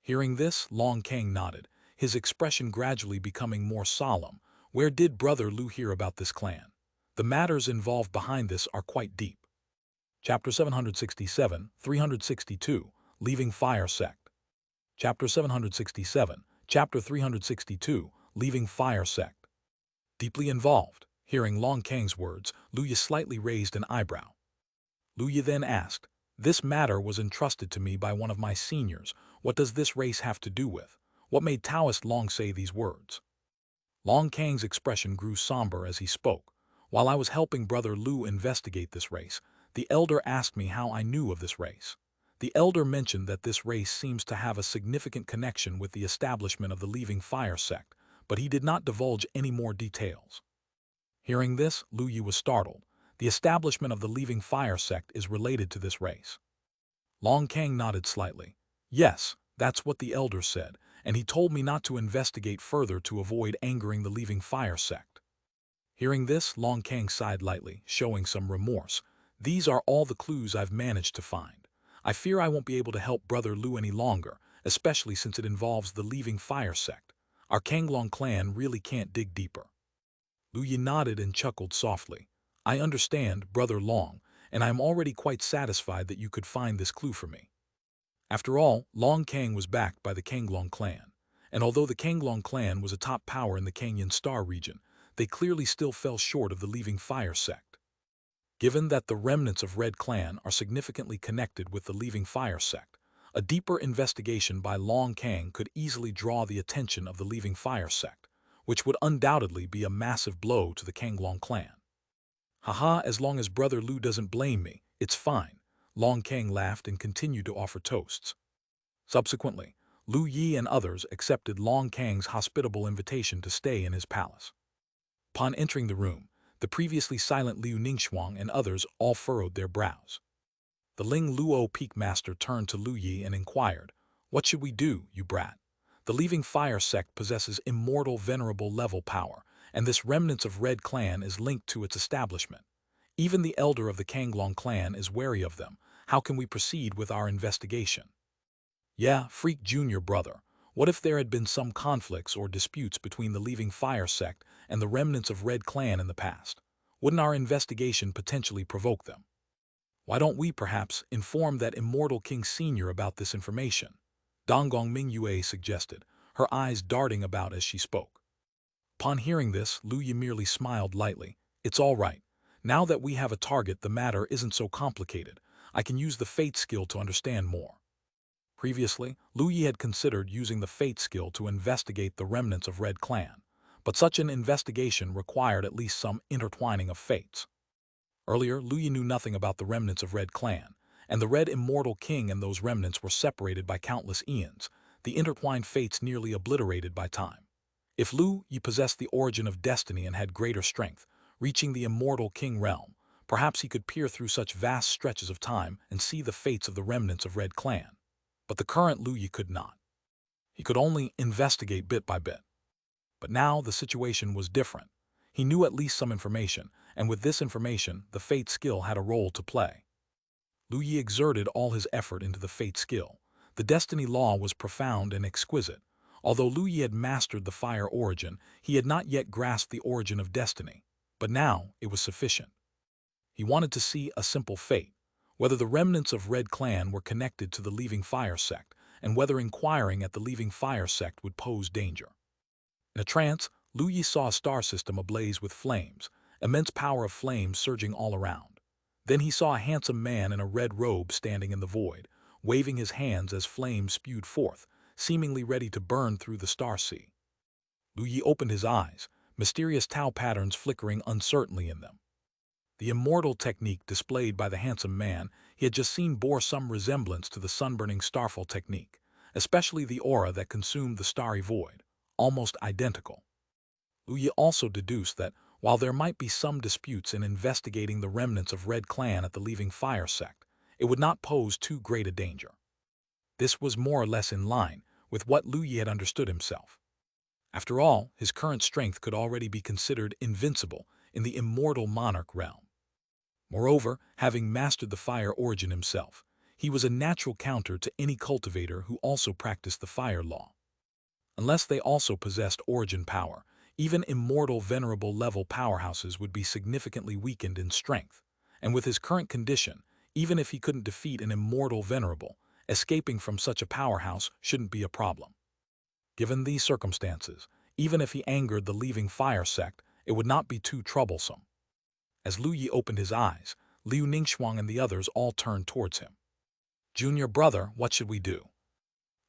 Hearing this, Long Kang nodded, his expression gradually becoming more solemn. Where did Brother Lu hear about this clan? The matters involved behind this are quite deep. Chapter 767, 362, Leaving Fire Sect. Chapter 767, Chapter 362, Leaving Fire Sect. Deeply involved. Hearing Long Kang's words, Lu Yi slightly raised an eyebrow. Lu Yi then asked, this matter was entrusted to me by one of my seniors. What does this race have to do with? What made Taoist Long say these words? Long Kang's expression grew somber as he spoke. While I was helping Brother Lu investigate this race, the elder asked me how I knew of this race. The elder mentioned that this race seems to have a significant connection with the establishment of the Leaving Fire sect, but he did not divulge any more details. Hearing this, Lu Yi was startled. The establishment of the Leaving Fire sect is related to this race. Long Kang nodded slightly. Yes, that's what the elder said, and he told me not to investigate further to avoid angering the Leaving Fire sect. Hearing this, Long Kang sighed lightly, showing some remorse. These are all the clues I've managed to find. I fear I won't be able to help Brother Lu any longer, especially since it involves the Leaving Fire sect. Our Kanglong clan really can't dig deeper. Lu Yi nodded and chuckled softly. I understand, Brother Long, and I am already quite satisfied that you could find this clue for me. After all, Long Kang was backed by the Kanglong clan, and although the Kanglong clan was a top power in the Kangyun Star region, they clearly still fell short of the Leaving Fire sect. Given that the remnants of Red Clan are significantly connected with the Leaving Fire sect, a deeper investigation by Long Kang could easily draw the attention of the Leaving Fire sect, which would undoubtedly be a massive blow to the Kanglong clan. Haha, as long as Brother Lu doesn't blame me, it's fine. Long Kang laughed and continued to offer toasts. Subsequently, Lu Yi and others accepted Long Kang's hospitable invitation to stay in his palace. Upon entering the room, the previously silent Liu Ningxuang and others all furrowed their brows. The Ling Luo Peak Master turned to Lu Yi and inquired, What should we do, you brat? The Leaving Fire sect possesses immortal venerable level power, and this remnants of Red Clan is linked to its establishment. Even the elder of the Kanglong clan is wary of them. How can we proceed with our investigation? Yeah, Freak Junior brother, what if there had been some conflicts or disputes between the Leaving Fire sect and the remnants of Red Clan in the past? Wouldn't our investigation potentially provoke them? Why don't we perhaps inform that Immortal King Senior about this information? Donggong Mingyue suggested, her eyes darting about as she spoke. Upon hearing this, Lu Yi merely smiled lightly. It's all right. Now that we have a target, the matter isn't so complicated. I can use the Fate skill to understand more. Previously, Lu Yi had considered using the Fate skill to investigate the remnants of Red Clan, but such an investigation required at least some intertwining of fates. Earlier, Lu Yi knew nothing about the remnants of Red Clan, and the Red Immortal King and those remnants were separated by countless eons, the intertwined fates nearly obliterated by time. If Lu Yi possessed the origin of destiny and had greater strength, reaching the Immortal King realm, perhaps he could peer through such vast stretches of time and see the fates of the remnants of Red Clan. But the current Lu Yi could not. He could only investigate bit by bit. But now the situation was different. He knew at least some information, and with this information, the Fate skill had a role to play. Lu Yi exerted all his effort into the Fate skill. The destiny law was profound and exquisite. Although Lu Yi had mastered the fire origin, he had not yet grasped the origin of destiny. But now it was sufficient. He wanted to see a simple fate, whether the remnants of Red Clan were connected to the Leaving Fire sect, and whether inquiring at the Leaving Fire sect would pose danger. In a trance, Lu Yi saw a star system ablaze with flames, immense power of flames surging all around. Then he saw a handsome man in a red robe standing in the void, waving his hands as flames spewed forth, seemingly ready to burn through the star sea. Lu Yi opened his eyes, mysterious Tao patterns flickering uncertainly in them. The immortal technique displayed by the handsome man he had just seen bore some resemblance to the sunburning starfall technique, especially the aura that consumed the starry void, almost identical. Lu Yi also deduced that, while there might be some disputes in investigating the remnants of Red Clan at the Leaving Fire sect, it would not pose too great a danger. This was more or less in line with what Lu Yi had understood himself. After all, his current strength could already be considered invincible in the immortal monarch realm. Moreover, having mastered the fire origin himself, he was a natural counter to any cultivator who also practiced the fire law. Unless they also possessed origin power, even immortal venerable level powerhouses would be significantly weakened in strength, and with his current condition, even if he couldn't defeat an immortal venerable, escaping from such a powerhouse shouldn't be a problem. Given these circumstances, even if he angered the Leaving Fire sect, it would not be too troublesome. As Lu Yi opened his eyes, Liu Ningxuang and the others all turned towards him. "Junior brother, what should we do?"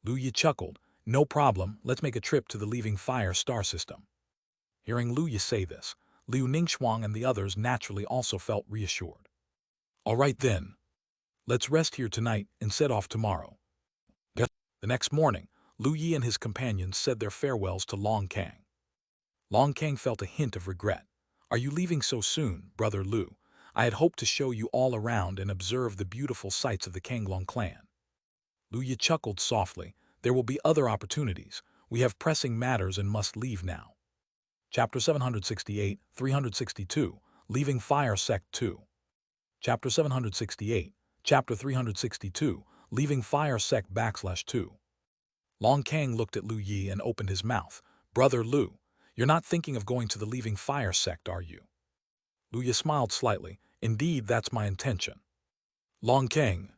Lu Yi chuckled. "No problem, let's make a trip to the Leaving Fire star system." Hearing Lu Yi say this, Liu Ningxuang and the others naturally also felt reassured. "All right then. Let's rest here tonight and set off tomorrow." The next morning, Lu Yi and his companions said their farewells to Long Kang. Long Kang felt a hint of regret. "Are you leaving so soon, brother Lu? I had hoped to show you all around and observe the beautiful sights of the Kanglong clan." Lu Yi chuckled softly. "There will be other opportunities. We have pressing matters and must leave now." Chapter 768, 362, Leaving Fire Sect 2. Chapter 768, Chapter 362, Leaving Fire Sect /2. Long Kang looked at Lu Yi and opened his mouth. "Brother Lu, you're not thinking of going to the Leaving Fire sect, are you?" Lu Yi smiled slightly. "Indeed, that's my intention." Long Kang.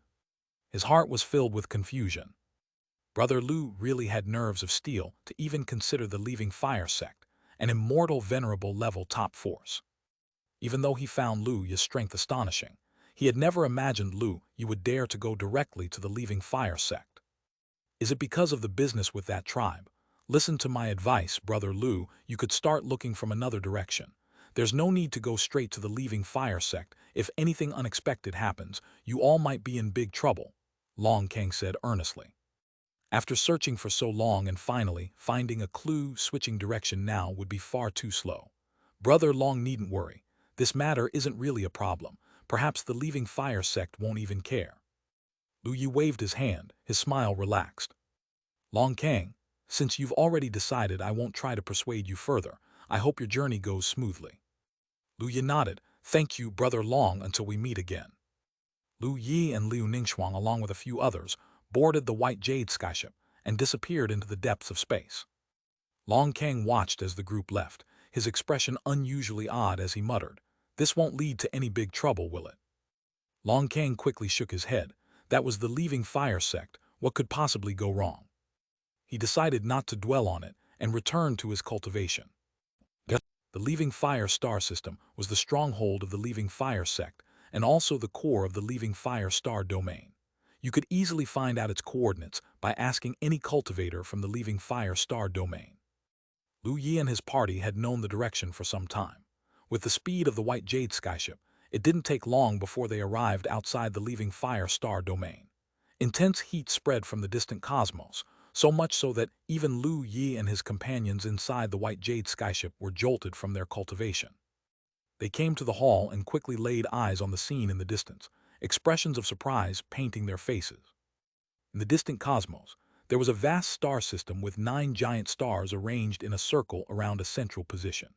His heart was filled with confusion. Brother Lu really had nerves of steel to even consider the Leaving Fire sect, an immortal venerable level top force. Even though he found Lu Yi's strength astonishing, he had never imagined Lu Yi would dare to go directly to the Leaving Fire sect. Is it because of the business with that tribe? Listen to my advice, brother Lu, you could start looking from another direction. There's no need to go straight to the Leaving Fire sect. If anything unexpected happens, you all might be in big trouble, Long Kang said earnestly. After searching for so long and finally finding a clue, switching direction now would be far too slow. Brother Long needn't worry. This matter isn't really a problem. Perhaps the Leaving Fire sect won't even care. Lu Yi waved his hand, his smile relaxed. Long Kang, since you've already decided, I won't try to persuade you further. I hope your journey goes smoothly. Lu Yi nodded. "Thank you, brother Long, until we meet again." Lu Yi and Liu Ningxuang, along with a few others, boarded the white Jade skyship and disappeared into the depths of space. Long Kang watched as the group left, his expression unusually odd as he muttered, "This won't lead to any big trouble, will it?" Long Kang quickly shook his head. That was the Leaving Fire sect. What could possibly go wrong? He decided not to dwell on it and returned to his cultivation. The Leaving Fire star system was the stronghold of the Leaving Fire sect, and also the core of the Leaving Fire star domain. You could easily find out its coordinates by asking any cultivator from the Leaving Fire star domain. Lu Yi and his party had known the direction for some time. With the speed of the White Jade skyship, it didn't take long before they arrived outside the Leaving Fire star domain. Intense heat spread from the distant cosmos, so much so that even Lu Yi and his companions inside the White Jade skyship were jolted from their cultivation. They came to the hall and quickly laid eyes on the scene in the distance, expressions of surprise painting their faces. In the distant cosmos, there was a vast star system with 9 giant stars arranged in a circle around a central position.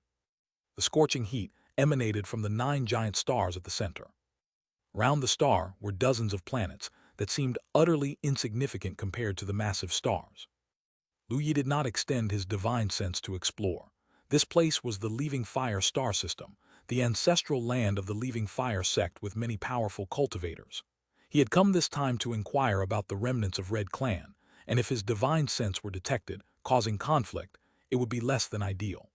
The scorching heat emanated from the 9 giant stars at the center. Around the star were dozens of planets that seemed utterly insignificant compared to the massive stars. Lu Yi did not extend his divine sense to explore. This place was the Leaving Fire star system, the ancestral land of the Leaving Fire sect with many powerful cultivators. He had come this time to inquire about the remnants of Red Clan, and if his divine sense were detected, causing conflict, it would be less than ideal.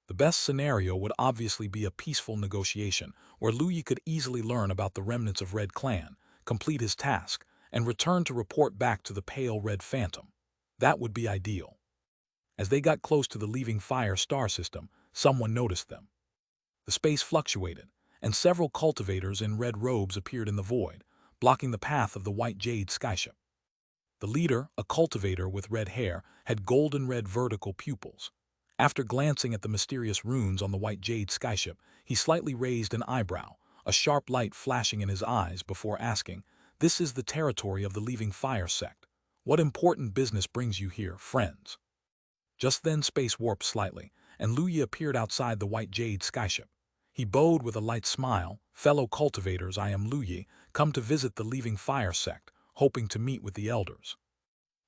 The best scenario would obviously be a peaceful negotiation, where Lu Yi could easily learn about the remnants of Red Clan, complete his task, and return to report back to the Pale Red Phantom. That would be ideal. As they got close to the Leaving Fire star system, someone noticed them. The space fluctuated, and several cultivators in red robes appeared in the void, blocking the path of the White Jade skyship. The leader, a cultivator with red hair, had golden red vertical pupils. After glancing at the mysterious runes on the White Jade skyship, he slightly raised an eyebrow, a sharp light flashing in his eyes before asking, "This is the territory of the Leaving Fire sect. What important business brings you here, friends?" Just then space warped slightly, and Lu Yi appeared outside the White Jade skyship. He bowed with a light smile, "Fellow cultivators, I am Lu Yi, come to visit the Leaving Fire sect, hoping to meet with the elders."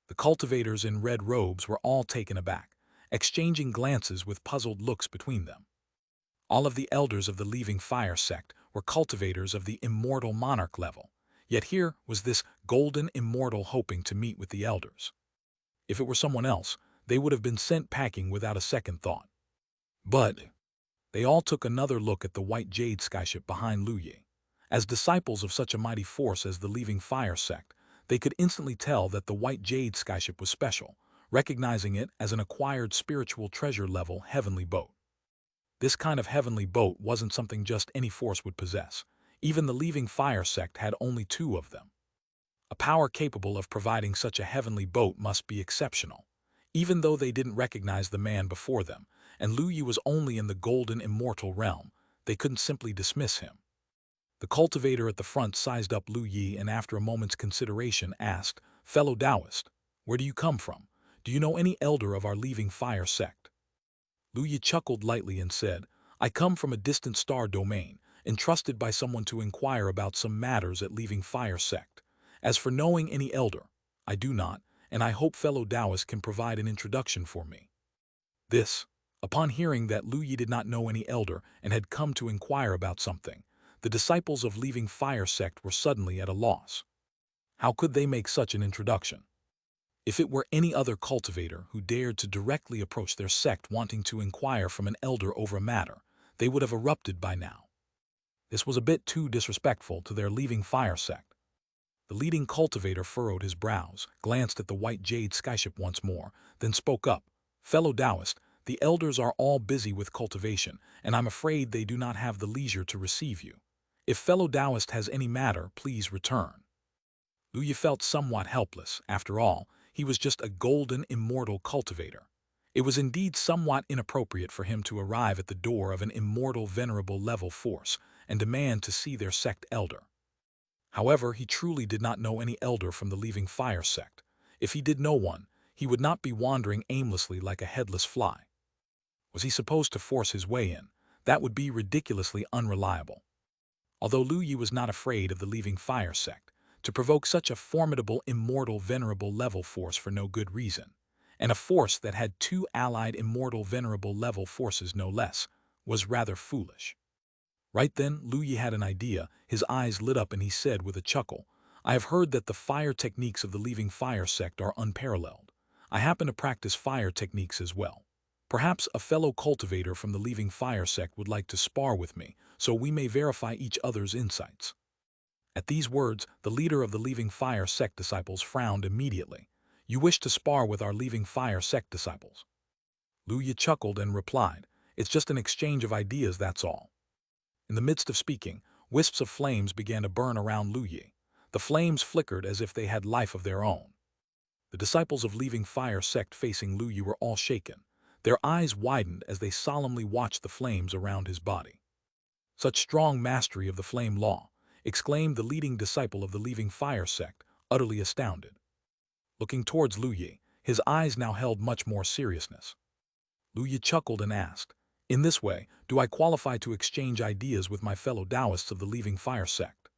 The cultivators in red robes were all taken aback, exchanging glances with puzzled looks between them. All of the elders of the Leaving Fire sect were cultivators of the Immortal Monarch level, yet here was this golden immortal hoping to meet with the elders. If it were someone else, they would have been sent packing without a second thought. But they all took another look at the White Jade skyship behind Lu Yi. As disciples of such a mighty force as the Leaving Fire sect, they could instantly tell that the White Jade skyship was special, recognizing it as an acquired spiritual treasure-level heavenly boat. This kind of heavenly boat wasn't something just any force would possess. Even the Leaving Fire sect had only 2 of them. A power capable of providing such a heavenly boat must be exceptional. Even though they didn't recognize the man before them, and Lu Yi was only in the golden immortal realm, they couldn't simply dismiss him. The cultivator at the front sized up Lu Yi and after a moment's consideration asked, "Fellow Taoist, where do you come from? Do you know any elder of our Leaving Fire sect?" Lu Yi chuckled lightly and said, "I come from a distant star domain, entrusted by someone to inquire about some matters at Leaving Fire sect. As for knowing any elder, I do not, and I hope fellow Taoists can provide an introduction for me." Upon hearing that Lu Yi did not know any elder and had come to inquire about something, the disciples of Leaving Fire sect were suddenly at a loss. How could they make such an introduction? If it were any other cultivator who dared to directly approach their sect wanting to inquire from an elder over a matter, they would have erupted by now. This was a bit too disrespectful to their Leaving Fire sect. The leading cultivator furrowed his brows, glanced at the White Jade skyship once more, then spoke up, "Fellow Taoist, the elders are all busy with cultivation, and I'm afraid they do not have the leisure to receive you. If fellow Taoist has any matter, please return." Lu Yi felt somewhat helpless. After all, he was just a golden immortal cultivator. It was indeed somewhat inappropriate for him to arrive at the door of an immortal venerable level force and demand to see their sect elder. However, he truly did not know any elder from the Leaving Fire sect. If he did know one, he would not be wandering aimlessly like a headless fly. Was he supposed to force his way in? That would be ridiculously unreliable. Although Lu Yi was not afraid of the Leaving Fire sect, to provoke such a formidable immortal venerable level force for no good reason, and a force that had 2 allied immortal venerable level forces no less, was rather foolish. Right then, Lu Yi had an idea, his eyes lit up and he said with a chuckle, "I have heard that the fire techniques of the Leaving Fire sect are unparalleled. I happen to practice fire techniques as well. Perhaps a fellow cultivator from the Leaving Fire sect would like to spar with me, so we may verify each other's insights. At these words, the leader of the Leaving Fire sect disciples frowned immediately. You wish to spar with our Leaving Fire sect disciples? Lu Yi chuckled and replied, it's just an exchange of ideas, that's all. In the midst of speaking, wisps of flames began to burn around Lu Yi. The flames flickered as if they had life of their own. The disciples of Leaving Fire sect facing Lu Yi were all shaken. Their eyes widened as they solemnly watched the flames around his body. Such strong mastery of the flame law, exclaimed the leading disciple of the Leaving Fire sect, utterly astounded. Looking towards Lu Yi, his eyes now held much more seriousness. Lu Yi chuckled and asked, in this way, do I qualify to exchange ideas with my fellow Taoists of the Leaving Fire sect?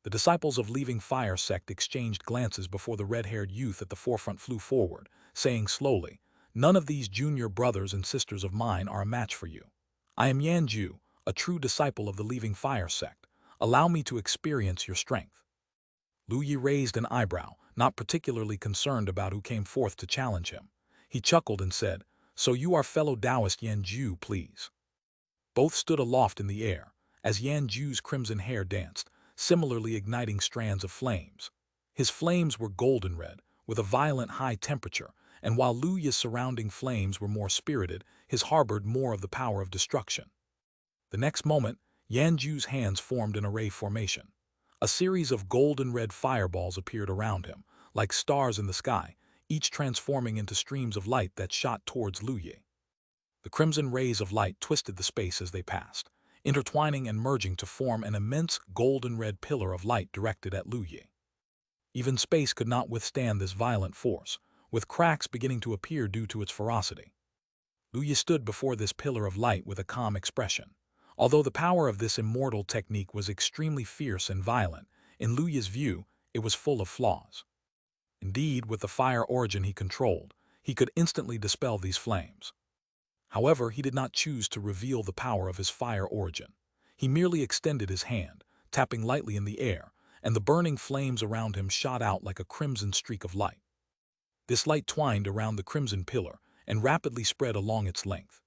The disciples of Leaving Fire sect exchanged glances before the red-haired youth at the forefront flew forward, saying slowly, none of these junior brothers and sisters of mine are a match for you. I am Yanju, a true disciple of the Leaving Fire sect. Allow me to experience your strength. Lu Yi raised an eyebrow, not particularly concerned about who came forth to challenge him. He chuckled and said, so you are fellow Taoist Yanju, please. Both stood aloft in the air, as Yanju's crimson hair danced, similarly igniting strands of flames. His flames were golden red, with a violent high temperature, and while Lu Yi's surrounding flames were more spirited, his harbored more of the power of destruction. The next moment, Yanju's hands formed an array formation. A series of golden red fireballs appeared around him, like stars in the sky, each transforming into streams of light that shot towards Lu Yi. The crimson rays of light twisted the space as they passed, intertwining and merging to form an immense golden-red pillar of light directed at Lu Yi. Even space could not withstand this violent force, with cracks beginning to appear due to its ferocity. Lu Yi stood before this pillar of light with a calm expression. Although the power of this immortal technique was extremely fierce and violent, in Lu Yi's view, it was full of flaws. Indeed, with the fire origin he controlled, he could instantly dispel these flames. However, he did not choose to reveal the power of his fire origin. He merely extended his hand, tapping lightly in the air, and the burning flames around him shot out like a crimson streak of light. This light twined around the crimson pillar and rapidly spread along its length.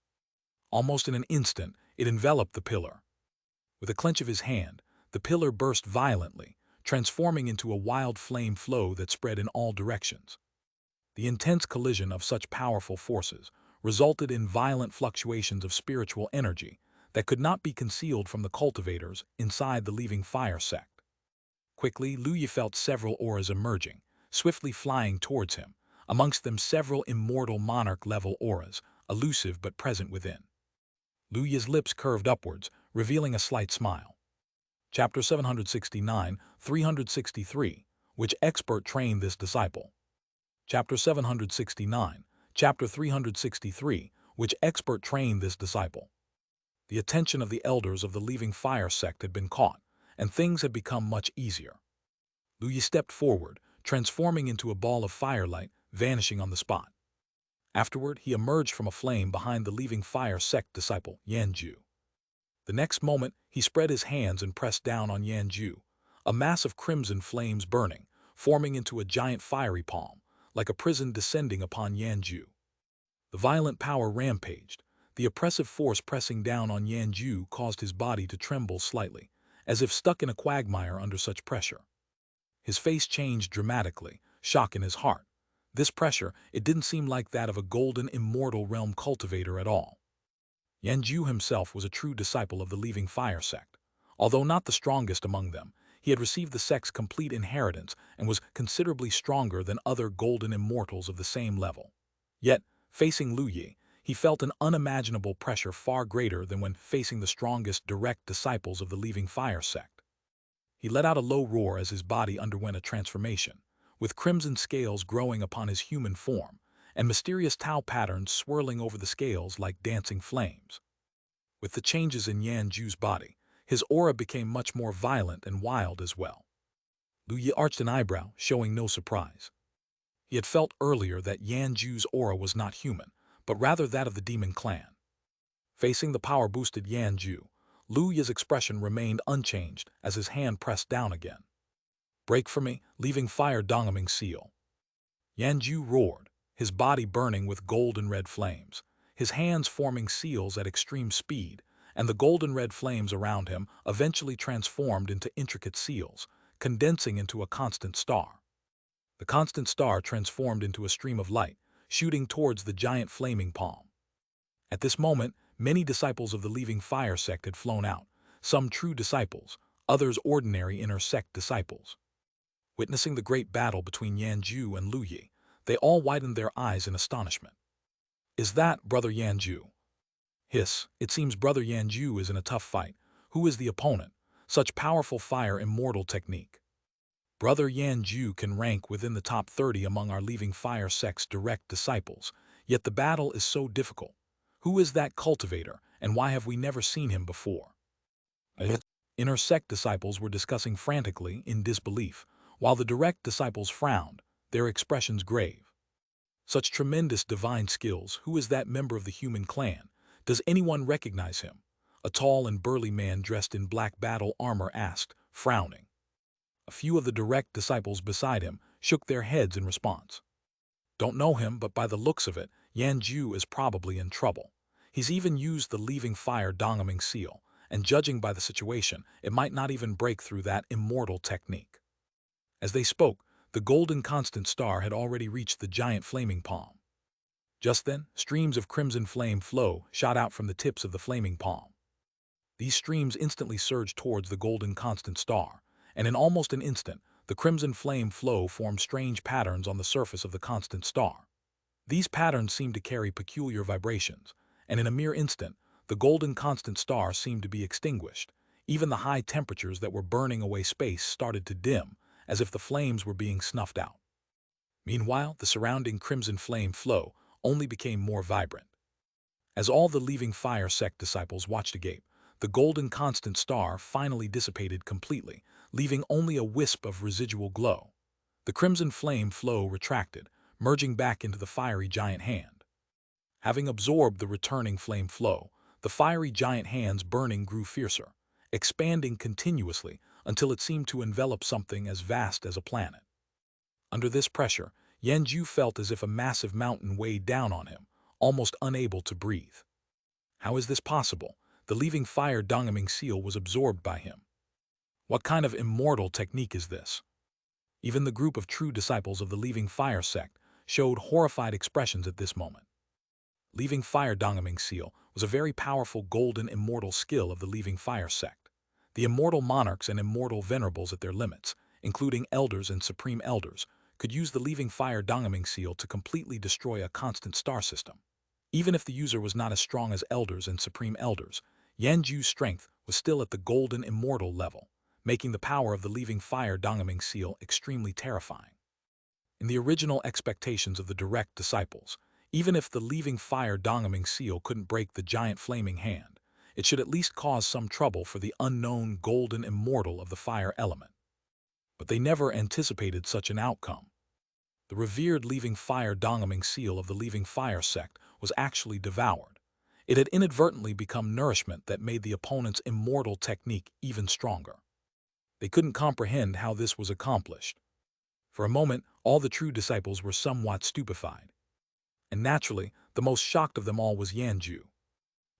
Almost in an instant, it enveloped the pillar. With a clench of his hand, the pillar burst violently, transforming into a wild flame flow that spread in all directions. The intense collision of such powerful forces resulted in violent fluctuations of spiritual energy that could not be concealed from the cultivators inside the Leaving Fire sect. Quickly, Lu Yi felt several auras emerging, swiftly flying towards him, amongst them several immortal monarch-level auras, elusive but present within. Lu Yi's lips curved upwards, revealing a slight smile. Chapter 769, 363, which expert trained this disciple? Chapter 769, Chapter 363, which expert trained this disciple? The attention of the elders of the Leaving Fire sect had been caught, and things had become much easier. Lu Yi stepped forward, transforming into a ball of firelight, vanishing on the spot. Afterward, he emerged from a flame behind the Leaving Fire sect disciple, Yanju. The next moment, he spread his hands and pressed down on Yanju, a mass of crimson flames burning, forming into a giant fiery palm, like a prison descending upon Yanju. The violent power rampaged. The oppressive force pressing down on Yanju caused his body to tremble slightly, as if stuck in a quagmire under such pressure. His face changed dramatically, shock in his heart. This pressure, it didn't seem like that of a golden immortal realm cultivator at all. Yanju himself was a true disciple of the Leaving Fire sect. Although not the strongest among them, he had received the sect's complete inheritance and was considerably stronger than other golden immortals of the same level. Yet, facing Lu Yi, he felt an unimaginable pressure far greater than when facing the strongest direct disciples of the Leaving Fire sect. He let out a low roar as his body underwent a transformation, with crimson scales growing upon his human form, and mysterious Tao patterns swirling over the scales like dancing flames. With the changes in Yanju's body, his aura became much more violent and wild as well. Lu Yi arched an eyebrow, showing no surprise. He had felt earlier that Yanju's aura was not human, but rather that of the demon clan. Facing the power-boosted Yanju, Lu Yi's expression remained unchanged as his hand pressed down again. Break for me, Leaving Fire Dongaming seal. Yanju roared, his body burning with golden red flames. his hands forming seals at extreme speed, and the golden red flames around him eventually transformed into intricate seals, condensing into a constant star. The constant star transformed into a stream of light, shooting towards the giant flaming palm. At this moment, many disciples of the leaving fire sect had flown out, some true disciples, others ordinary inner sect disciples. Witnessing the great battle between Yanju and Lu Yi, they all widened their eyes in astonishment. "Is that Brother Yanju?" "Hiss, it seems Brother Yanju is in a tough fight. Who is the opponent? Such powerful fire immortal technique." "Brother Yanju can rank within the top 30 among our leaving fire sect's direct disciples, yet the battle is so difficult. Who is that cultivator, and why have we never seen him before?" Inner sect disciples were discussing frantically, in disbelief, while the direct disciples frowned, their expressions grave. "Such tremendous divine skills, who is that member of the human clan? Does anyone recognize him?" a tall and burly man dressed in black battle armor asked, frowning. A few of the direct disciples beside him shook their heads in response. "Don't know him, but by the looks of it, Yanju is probably in trouble. He's even used the leaving fire dongaming seal, and judging by the situation, it might not even break through that immortal technique." As they spoke, the golden constant star had already reached the giant flaming palm. Just then, streams of crimson flame flow shot out from the tips of the flaming palm. These streams instantly surged towards the golden constant star, and in almost an instant, the crimson flame flow formed strange patterns on the surface of the constant star. These patterns seemed to carry peculiar vibrations, and in a mere instant, the golden constant star seemed to be extinguished. Even the high temperatures that were burning away space started to dim, as if the flames were being snuffed out. Meanwhile, the surrounding crimson flame flow only became more vibrant. As all the leaving fire sect disciples watched agape, the golden constant star finally dissipated completely, leaving only a wisp of residual glow. The crimson flame flow retracted, merging back into the fiery giant hand. Having absorbed the returning flame flow, the fiery giant hand's burning grew fiercer, expanding continuously until it seemed to envelop something as vast as a planet. Under this pressure, Yanju felt as if a massive mountain weighed down on him, almost unable to breathe. How is this possible? The leaving fire dongaming seal was absorbed by him. What kind of immortal technique is this? Even the group of true disciples of the leaving fire sect showed horrified expressions at this moment. Leaving fire dongaming seal was a very powerful golden immortal skill of the leaving fire sect. The immortal monarchs and immortal venerables at their limits, including elders and supreme elders, could use the leaving fire dongaming seal to completely destroy a constant star system. Even if the user was not as strong as elders and supreme elders, Yanju's strength was still at the golden immortal level, making the power of the leaving fire dongaming seal extremely terrifying. In the original expectations of the direct disciples, even if the leaving fire dongaming seal couldn't break the giant flaming hand, it should at least cause some trouble for the unknown golden immortal of the fire element. But they never anticipated such an outcome. The revered leaving fire dongaming seal of the leaving fire sect was actually devoured. It had inadvertently become nourishment that made the opponent's immortal technique even stronger. They couldn't comprehend how this was accomplished. For a moment, all the true disciples were somewhat stupefied. And naturally, the most shocked of them all was Yanju.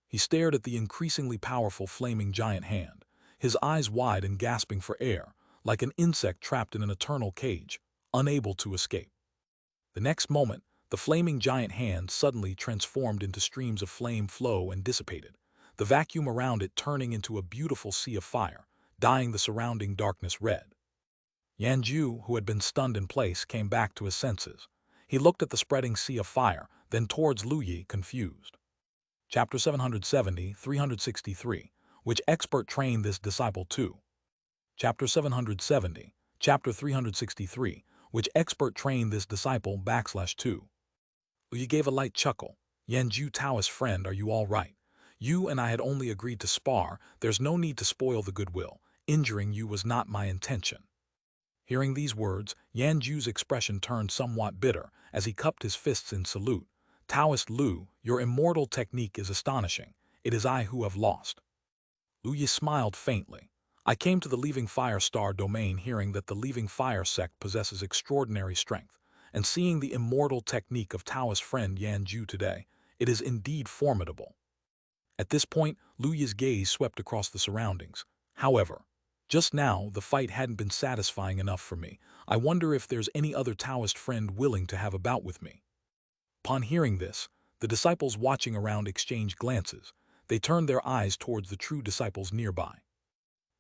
He stared at the increasingly powerful flaming giant hand, his eyes wide and gasping for air, like an insect trapped in an eternal cage, unable to escape. The next moment, the flaming giant hand suddenly transformed into streams of flame flow and dissipated, the vacuum around it turning into a beautiful sea of fire, dyeing the surrounding darkness red. Yanju, who had been stunned in place, came back to his senses. He looked at the spreading sea of fire, then towards Lu Yi, confused. Chapter 770, 363, which expert trained this disciple to? Chapter 770, Chapter 363, which expert trained this disciple /2. Lu Yi gave a light chuckle. Yanju, Taoist friend, are you all right? You and I had only agreed to spar. There's no need to spoil the goodwill. Injuring you was not my intention. Hearing these words, Yanju's expression turned somewhat bitter as he cupped his fists in salute. Taoist Lu, your immortal technique is astonishing. It is I who have lost. Lu Yi smiled faintly. I came to the leaving fire star domain hearing that the leaving fire sect possesses extraordinary strength, and seeing the immortal technique of Taoist friend Yanju today, It is indeed formidable. At this point, Lu Yi's gaze swept across the surroundings. However, just now, the fight hadn't been satisfying enough for me. I wonder if there's any other Taoist friend willing to have a bout with me. Upon hearing this, the disciples watching around exchanged glances. They turned their eyes towards the true disciples nearby.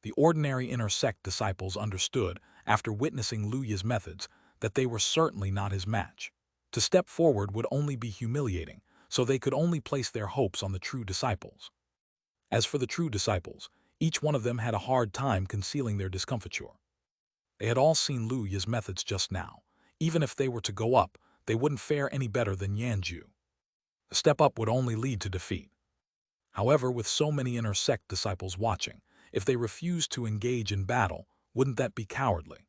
The ordinary inner sect disciples understood, after witnessing Lu Yi's methods, that they were certainly not his match. To step forward would only be humiliating, so they could only place their hopes on the true disciples. As for the true disciples, each one of them had a hard time concealing their discomfiture. They had all seen Lu Yi's methods just now. Even if they were to go up, they wouldn't fare any better than Yanju. A step up would only lead to defeat. However, with so many inner sect disciples watching, if they refused to engage in battle, wouldn't that be cowardly?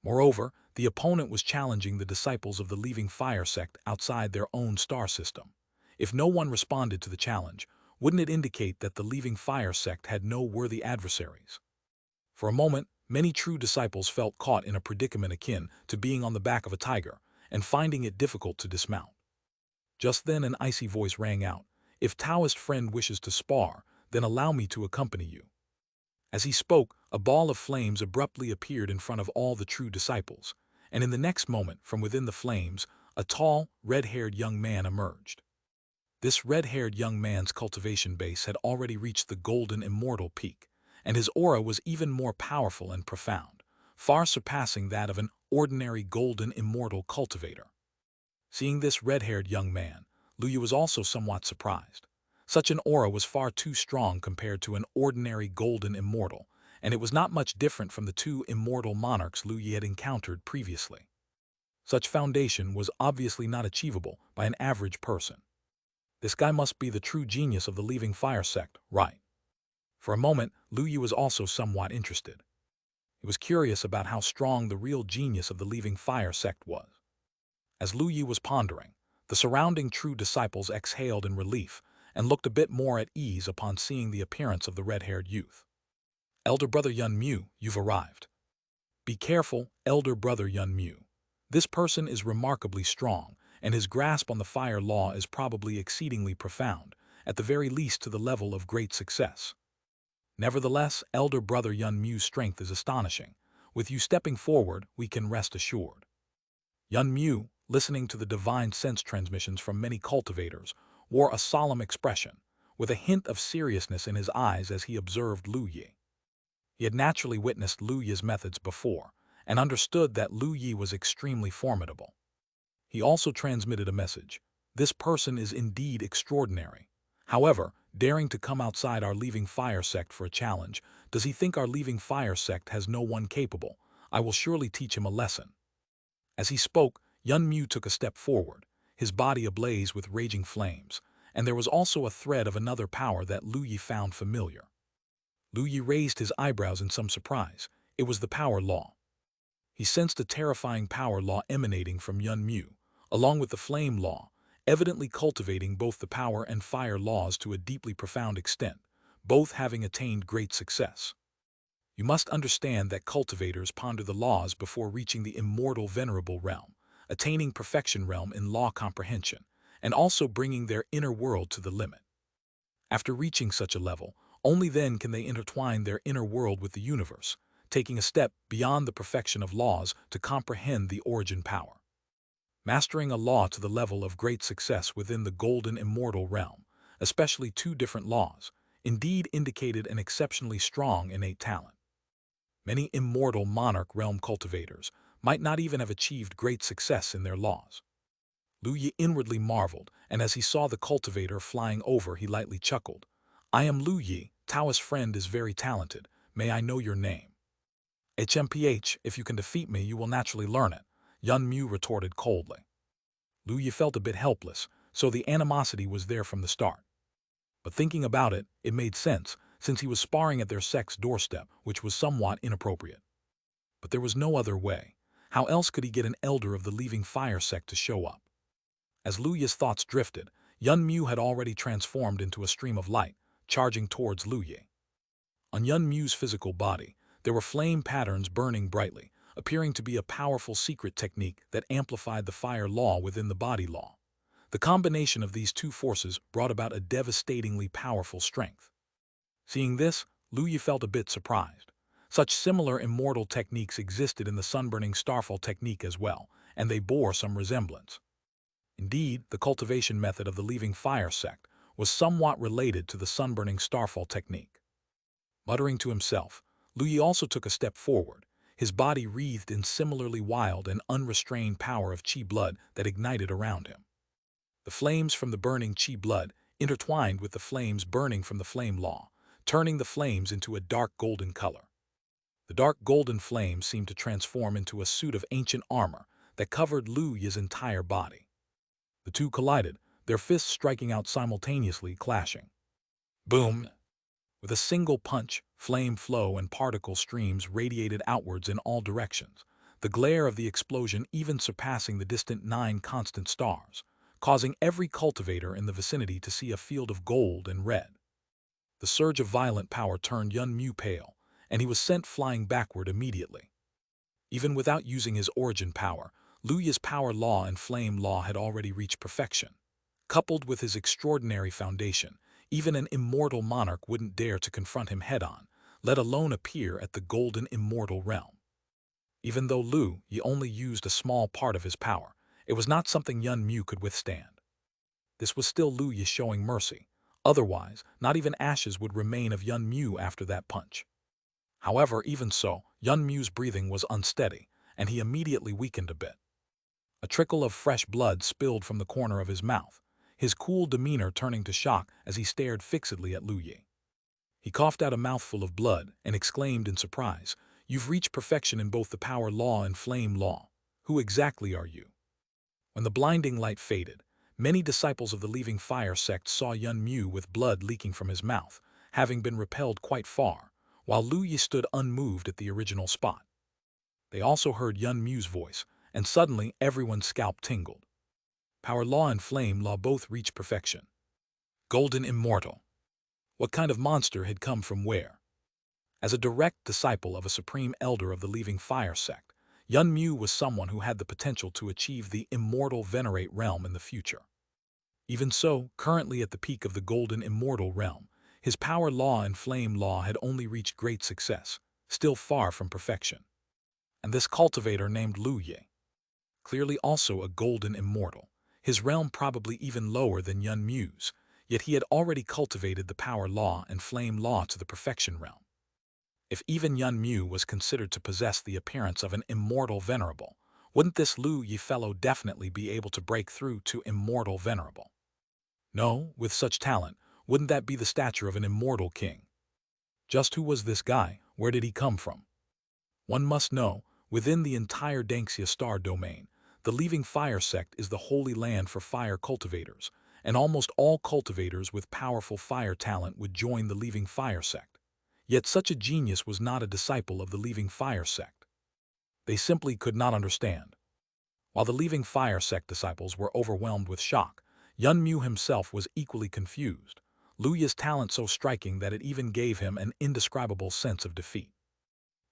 Moreover, the opponent was challenging the disciples of the Leaving Fire sect outside their own star system. If no one responded to the challenge, wouldn't it indicate that the Leaving Fire sect had no worthy adversaries? For a moment, many true disciples felt caught in a predicament akin to being on the back of a tiger and finding it difficult to dismount. Just then an icy voice rang out, "If Taoist friend wishes to spar, then allow me to accompany you." As he spoke, a ball of flames abruptly appeared in front of all the true disciples, and in the next moment, from within the flames, a tall, red-haired young man emerged. This red-haired young man's cultivation base had already reached the golden immortal peak, and his aura was even more powerful and profound, far surpassing that of an ordinary golden immortal cultivator. Seeing this red-haired young man, Lu Yi was also somewhat surprised. Such an aura was far too strong compared to an ordinary golden immortal, and it was not much different from the two immortal monarchs Lu Yi had encountered previously. Such foundation was obviously not achievable by an average person. This guy must be the true genius of the Leaving Fire sect, right? For a moment, Lu Yi was also somewhat interested. He was curious about how strong the real genius of the Leaving Fire sect was. As Lu Yi was pondering, the surrounding true disciples exhaled in relief and looked a bit more at ease upon seeing the appearance of the red-haired youth. "Elder brother Yun Mu, you've arrived." "Be careful, elder brother Yun Mu. This person is remarkably strong, and his grasp on the fire law is probably exceedingly profound, at the very least to the level of great success. Nevertheless, elder brother Yun Mu's strength is astonishing. With you stepping forward, we can rest assured." Yun Mu, listening to the divine sense transmissions from many cultivators, wore a solemn expression, with a hint of seriousness in his eyes as he observed Lu Yi. He had naturally witnessed Lu Yi's methods before, and understood that Lu Yi was extremely formidable. He also transmitted a message. "This person is indeed extraordinary. However, daring to come outside our Leaving Fire sect for a challenge, does he think our Leaving Fire sect has no one capable? I will surely teach him a lesson." As he spoke, Yun Mu took a step forward, his body ablaze with raging flames, and there was also a thread of another power that Lu Yi found familiar. Lu Yi raised his eyebrows in some surprise. It was the power law. He sensed a terrifying power law emanating from Yun Mu, along with the flame law, evidently cultivating both the power and fire laws to a deeply profound extent, both having attained great success. You must understand that cultivators ponder the laws before reaching the immortal venerable realm, attaining perfection realm in law comprehension, and also bringing their inner world to the limit. After reaching such a level, only then can they intertwine their inner world with the universe, taking a step beyond the perfection of laws to comprehend the origin power. Mastering a law to the level of great success within the golden immortal realm, especially two different laws, indeed indicated an exceptionally strong innate talent. Many immortal monarch realm cultivators might not even have achieved great success in their laws. Lu Yi inwardly marveled, and as he saw the cultivator flying over, he lightly chuckled. "I am Lu Yi, Taoist friend is very talented. May I know your name?" "HMPH, if you can defeat me, you will naturally learn it," Yun Mu retorted coldly. Lu Yi felt a bit helpless, so the animosity was there from the start. But thinking about it, it made sense, since he was sparring at their sect's doorstep, which was somewhat inappropriate. But there was no other way. How else could he get an elder of the Leaving Fire sect to show up? As Lu Yi's thoughts drifted, Yun Mu had already transformed into a stream of light, charging towards Lu Yi. On Yun Mu's physical body, there were flame patterns burning brightly, appearing to be a powerful secret technique that amplified the fire law within the body law. The combination of these two forces brought about a devastatingly powerful strength. Seeing this, Lu Yi felt a bit surprised. Such similar immortal techniques existed in the sunburning starfall technique as well, and they bore some resemblance. Indeed, the cultivation method of the Leaving Fire sect was somewhat related to the sunburning starfall technique. Muttering to himself, Lu Yi also took a step forward, his body wreathed in similarly wild and unrestrained power of qi blood that ignited around him. The flames from the burning qi blood intertwined with the flames burning from the flame law, turning the flames into a dark golden color. The dark golden flame seemed to transform into a suit of ancient armor that covered Lu Yi's entire body. The two collided, their fists striking out simultaneously, clashing. Boom! With a single punch, flame flow and particle streams radiated outwards in all directions, the glare of the explosion even surpassing the distant 9 constant stars, causing every cultivator in the vicinity to see a field of gold and red. The surge of violent power turned Yun Mu pale, and he was sent flying backward immediately. Even without using his origin power, Lu Yi's power law and flame law had already reached perfection. Coupled with his extraordinary foundation, even an immortal monarch wouldn't dare to confront him head-on, let alone appear at the golden immortal realm. Even though Lu Yi only used a small part of his power, it was not something Yun Mu could withstand. This was still Lu Yi showing mercy. Otherwise, not even ashes would remain of Yun Mu after that punch. However, even so, Yun Mu's breathing was unsteady, and he immediately weakened a bit. A trickle of fresh blood spilled from the corner of his mouth, his cool demeanor turning to shock as he stared fixedly at Lu Yi. He coughed out a mouthful of blood and exclaimed in surprise, "You've reached perfection in both the power law and flame law. Who exactly are you?" When the blinding light faded, many disciples of the Leaving Fire sect saw Yun Mu with blood leaking from his mouth, having been repelled quite far, while Lu Yi stood unmoved at the original spot. They also heard Yun Mu's voice, and suddenly everyone's scalp tingled. Power law and flame law both reached perfection. Golden Immortal. What kind of monster had come from where? As a direct disciple of a supreme elder of the Leaving Fire sect, Yun Mu was someone who had the potential to achieve the immortal venerate realm in the future. Even so, currently at the peak of the golden immortal realm, his power law and flame law had only reached great success, still far from perfection. And this cultivator named Lu Yi, clearly also a golden immortal, his realm probably even lower than Yun Mu's, yet he had already cultivated the power law and flame law to the perfection realm. If even Yun Mu was considered to possess the appearance of an immortal venerable, wouldn't this Lu Yi fellow definitely be able to break through to immortal venerable? No, with such talent, wouldn't that be the stature of an immortal king? Just who was this guy? Where did he come from? One must know, within the entire Xianxia star domain, the Leaving Fire sect is the holy land for fire cultivators, and almost all cultivators with powerful fire talent would join the Leaving Fire sect. Yet such a genius was not a disciple of the Leaving Fire sect. They simply could not understand. While the Leaving Fire sect disciples were overwhelmed with shock, Yun Mu himself was equally confused, Lu Yi's talent so striking that it even gave him an indescribable sense of defeat.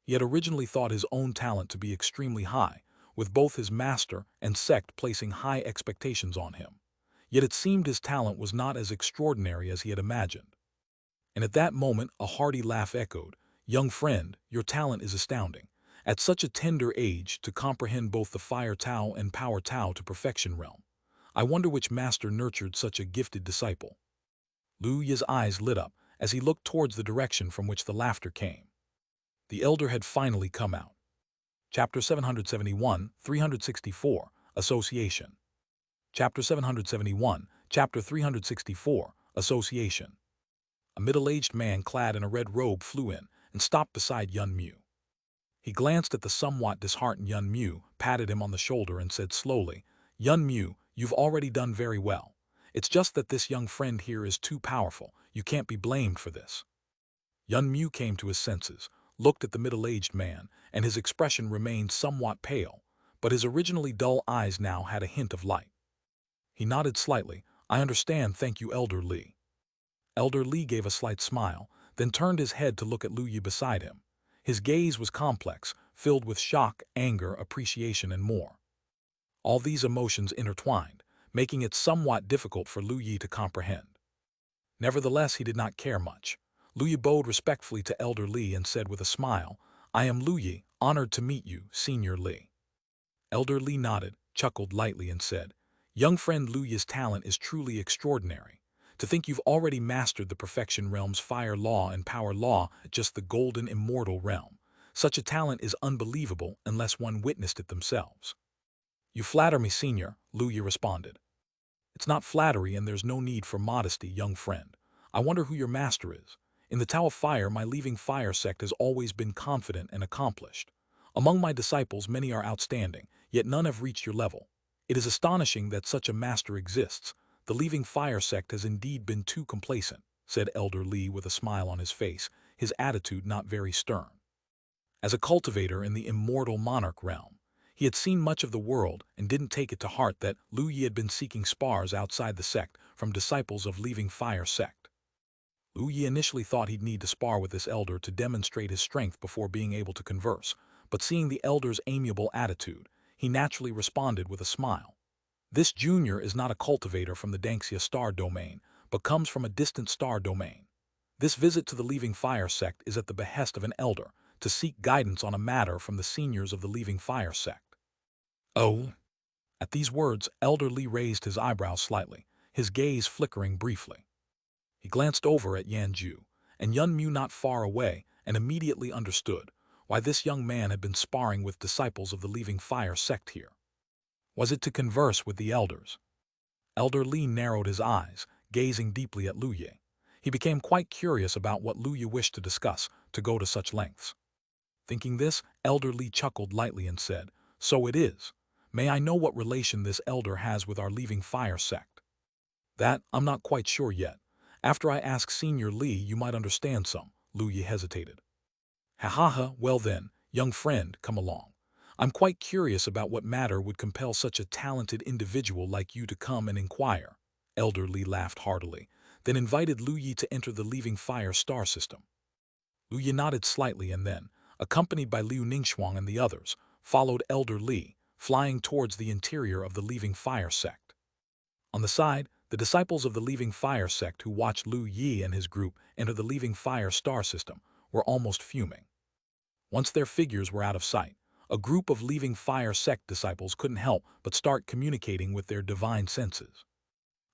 He had originally thought his own talent to be extremely high, with both his master and sect placing high expectations on him. Yet it seemed his talent was not as extraordinary as he had imagined. And at that moment a hearty laugh echoed, "Young friend, your talent is astounding. At such a tender age to comprehend both the Fire Tao and Power Tao to perfection realm. I wonder which master nurtured such a gifted disciple." Lu Yi's eyes lit up as he looked towards the direction from which the laughter came. The elder had finally come out. Chapter 771, 364, Association. Chapter 771, Chapter 364, Association. A middle-aged man clad in a red robe flew in and stopped beside Yun Mu. He glanced at the somewhat disheartened Yun Mu, patted him on the shoulder and said slowly, "Yun Mu, you've already done very well. It's just that this young friend here is too powerful. You can't be blamed for this." Yun Mu came to his senses, looked at the middle-aged man, and his expression remained somewhat pale, but his originally dull eyes now had a hint of light. He nodded slightly. "I understand, thank you, Elder Li." Elder Li gave a slight smile, then turned his head to look at Lu Yi beside him. His gaze was complex, filled with shock, anger, appreciation, and more. All these emotions intertwined, making it somewhat difficult for Lu Yi to comprehend. Nevertheless, he did not care much. Lu Yi bowed respectfully to Elder Li and said with a smile, "I am Lu Yi, honored to meet you, Senior Li." Elder Li nodded, chuckled lightly and said, "Young friend, Lu Yi's talent is truly extraordinary. To think you've already mastered the perfection realm's fire law and power law at just the golden immortal realm. Such a talent is unbelievable unless one witnessed it themselves." "You flatter me, Senior," Lu Yi responded. "It's not flattery and there's no need for modesty, young friend. I wonder who your master is. In the Tao of Fire, my leaving fire sect has always been confident and accomplished. Among my disciples, many are outstanding, yet none have reached your level. It is astonishing that such a master exists. The leaving fire sect has indeed been too complacent," said Elder Li with a smile on his face, his attitude not very stern. As a cultivator in the immortal monarch realm, he had seen much of the world and didn't take it to heart that Lu Yi had been seeking spars outside the sect from disciples of leaving fire sect. Lu Yi initially thought he'd need to spar with this elder to demonstrate his strength before being able to converse, but seeing the elder's amiable attitude, he naturally responded with a smile. This junior is not a cultivator from the Xianxia star domain, but comes from a distant star domain. This visit to the leaving fire sect is at the behest of an elder, to seek guidance on a matter from the seniors of the leaving fire sect. "Oh?" At these words, Elder Li raised his eyebrows slightly, his gaze flickering briefly. He glanced over at Yanju and Yun Mu not far away and immediately understood why this young man had been sparring with disciples of the leaving fire sect here. Was it to converse with the elders? Elder Li narrowed his eyes, gazing deeply at Lu Yi. He became quite curious about what Lu Yi wished to discuss, to go to such lengths. Thinking this, Elder Li chuckled lightly and said, "So it is. May I know what relation this elder has with our leaving fire sect?" "That, I'm not quite sure yet. After I ask Senior Li, you might understand some," Lu Yi hesitated. "Ha ha ha, well then, young friend, come along. I'm quite curious about what matter would compel such a talented individual like you to come and inquire." Elder Li laughed heartily, then invited Lu Yi to enter the leaving fire star system. Lu Yi nodded slightly and then, accompanied by Liu Ningxuang and the others, followed Elder Li, flying towards the interior of the leaving fire sect. On the side, the disciples of the leaving fire sect who watched Lu Yi and his group enter the leaving fire star system were almost fuming. Once their figures were out of sight, a group of leaving fire sect disciples couldn't help but start communicating with their divine senses.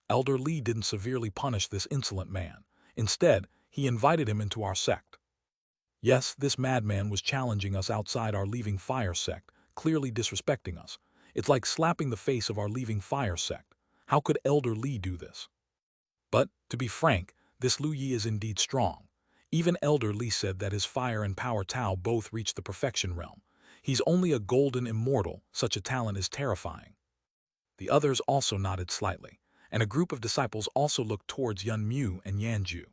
Elder Li didn't severely punish this insolent man. Instead, he invited him into our sect. Yes, this madman was challenging us outside our leaving fire sect, clearly disrespecting us. It's like slapping the face of our leaving fire sect. How could Elder Li do this? But, to be frank, this Lu Yi is indeed strong. Even Elder Li said that his fire and power Tao both reach the perfection realm. He's only a golden immortal, such a talent is terrifying. The others also nodded slightly, and a group of disciples also looked towards Yun Mu and Yanju.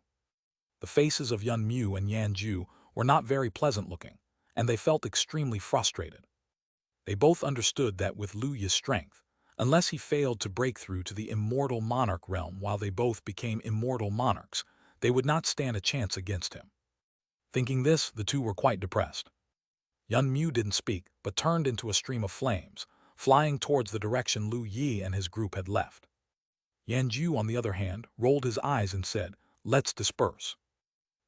The faces of Yun Mu and Yanju were not very pleasant looking, and they felt extremely frustrated. They both understood that with Lu Yi's strength, unless he failed to break through to the immortal monarch realm while they both became immortal monarchs, they would not stand a chance against him. Thinking this, the two were quite depressed. Yun Mu didn't speak, but turned into a stream of flames, flying towards the direction Lu Yi and his group had left. Yanju, on the other hand, rolled his eyes and said, "Let's disperse."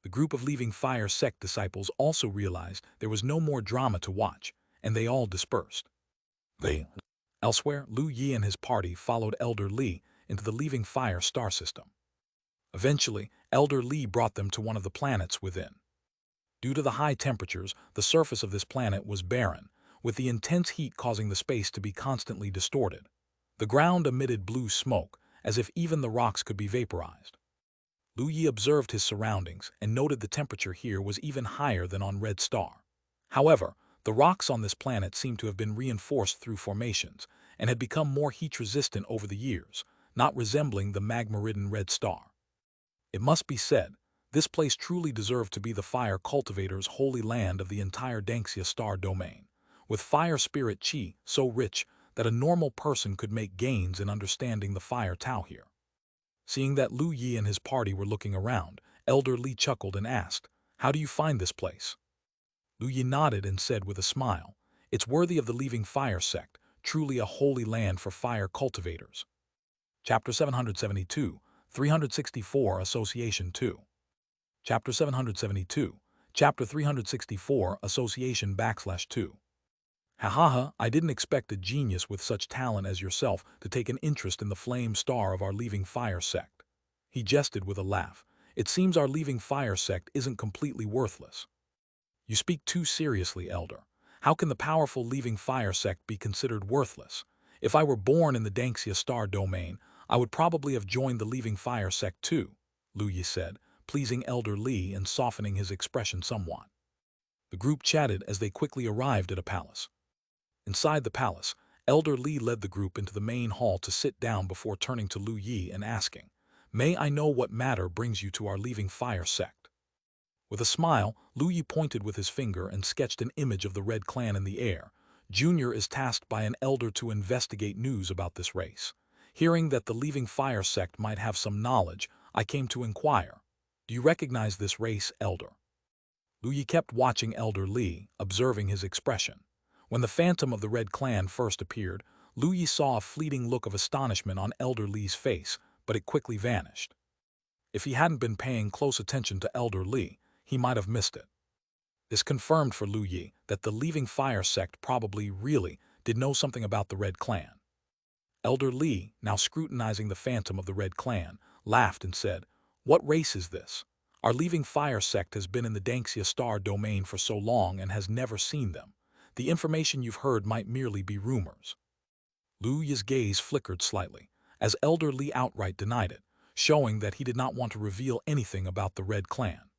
The group of leaving fire sect disciples also realized there was no more drama to watch, and they all dispersed. Elsewhere, Lu Yi and his party followed Elder Li into the leaving fire star system. Eventually, Elder Li brought them to one of the planets within. Due to the high temperatures, the surface of this planet was barren, with the intense heat causing the space to be constantly distorted. The ground emitted blue smoke, as if even the rocks could be vaporized. Lu Yi observed his surroundings and noted the temperature here was even higher than on Red Star. However, the rocks on this planet seemed to have been reinforced through formations and had become more heat-resistant over the years, not resembling the magma-ridden Red Star. It must be said, this place truly deserved to be the fire cultivator's holy land of the entire Xianxia star domain, with fire spirit qi so rich that a normal person could make gains in understanding the fire Tao here. Seeing that Lu Yi and his party were looking around, Elder Li chuckled and asked, "How do you find this place?" Lu Yi nodded and said with a smile, "It's worthy of the leaving fire sect, truly a holy land for fire cultivators." Chapter 772, 364 Association 2. Chapter 772, Chapter 364 Association /2. Ha, I didn't expect a genius with such talent as yourself to take an interest in the flame star of our leaving fire sect. He jested with a laugh. It seems our leaving fire sect isn't completely worthless. You speak too seriously, Elder. How can the powerful leaving fire sect be considered worthless? If I were born in the Xianxia star domain, I would probably have joined the leaving fire sect too, Lu Yi said, pleasing Elder Li and softening his expression somewhat. The group chatted as they quickly arrived at a palace. Inside the palace, Elder Li led the group into the main hall to sit down before turning to Lu Yi and asking, "May I know what matter brings you to our leaving fire sect?" With a smile, Lu Yi pointed with his finger and sketched an image of the Red Clan in the air. Junior is tasked by an elder to investigate news about this race. Hearing that the leaving fire sect might have some knowledge, I came to inquire. Do you recognize this race, Elder? Lu Yi kept watching Elder Li, observing his expression. When the phantom of the Red Clan first appeared, Lu Yi saw a fleeting look of astonishment on Elder Li's face, but it quickly vanished. If he hadn't been paying close attention to Elder Li, he might have missed it. This confirmed for Lu Yi that the leaving fire sect probably really did know something about the Red Clan. Elder Li, now scrutinizing the phantom of the Red Clan, laughed and said, "What race is this? Our leaving fire sect has been in the Xianxia star domain for so long and has never seen them. The information you've heard might merely be rumors." Lu Yi's gaze flickered slightly, as Elder Li outright denied it, showing that he did not want to reveal anything about the Red Clan.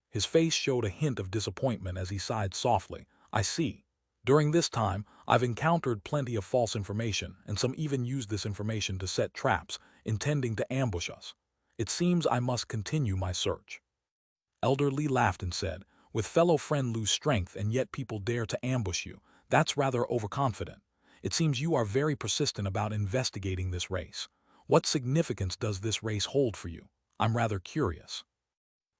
His face showed a hint of disappointment as he sighed softly. "I see. During this time, I've encountered plenty of false information, and some even used this information to set traps, intending to ambush us. It seems I must continue my search." Elder Li laughed and said, "With fellow friend Lu's strength and yet people dare to ambush you, that's rather overconfident. It seems you are very persistent about investigating this race. What significance does this race hold for you? I'm rather curious."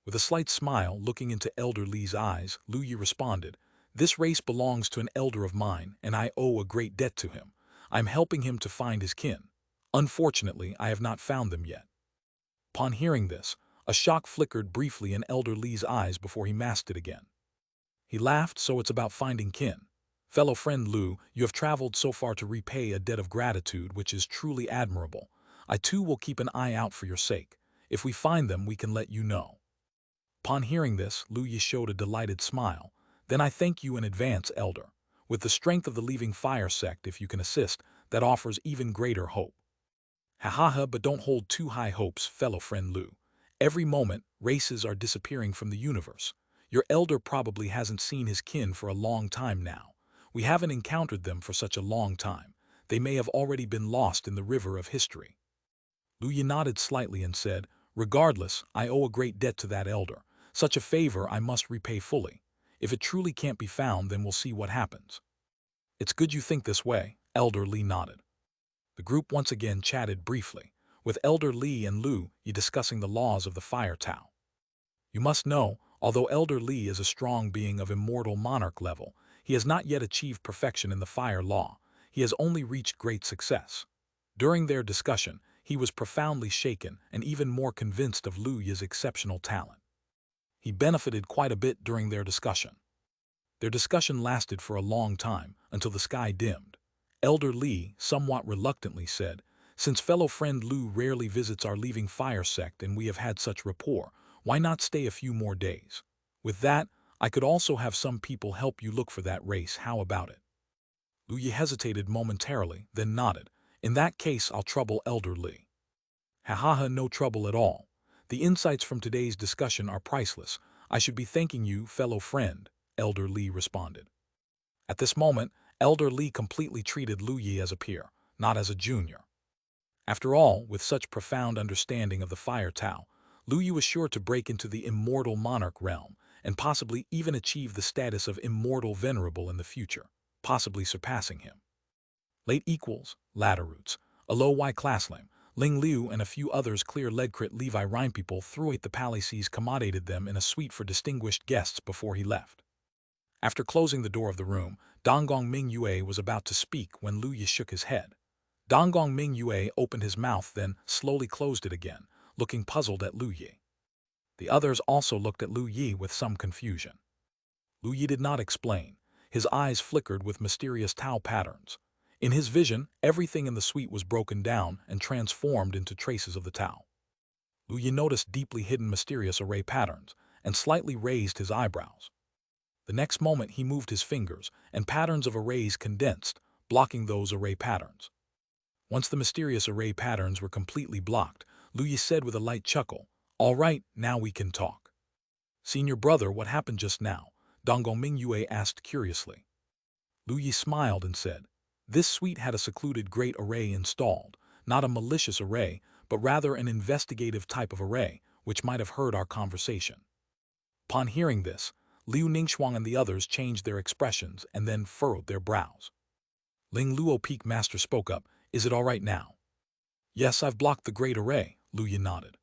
With a slight smile looking into Elder Li's eyes, Lu Yi responded, "This race belongs to an elder of mine, and I owe a great debt to him. I'm helping him to find his kin. Unfortunately, I have not found them yet." Upon hearing this, a shock flickered briefly in Elder Li's eyes before he masked it again. He laughed. "So it's about finding kin. Fellow friend Lu, you have traveled so far to repay a debt of gratitude which is truly admirable. I too will keep an eye out for your sake. If we find them, we can let you know." Upon hearing this, Lu Yi showed a delighted smile. "Then I thank you in advance, Elder. With the strength of the leaving fire sect, if you can assist, that offers even greater hope." Ha, but don't hold too high hopes, fellow friend Lu. Every moment, races are disappearing from the universe. Your elder probably hasn't seen his kin for a long time now. We haven't encountered them for such a long time. They may have already been lost in the river of history. Lu Yi nodded slightly and said, "Regardless, I owe a great debt to that elder. Such a favor I must repay fully. If it truly can't be found, then we'll see what happens." "It's good you think this way," Elder Li nodded. The group once again chatted briefly, with Elder Li and Lu Yi discussing the laws of the Fire Tao. You must know, although Elder Li is a strong being of immortal monarch level, he has not yet achieved perfection in the fire law. He has only reached great success. During their discussion, he was profoundly shaken and even more convinced of Lu Yi's exceptional talent. He benefited quite a bit during their discussion. Their discussion lasted for a long time, until the sky dimmed. Elder Li, somewhat reluctantly, said, "Since fellow friend Lu rarely visits our leaving fire sect and we have had such rapport, why not stay a few more days? With that, I could also have some people help you look for that race. How about it?" Lu Yi hesitated momentarily, then nodded. "In that case, I'll trouble Elder Li." Ha, no trouble at all. The insights from today's discussion are priceless. I should be thanking you, fellow friend," Elder Li responded. At this moment, Elder Li completely treated Lu Yi as a peer, not as a junior. After all, with such profound understanding of the Fire Tao, Lu Yi was sure to break into the Immortal Monarch realm and possibly even achieve the status of Immortal Venerable in the future, possibly surpassing him. Late equals, ladder roots, Alo Y Classlim, Ling Liu and a few others clear Legcrit Levi Rhine people throughout the palaces accommodated them in a suite for distinguished guests before he left. After closing the door of the room, Donggong Mingyue was about to speak when Lu Yi shook his head. Donggong Mingyue opened his mouth, then slowly closed it again, looking puzzled at Lu Yi. The others also looked at Lu Yi with some confusion. Lu Yi did not explain. His eyes flickered with mysterious Tao patterns. In his vision, everything in the suite was broken down and transformed into traces of the Tao. Lu Yi noticed deeply hidden mysterious array patterns and slightly raised his eyebrows. The next moment he moved his fingers, and patterns of arrays condensed, blocking those array patterns. Once the mysterious array patterns were completely blocked, Lu Yi said with a light chuckle, "All right, now we can talk." "Senior brother, what happened just now?" Donggong Mingyue asked curiously. Lu Yi smiled and said, "This suite had a secluded great array installed, not a malicious array, but rather an investigative type of array, which might have heard our conversation." Upon hearing this, Liu Ningxuang and the others changed their expressions and then furrowed their brows. Ling Luo Peak Master spoke up, "Is it all right now?" "Yes, I've blocked the great array," Lu Yi nodded.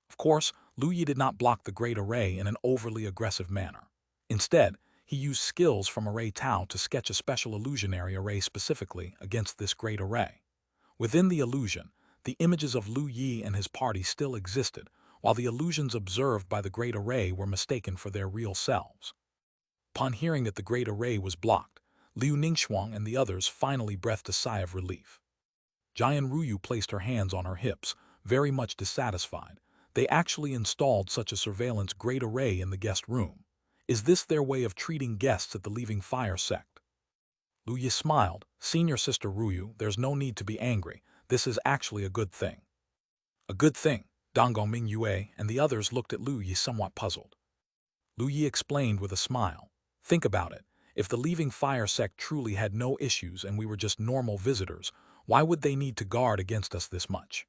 Of course, Lu Yi did not block the great array in an overly aggressive manner. Instead, he used skills from Array Tao to sketch a special illusionary array specifically against this great array. Within the illusion, the images of Lu Yi and his party still existed, while the illusions observed by the great array were mistaken for their real selves. Upon hearing that the great array was blocked, Liu Ningxuang and the others finally breathed a sigh of relief. Jian Ruyu placed her hands on her hips, very much dissatisfied. They actually installed such a surveillance great array in the guest room. Is this their way of treating guests at the Leaving Fire sect? Lu Yi smiled. "Senior Sister Ruyu, there's no need to be angry. This is actually a good thing." "A good thing?" Donggong Mingyue and the others looked at Lu Yi somewhat puzzled. Lu Yi explained with a smile. "Think about it. If the Leaving Fire sect truly had no issues and we were just normal visitors, why would they need to guard against us this much?"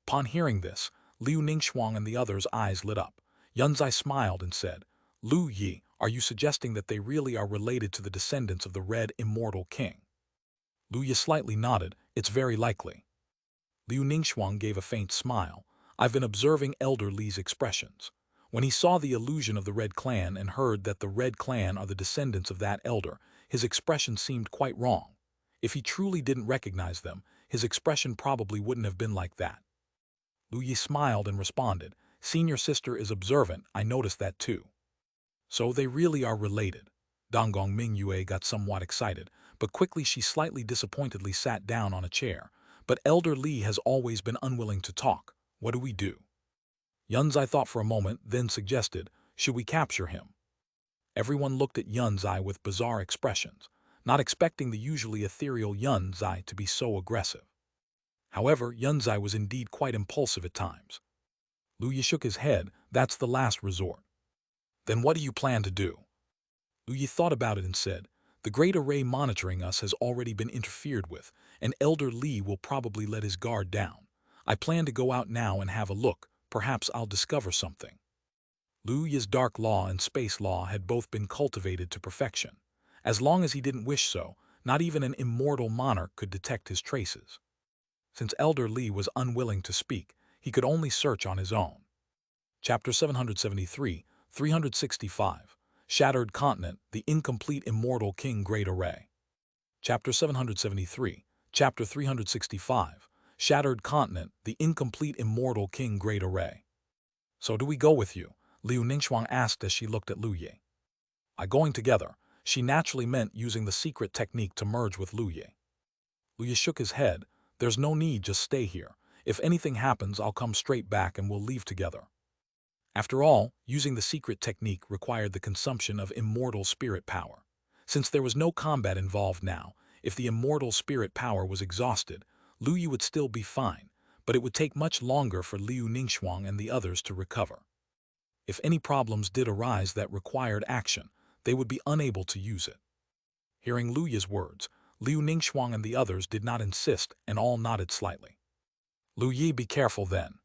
Upon hearing this, Liu Ningxuang and the others' eyes lit up. Yunzai smiled and said, "Lu Yi, are you suggesting that they really are related to the descendants of the Red Immortal King?" Lu Yi slightly nodded. "It's very likely." Liu Ningxuang gave a faint smile. "I've been observing Elder Li's expressions. When he saw the illusion of the Red Clan and heard that the Red Clan are the descendants of that elder, his expression seemed quite wrong. If he truly didn't recognize them, his expression probably wouldn't have been like that." Lu Yi smiled and responded, "Senior sister is observant, I noticed that too." "So they really are related." Donggong Mingyue got somewhat excited, but quickly she slightly disappointedly sat down on a chair. "But Elder Li has always been unwilling to talk. What do we do?" Yunzai thought for a moment, then suggested, "Should we capture him?" Everyone looked at Yunzai with bizarre expressions, not expecting the usually ethereal Yunzai to be so aggressive. However, Yunzai was indeed quite impulsive at times. Lu Yi shook his head. "That's the last resort." "Then what do you plan to do?" Lu Yi thought about it and said, "The great array monitoring us has already been interfered with, and Elder Li will probably let his guard down. I plan to go out now and have a look. Perhaps I'll discover something." Lu Yi's dark law and space law had both been cultivated to perfection. As long as he didn't wish so, not even an immortal monarch could detect his traces. Since Elder Li was unwilling to speak, he could only search on his own. Chapter 773, 365, Shattered Continent, the Incomplete Immortal King Great Array. Chapter 773, Chapter 365, Shattered Continent, the Incomplete Immortal King Great Array. "So do we go with you?" Liu Ningxuang asked as she looked at Lu Yi. "I going together." She naturally meant using the secret technique to merge with Lu Yi. Lu Yi shook his head. "There's no need, just stay here. If anything happens, I'll come straight back and we'll leave together." After all, using the secret technique required the consumption of immortal spirit power. Since there was no combat involved now, if the immortal spirit power was exhausted, Lu Yi would still be fine, but it would take much longer for Liu Ningxuang and the others to recover. If any problems did arise that required action, they would be unable to use it. Hearing Lu Yi's words, Liu Ningxuang and the others did not insist and all nodded slightly. "Lu Yi, be careful then."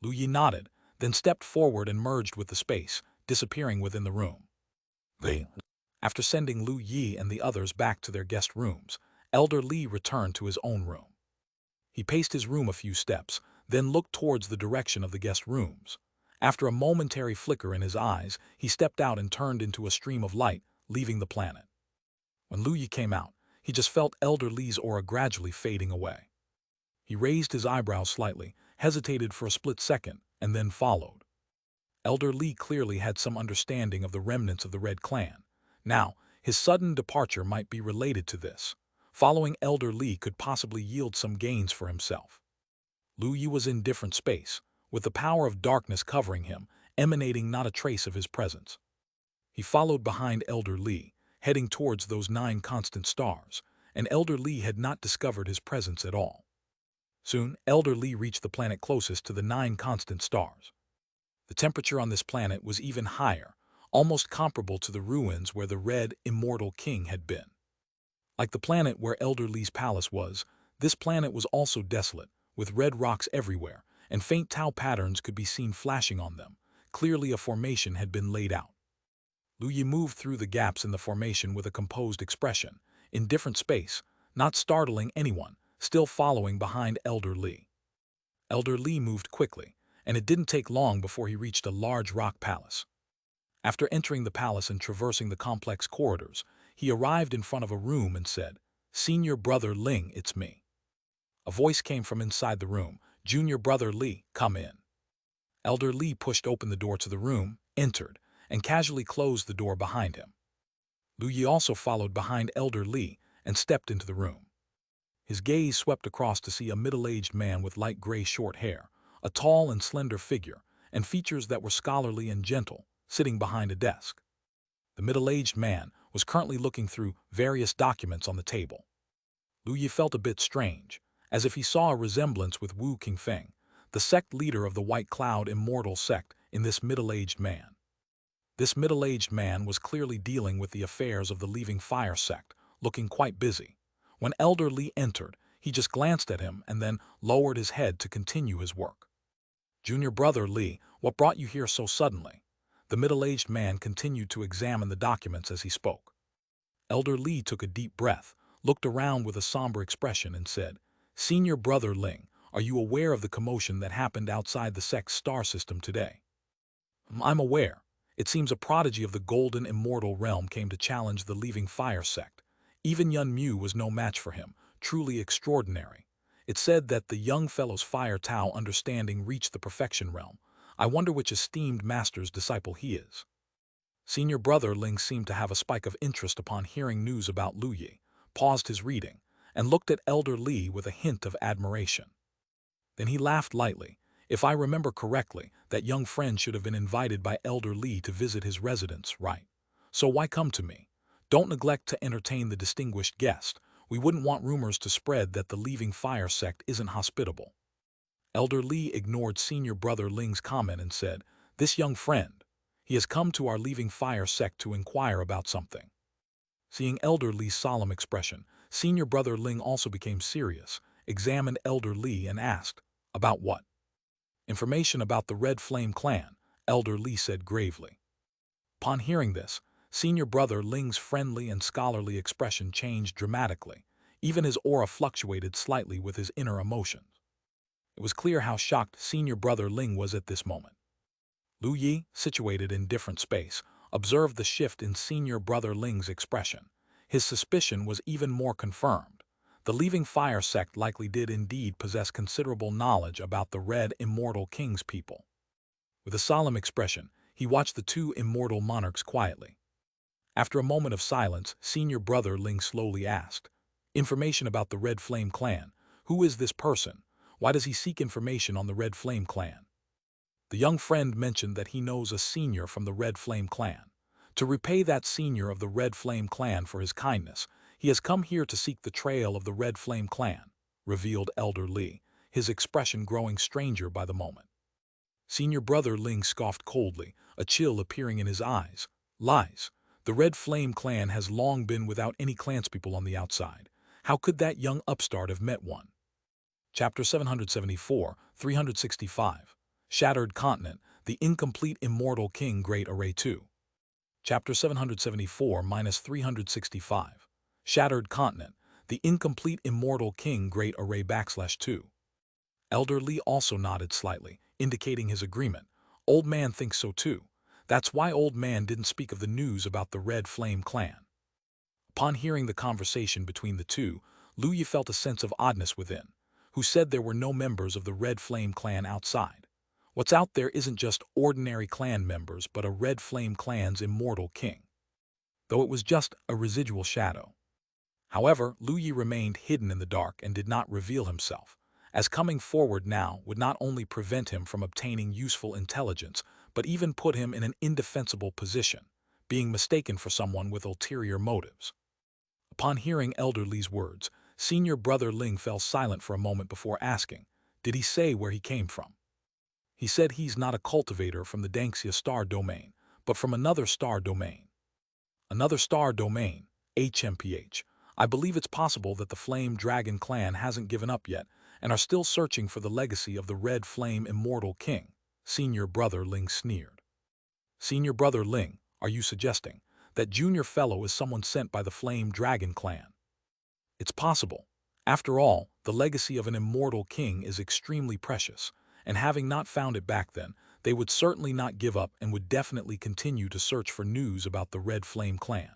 Lu Yi nodded, then stepped forward and merged with the space, disappearing within the room. After sending Lu Yi and the others back to their guest rooms, Elder Li returned to his own room. He paced his room a few steps, then looked towards the direction of the guest rooms. After a momentary flicker in his eyes, he stepped out and turned into a stream of light, leaving the planet. When Lu Yi came out, he just felt Elder Li's aura gradually fading away. He raised his eyebrows slightly, hesitated for a split second, and then followed. Elder Li clearly had some understanding of the remnants of the Red Clan. Now, his sudden departure might be related to this. Following Elder Li could possibly yield some gains for himself. Lu Yi was in different space, with the power of darkness covering him, emanating not a trace of his presence. He followed behind Elder Li, heading towards those 9 constant stars, and Elder Li had not discovered his presence at all. Soon, Elder Li reached the planet closest to the 9 constant stars. The temperature on this planet was even higher, almost comparable to the ruins where the Red Immortal King had been. Like the planet where Elder Li's palace was, this planet was also desolate, with red rocks everywhere, and faint tau patterns could be seen flashing on them. Clearly a formation had been laid out. Lu Yi moved through the gaps in the formation with a composed expression, in different space, not startling anyone, still following behind Elder Li. Elder Li moved quickly, and it didn't take long before he reached a large rock palace. After entering the palace and traversing the complex corridors, he arrived in front of a room and said, "Senior Brother Ling, it's me." A voice came from inside the room, "Junior Brother Li, come in." Elder Li pushed open the door to the room, entered, and casually closed the door behind him. Lu Yi also followed behind Elder Li and stepped into the room. His gaze swept across to see a middle-aged man with light gray short hair, a tall and slender figure, and features that were scholarly and gentle, sitting behind a desk. The middle-aged man was currently looking through various documents on the table. Lu Yi felt a bit strange, as if he saw a resemblance with Wu Qingfeng, the sect leader of the White Cloud Immortal sect, in this middle-aged man. This middle-aged man was clearly dealing with the affairs of the Leaving Fire sect, looking quite busy. When Elder Li entered, he just glanced at him and then lowered his head to continue his work. "Junior Brother Li, what brought you here so suddenly?" The middle-aged man continued to examine the documents as he spoke. Elder Li took a deep breath, looked around with a somber expression and said, "Senior Brother Ling, are you aware of the commotion that happened outside the sect's star system today?" "I'm aware. It seems a prodigy of the golden immortal realm came to challenge the Leaving Fire sect. Even Yun Mu was no match for him, truly extraordinary. It said that the young fellow's fire Tao understanding reached the perfection realm. I wonder which esteemed master's disciple he is." Senior Brother Ling seemed to have a spike of interest upon hearing news about Lu Yi, paused his reading, and looked at Elder Li with a hint of admiration. Then he laughed lightly. "If I remember correctly, that young friend should have been invited by Elder Li to visit his residence, right? So why come to me? Don't neglect to entertain the distinguished guest. We wouldn't want rumors to spread that the Leaving Fire sect isn't hospitable." Elder Li ignored Senior Brother Ling's comment and said, "This young friend, he has come to our Leaving Fire sect to inquire about something." Seeing Elder Li's solemn expression, Senior Brother Ling also became serious, examined Elder Li and asked, "About what?" "Information about the Red Flame clan," Elder Li said gravely. Upon hearing this, Senior Brother Ling's friendly and scholarly expression changed dramatically. Even his aura fluctuated slightly with his inner emotions. It was clear how shocked Senior Brother Ling was at this moment. Lu Yi, situated in different space, observed the shift in Senior Brother Ling's expression. His suspicion was even more confirmed. The Leaving Fire sect likely did indeed possess considerable knowledge about the Red Immortal King's people. With a solemn expression, he watched the 2 immortal monarchs quietly. After a moment of silence, Senior Brother Ling slowly asked, "Information about the Red Flame clan. Who is this person? Why does he seek information on the Red Flame clan?" The young friend mentioned that he knows a senior from the Red Flame clan. To repay that senior of the Red Flame clan for his kindness, he has come here to seek the trail of the Red Flame clan, revealed Elder Li, his expression growing stranger by the moment. Senior Brother Ling scoffed coldly, a chill appearing in his eyes. "Lies. The Red Flame clan has long been without any clanspeople on the outside. How could that young upstart have met one?" Chapter 774, 365. Shattered Continent, the Incomplete Immortal King Great Array 2. Chapter 774-365. Shattered Continent, the Incomplete Immortal King Great Array /2. Elder Li also nodded slightly, indicating his agreement. "Old Man thinks so too. That's why Old Man didn't speak of the news about the Red Flame clan." Upon hearing the conversation between the two, Lu Yi felt a sense of oddness within, who said there were no members of the Red Flame clan outside. What's out there isn't just ordinary clan members but a Red Flame clan's immortal king, though it was just a residual shadow. However, Lu Yi remained hidden in the dark and did not reveal himself, as coming forward now would not only prevent him from obtaining useful intelligence, but even put him in an indefensible position, being mistaken for someone with ulterior motives. Upon hearing Elder Li's words, senior brother Ling fell silent for a moment before asking, did he say where he came from? He said he's not a cultivator from the Xianxia star domain, but from another star domain. Another star domain, HMPH. I believe it's possible that the Flame Dragon clan hasn't given up yet and are still searching for the legacy of the Red Flame Immortal King, senior brother Ling sneered. Senior brother Ling, are you suggesting that junior fellow is someone sent by the Flame Dragon clan? It's possible. After all, the legacy of an immortal king is extremely precious, and having not found it back then, they would certainly not give up and would definitely continue to search for news about the Red Flame clan.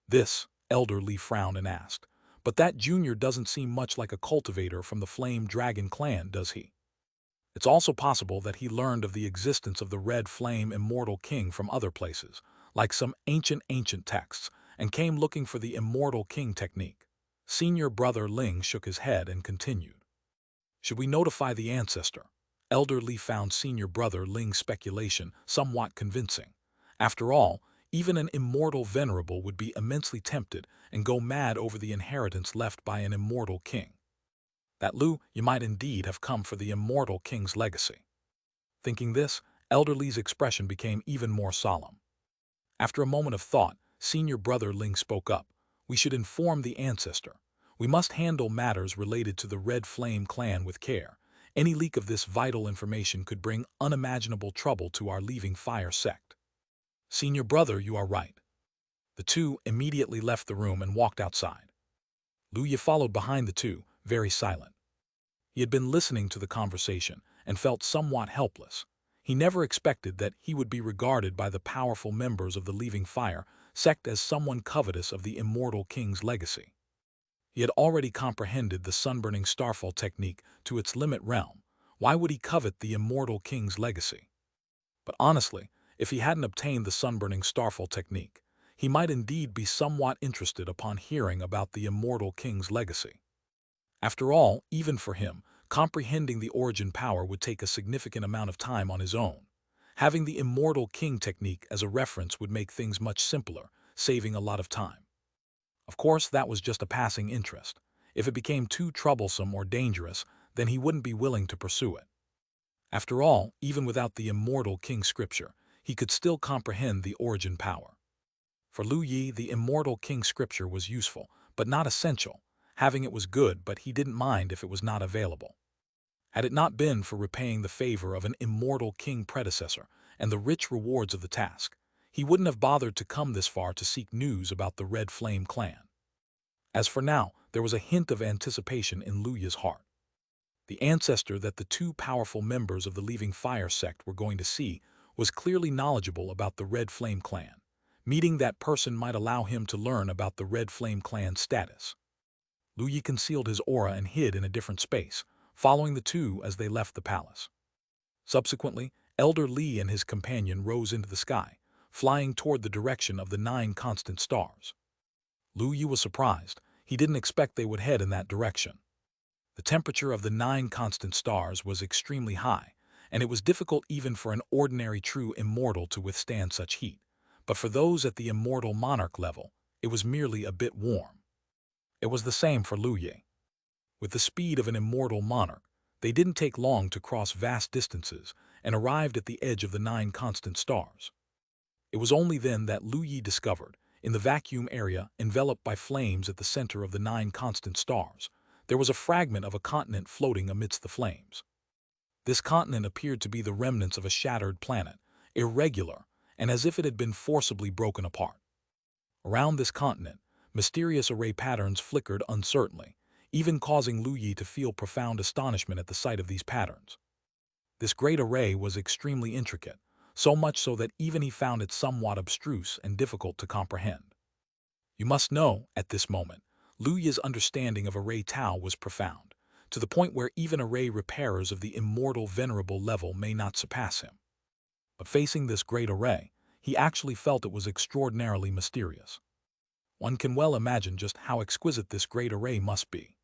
This, Elder Li frowned and asked, but that junior doesn't seem much like a cultivator from the Flame Dragon clan, does he? It's also possible that he learned of the existence of the Red Flame Immortal King from other places, like some ancient texts, and came looking for the Immortal King technique. Senior brother Ling shook his head and continued. Should we notify the ancestor? Elder Li found senior brother Ling's speculation somewhat convincing. After all, even an immortal venerable would be immensely tempted and go mad over the inheritance left by an immortal king. That Lu, you might indeed have come for the immortal king's legacy. Thinking this, Elder Li's expression became even more solemn. After a moment of thought, senior brother Ling spoke up. We should inform the ancestor. We must handle matters related to the Red Flame clan with care. Any leak of this vital information could bring unimaginable trouble to our Leaving Fire sect. Senior brother, you are right. The two immediately left the room and walked outside. Lu Yi followed behind the two, very silent. He had been listening to the conversation and felt somewhat helpless. He never expected that he would be regarded by the powerful members of the Leaving Fire sect as someone covetous of the Immortal King's legacy. He had already comprehended the Sunburning Starfall technique to its limit realm. Why would he covet the Immortal King's legacy? But honestly, if he hadn't obtained the Sunburning Starfall technique, he might indeed be somewhat interested upon hearing about the Immortal King's legacy. After all, even for him, comprehending the origin power would take a significant amount of time on his own. Having the Immortal King technique as a reference would make things much simpler, saving a lot of time. Of course, that was just a passing interest. If it became too troublesome or dangerous, then he wouldn't be willing to pursue it. After all, even without the Immortal King scripture, he could still comprehend the origin power. For Lu Yi, the Immortal King scripture was useful, but not essential. Having it was good, but he didn't mind if it was not available. Had it not been for repaying the favor of an Immortal King predecessor and the rich rewards of the task, he wouldn't have bothered to come this far to seek news about the Red Flame clan. As for now, there was a hint of anticipation in Lu Yi's heart. The ancestor that the two powerful members of the Leaving Fire sect were going to see was clearly knowledgeable about the Red Flame clan. Meeting that person might allow him to learn about the Red Flame clan's status. Lu Yi concealed his aura and hid in a different space, following the two as they left the palace. Subsequently, Elder Li and his companion rose into the sky, flying toward the direction of the 9 constant stars. Lu Yi was surprised. He didn't expect they would head in that direction. The temperature of the 9 constant stars was extremely high, and it was difficult even for an ordinary true immortal to withstand such heat. But for those at the immortal monarch level, it was merely a bit warm. It was the same for Lu Yi. With the speed of an immortal monarch, they didn't take long to cross vast distances and arrived at the edge of the 9 constant stars. It was only then that Lu Yi discovered, in the vacuum area enveloped by flames at the center of the 9 constant stars, there was a fragment of a continent floating amidst the flames. This continent appeared to be the remnants of a shattered planet, irregular, and as if it had been forcibly broken apart. Around this continent, mysterious array patterns flickered uncertainly, even causing Lu Yi to feel profound astonishment at the sight of these patterns. This great array was extremely intricate, so much so that even he found it somewhat abstruse and difficult to comprehend. You must know, at this moment, Lu Yi's understanding of array Tao was profound, to the point where even array repairers of the immortal venerable level may not surpass him. But facing this great array, he actually felt it was extraordinarily mysterious. One can well imagine just how exquisite this great array must be.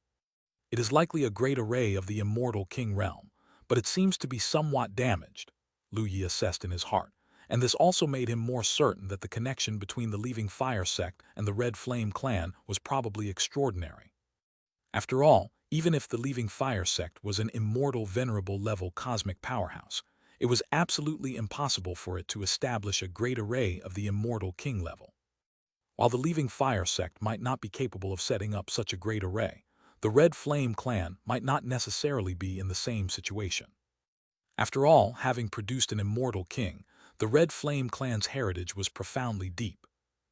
It is likely a great array of the immortal king realm, but it seems to be somewhat damaged, Lu Yi assessed in his heart, and this also made him more certain that the connection between the Leaving Fire sect and the Red Flame clan was probably extraordinary. After all, even if the Leaving Fire sect was an immortal venerable level cosmic powerhouse, it was absolutely impossible for it to establish a great array of the immortal king level. While the Leaving Fire sect might not be capable of setting up such a great array, the Red Flame clan might not necessarily be in the same situation. After all, having produced an immortal king, the Red Flame clan's heritage was profoundly deep.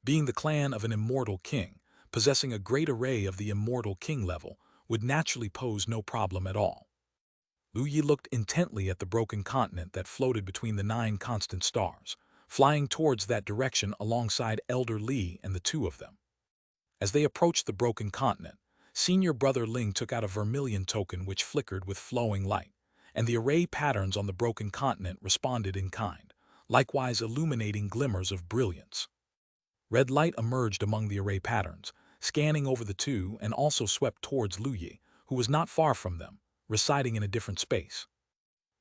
Being the clan of an immortal king, possessing a great array of the immortal king level, would naturally pose no problem at all. Lu Yi looked intently at the broken continent that floated between the 9 constant stars, flying towards that direction alongside Elder Li and the two of them. As they approached the broken continent, Senior Brother Ling took out a vermilion token which flickered with flowing light, and the array patterns on the broken continent responded in kind, likewise illuminating glimmers of brilliance. Red light emerged among the array patterns, scanning over the two and also swept towards Lu Yi, who was not far from them, residing in a different space.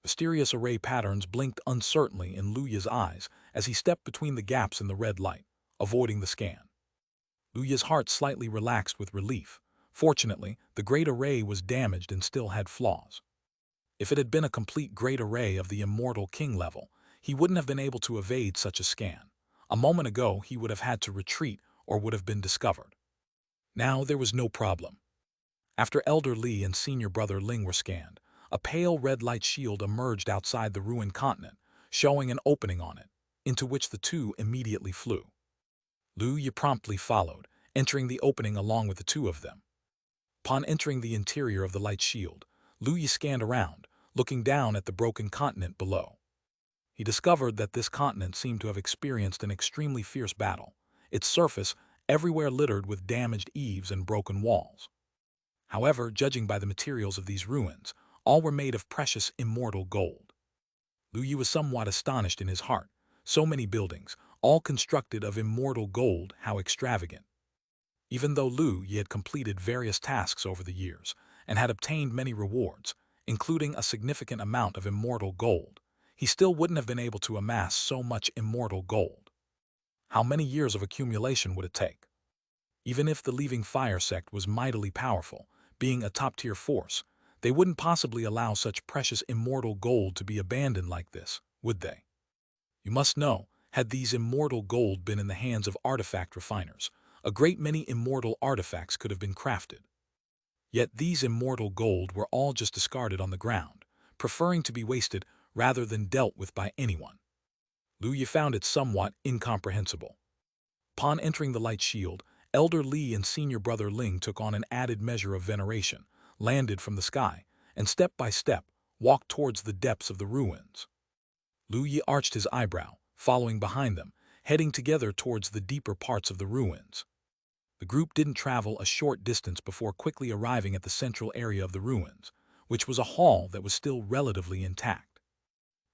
Mysterious array patterns blinked uncertainly in Lu Yi's eyes as he stepped between the gaps in the red light, avoiding the scan. Lu Yi's heart slightly relaxed with relief. Fortunately, the great array was damaged and still had flaws. If it had been a complete great array of the immortal king level, he wouldn't have been able to evade such a scan. A moment ago, he would have had to retreat or would have been discovered. Now there was no problem. After Elder Li and Senior Brother Ling were scanned, a pale red light shield emerged outside the ruined continent, showing an opening on it, into which the two immediately flew. Lu Yi promptly followed, entering the opening along with the two of them. Upon entering the interior of the light shield, Lu Yi scanned around, looking down at the broken continent below. He discovered that this continent seemed to have experienced an extremely fierce battle, its surface everywhere littered with damaged eaves and broken walls. However, judging by the materials of these ruins, all were made of precious immortal gold. Lu Yi was somewhat astonished in his heart. So many buildings, all constructed of immortal gold, how extravagant. Even though Lu Yi had completed various tasks over the years and had obtained many rewards, including a significant amount of immortal gold, he still wouldn't have been able to amass so much immortal gold. How many years of accumulation would it take? Even if the Leaving Fire sect was mightily powerful, being a top-tier force, they wouldn't possibly allow such precious immortal gold to be abandoned like this, would they? You must know, had these immortal gold been in the hands of artifact refiners, a great many immortal artifacts could have been crafted. Yet these immortal gold were all just discarded on the ground, preferring to be wasted rather than dealt with by anyone. Lu Yi found it somewhat incomprehensible. Upon entering the light shield, Elder Li and Senior Brother Ling took on an added measure of veneration, landed from the sky, and step by step, walked towards the depths of the ruins. Lu Yi arched his eyebrow, following behind them, heading together towards the deeper parts of the ruins. The group didn't travel a short distance before quickly arriving at the central area of the ruins, which was a hall that was still relatively intact.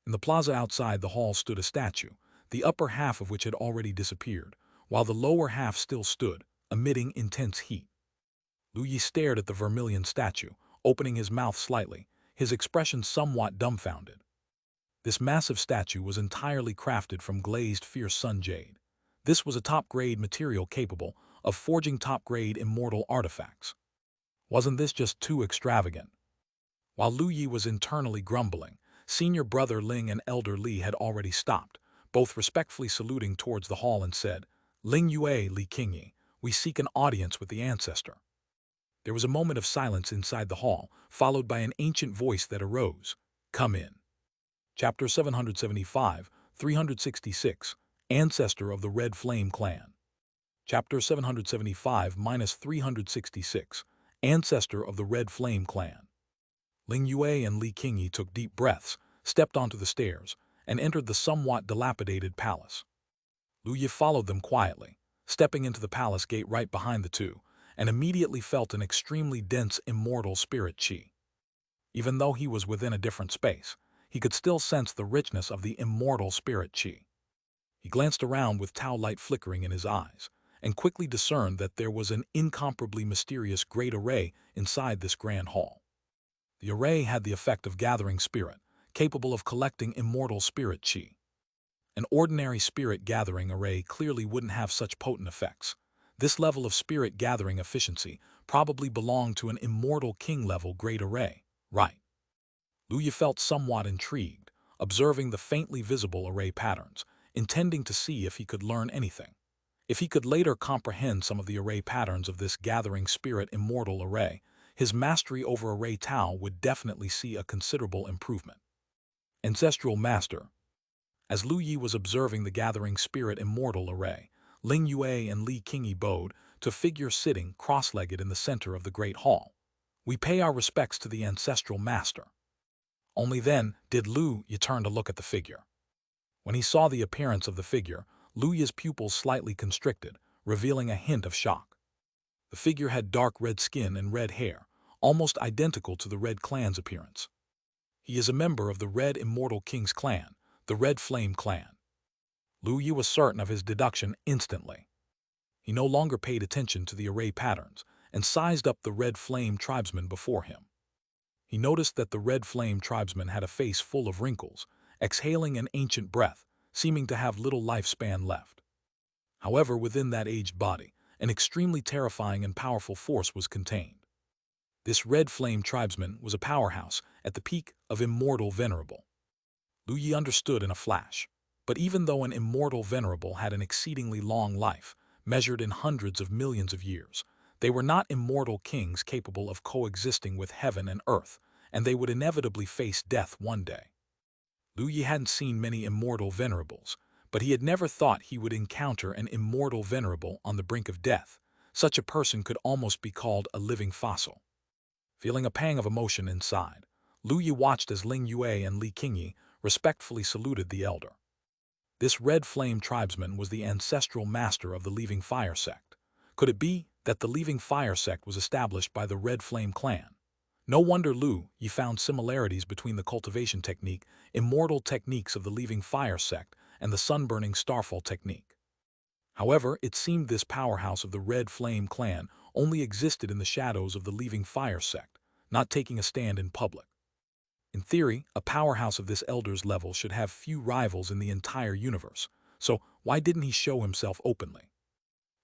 In the plaza outside the hall stood a statue, the upper half of which had already disappeared, while the lower half still stood, emitting intense heat. Lu Yi stared at the vermilion statue, opening his mouth slightly, his expression somewhat dumbfounded. This massive statue was entirely crafted from glazed fierce sun jade. This was a top-grade material capable of forging top-grade immortal artifacts. Wasn't this just too extravagant? While Lu Yi was internally grumbling, Senior Brother Ling and Elder Li had already stopped, both respectfully saluting towards the hall and said, "Ling Yue, Li Qingyi, we seek an audience with the ancestor." There was a moment of silence inside the hall, followed by an ancient voice that arose, "Come in." Chapter 775, 366, Ancestor of the Red Flame Clan. Chapter 775-366, Ancestor of the Red Flame Clan. Ling Yue and Li Qingyi took deep breaths, stepped onto the stairs, and entered the somewhat dilapidated palace. Lu Yi followed them quietly, stepping into the palace gate right behind the two, and immediately felt an extremely dense immortal spirit qi. Even though he was within a different space, he could still sense the richness of the immortal spirit qi. He glanced around with Tao light flickering in his eyes, and quickly discerned that there was an incomparably mysterious great array inside this grand hall. The array had the effect of gathering spirit, capable of collecting immortal spirit qi. An ordinary spirit gathering array clearly wouldn't have such potent effects. This level of spirit gathering efficiency probably belonged to an immortal king-level great array, right? Lu Yu felt somewhat intrigued, observing the faintly visible array patterns, intending to see if he could learn anything. If he could later comprehend some of the array patterns of this gathering spirit immortal array, his mastery over array Tao would definitely see a considerable improvement. Ancestral Master. As Lu Yi was observing the gathering spirit immortal array, Ling Yue and Li Qingyi bowed to a figure sitting cross-legged in the center of the great hall. We pay our respects to the ancestral master. Only then did Lu Yi turn to look at the figure. When he saw the appearance of the figure, Lu Yi's pupils slightly constricted, revealing a hint of shock. The figure had dark red skin and red hair, almost identical to the Red Clan's appearance. He is a member of the Red Immortal King's clan, the Red Flame clan. Lu Yi was certain of his deduction instantly. He no longer paid attention to the array patterns and sized up the Red Flame tribesman before him. He noticed that the Red Flame tribesman had a face full of wrinkles, exhaling an ancient breath, seeming to have little lifespan left. However, within that aged body, an extremely terrifying and powerful force was contained. This Red Flame tribesman was a powerhouse at the peak of Immortal Venerable. Lu Yi understood in a flash. But even though an Immortal Venerable had an exceedingly long life, measured in hundreds of millions of years, they were not immortal kings capable of coexisting with heaven and earth, and they would inevitably face death one day. Lu Yi hadn't seen many Immortal Venerables, but he had never thought he would encounter an Immortal Venerable on the brink of death. Such a person could almost be called a living fossil. Feeling a pang of emotion inside, Lu Yi watched as Ling Yue and Li Qingyi respectfully saluted the elder. This Red Flame tribesman was the ancestral master of the Leaving Fire sect. Could it be that the Leaving Fire sect was established by the Red Flame clan? No wonder Lu Yi found similarities between the cultivation technique, immortal techniques of the Leaving Fire sect, and the sunburning starfall technique. However, it seemed this powerhouse of the Red Flame clan only existed in the shadows of the Leaving Fire sect, not taking a stand in public. In theory, a powerhouse of this elder's level should have few rivals in the entire universe, so why didn't he show himself openly?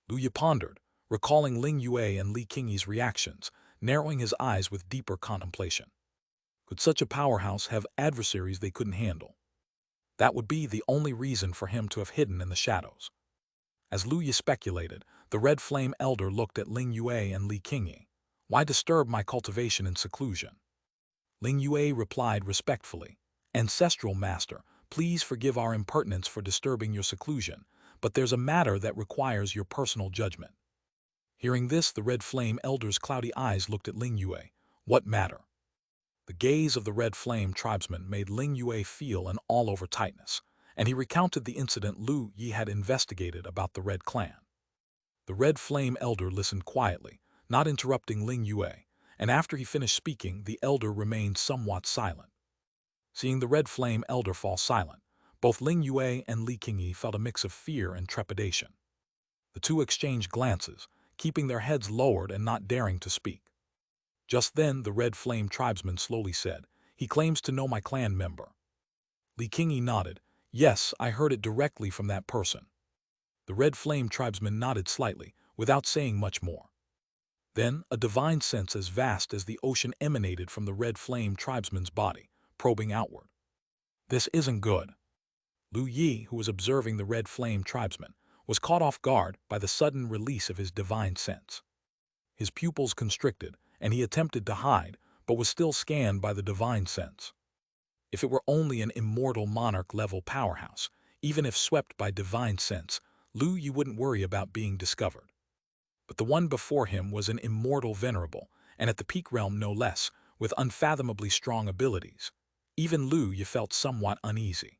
Lu Yi pondered, recalling Ling Yue and Li Qingyi's reactions, narrowing his eyes with deeper contemplation. Could such a powerhouse have adversaries they couldn't handle? That would be the only reason for him to have hidden in the shadows. As Lu Yi speculated, the Red Flame elder looked at Ling Yue and Li Qingyi. Why disturb my cultivation in seclusion? Ling Yue replied respectfully, Ancestral Master, please forgive our impertinence for disturbing your seclusion, but there's a matter that requires your personal judgment. Hearing this, the Red Flame elder's cloudy eyes looked at Ling Yue. What matter? The gaze of the Red Flame tribesman made Ling Yue feel an all-over tightness, and he recounted the incident Lu Yi had investigated about the Red Clan. The Red Flame elder listened quietly, not interrupting Ling Yue, and after he finished speaking, the elder remained somewhat silent. Seeing the Red Flame elder fall silent, both Ling Yue and Li Qingyi felt a mix of fear and trepidation. The two exchanged glances, keeping their heads lowered and not daring to speak. Just then, the Red Flame tribesman slowly said, He claims to know my clan member. Li Qingyi nodded, Yes, I heard it directly from that person. The Red Flame tribesman nodded slightly, without saying much more. Then, a divine sense as vast as the ocean emanated from the Red Flame tribesman's body, probing outward. This isn't good. Lu Yi, who was observing the Red Flame tribesman, was caught off guard by the sudden release of his divine sense. His pupils constricted, and he attempted to hide, but was still scanned by the divine sense. If it were only an immortal monarch-level powerhouse, even if swept by divine sense, Lu Yi wouldn't worry about being discovered. But the one before him was an immortal venerable, and at the peak realm no less, with unfathomably strong abilities. Even Lu Yi felt somewhat uneasy.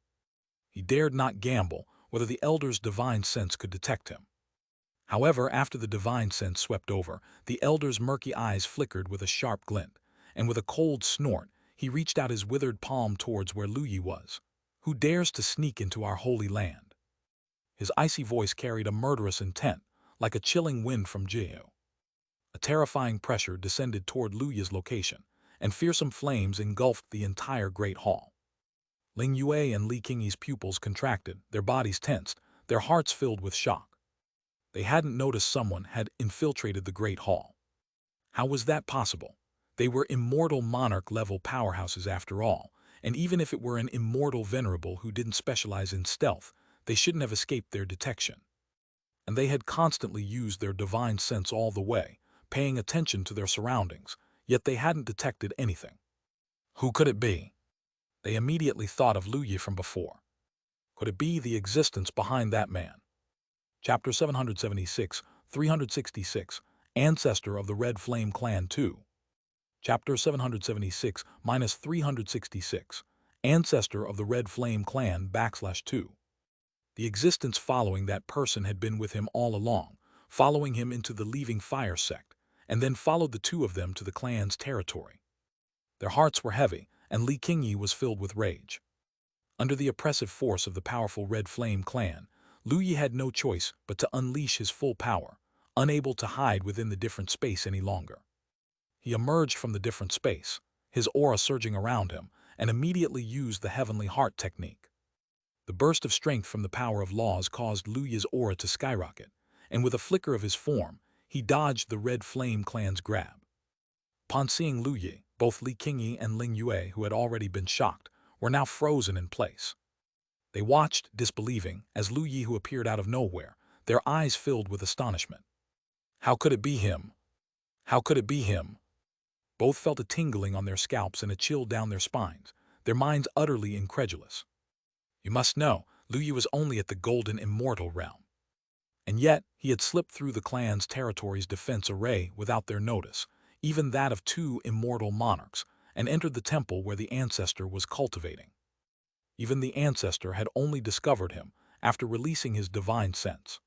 He dared not gamble whether the elder's divine sense could detect him. However, after the divine sense swept over, the elder's murky eyes flickered with a sharp glint, and with a cold snort, he reached out his withered palm towards where Lu Yi was. Who dares to sneak into our holy land? His icy voice carried a murderous intent, like a chilling wind from Jade. A terrifying pressure descended toward Lu Yi's location, and fearsome flames engulfed the entire great hall. Ling Yue and Li Qingyi's pupils contracted, their bodies tensed, their hearts filled with shock. They hadn't noticed someone had infiltrated the great hall. How was that possible? They were immortal monarch-level powerhouses after all, and even if it were an immortal venerable who didn't specialize in stealth, they shouldn't have escaped their detection. And they had constantly used their divine sense all the way, paying attention to their surroundings, yet they hadn't detected anything. Who could it be? They immediately thought of Lu Yi from before. Could it be the existence behind that man? Chapter 776, 366, Ancestor of the Red Flame Clan 2. Chapter 776-366, Ancestor of the Red Flame Clan /2. The existence following that person had been with him all along, following him into the Leaving Fire sect, and then followed the two of them to the clan's territory. Their hearts were heavy, and Li Qingyi was filled with rage. Under the oppressive force of the powerful Red Flame clan, Lu Yi had no choice but to unleash his full power, unable to hide within the different space any longer. He emerged from the different space, his aura surging around him, and immediately used the Heavenly Heart technique. The burst of strength from the power of laws caused Lu Yi's aura to skyrocket, and with a flicker of his form, he dodged the Red Flame clan's grab. Upon seeing Lu Yi, both Li Qingyi and Ling Yue, who had already been shocked, were now frozen in place. They watched, disbelieving, as Lu Yi, who appeared out of nowhere, their eyes filled with astonishment. How could it be him? How could it be him? Both felt a tingling on their scalps and a chill down their spines, their minds utterly incredulous. You must know, Lu Yi was only at the Golden Immortal realm. And yet, he had slipped through the clan's territory's defense array without their notice, even that of two immortal monarchs, and entered the temple where the ancestor was cultivating. Even the ancestor had only discovered him after releasing his divine sense.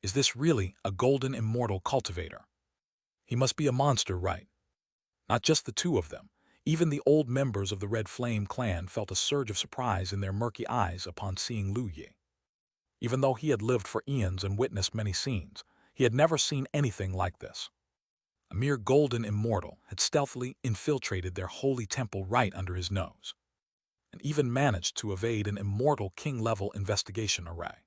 Is this really a Golden Immortal cultivator? He must be a monster, right? Not just the two of them. Even the old members of the Red Flame clan felt a surge of surprise in their murky eyes upon seeing Lu Yi. Even though he had lived for eons and witnessed many scenes, he had never seen anything like this. A mere Golden Immortal had stealthily infiltrated their holy temple right under his nose, and even managed to evade an immortal king-level investigation array.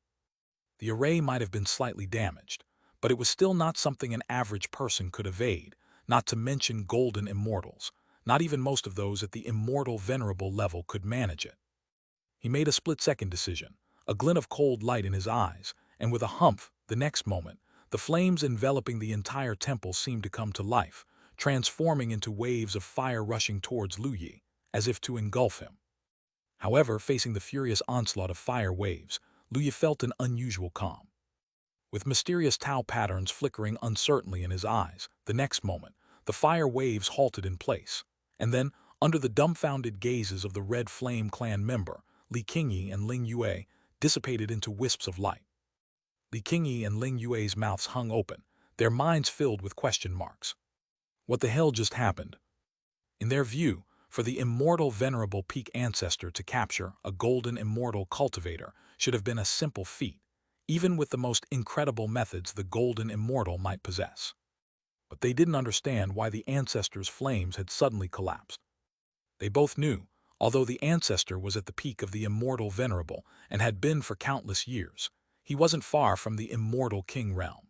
The array might have been slightly damaged, but it was still not something an average person could evade, not to mention Golden Immortals. Not even most of those at the Immortal Venerable level could manage it. He made a split-second decision, a glint of cold light in his eyes, and with a humph, the next moment, the flames enveloping the entire temple seemed to come to life, transforming into waves of fire rushing towards Lu Yi, as if to engulf him. However, facing the furious onslaught of fire waves, Lu Yi felt an unusual calm. With mysterious Tao patterns flickering uncertainly in his eyes, the next moment, the fire waves halted in place, and then, under the dumbfounded gazes of the Red Flame clan member, Li Qingyi and Ling Yue, dissipated into wisps of light. Li Qingyi and Ling Yue's mouths hung open, their minds filled with question marks. What the hell just happened? In their view, for the immortal venerable peak ancestor to capture a Golden Immortal cultivator should have been a simple feat, even with the most incredible methods the Golden Immortal might possess. But they didn't understand why the ancestor's flames had suddenly collapsed. They both knew, although the ancestor was at the peak of the immortal venerable and had been for countless years, he wasn't far from the immortal king realm.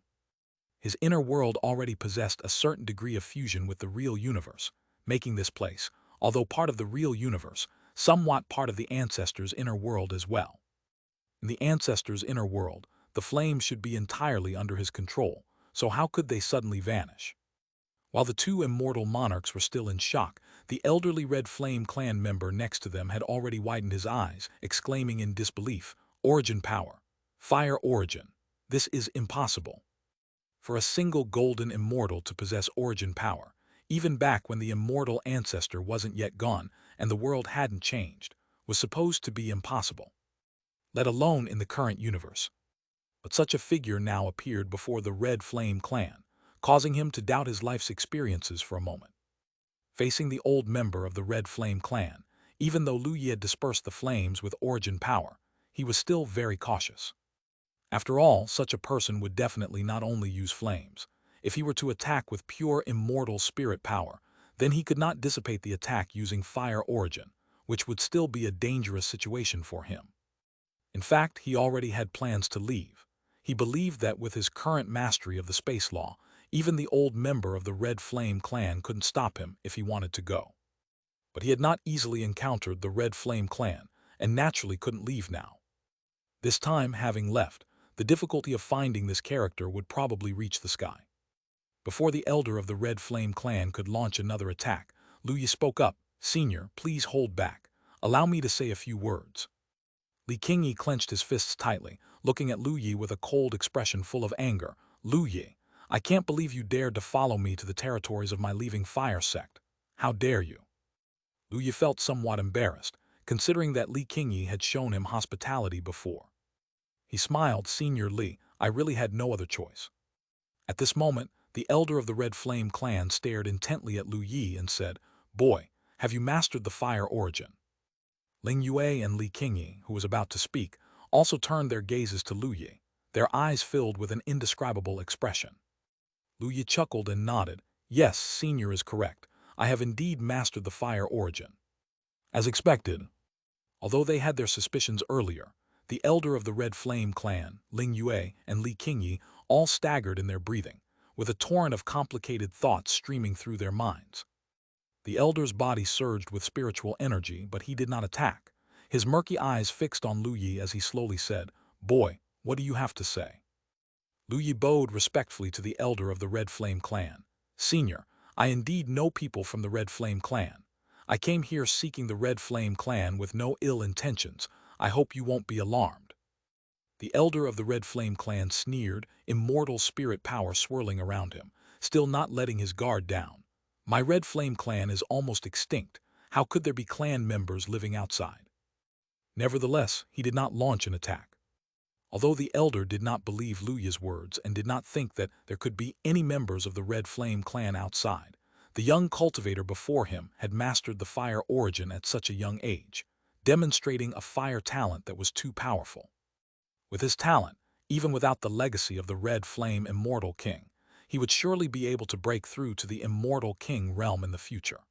His inner world already possessed a certain degree of fusion with the real universe, making this place, although part of the real universe, somewhat part of the ancestor's inner world as well. In the ancestor's inner world, the flames should be entirely under his control, so how could they suddenly vanish? While the two immortal monarchs were still in shock, the elderly Red Flame clan member next to them had already widened his eyes, exclaiming in disbelief, "Origin power! Fire origin! This is impossible!" For a single Golden Immortal to possess origin power, even back when the immortal ancestor wasn't yet gone and the world hadn't changed, was supposed to be impossible. Let alone in the current universe. But such a figure now appeared before the Red Flame clan, causing him to doubt his life's experiences for a moment. Facing the old member of the Red Flame clan, even though Lu Yi had dispersed the flames with origin power, he was still very cautious. After all, such a person would definitely not only use flames. If he were to attack with pure immortal spirit power, then he could not dissipate the attack using fire origin, which would still be a dangerous situation for him. In fact, he already had plans to leave. He believed that with his current mastery of the space law, even the old member of the Red Flame clan couldn't stop him if he wanted to go. But he had not easily encountered the Red Flame clan, and naturally couldn't leave now. This time, having left, the difficulty of finding this character would probably reach the sky. Before the elder of the Red Flame clan could launch another attack, Lu Yi spoke up, "Senior, please hold back. Allow me to say a few words." Li Qingyi clenched his fists tightly, looking at Lu Yi with a cold expression full of anger. "Lu Yi, I can't believe you dared to follow me to the territories of my leaving fire sect. How dare you?" Lu Yi felt somewhat embarrassed, considering that Li Qingyi had shown him hospitality before. He smiled. "Senior Li, I really had no other choice." At this moment, the elder of the Red Flame clan stared intently at Lu Yi and said, "Boy, have you mastered the fire origin?" Ling Yue and Li Qingyi, who was about to speak, also turned their gazes to Lu Yi, their eyes filled with an indescribable expression. Lu Yi chuckled and nodded. "Yes, Senior is correct. I have indeed mastered the fire origin." As expected, although they had their suspicions earlier, the elder of the Red Flame clan, Ling Yue and Li Qingyi, all staggered in their breathing, with a torrent of complicated thoughts streaming through their minds. The elder's body surged with spiritual energy, but he did not attack, his murky eyes fixed on Lu Yi as he slowly said, "Boy, what do you have to say?" Lu Yi bowed respectfully to the elder of the Red Flame clan. "Senior, I indeed know people from the Red Flame clan. I came here seeking the Red Flame clan with no ill intentions. I hope you won't be alarmed." The elder of the Red Flame clan sneered, immortal spirit power swirling around him, still not letting his guard down. "My Red Flame clan is almost extinct. How could there be clan members living outside?" Nevertheless, he did not launch an attack. Although the elder did not believe Lu Yi's words and did not think that there could be any members of the Red Flame clan outside, the young cultivator before him had mastered the fire origin at such a young age, demonstrating a fire talent that was too powerful. With his talent, even without the legacy of the Red Flame Immortal King, he would surely be able to break through to the Immortal King realm in the future.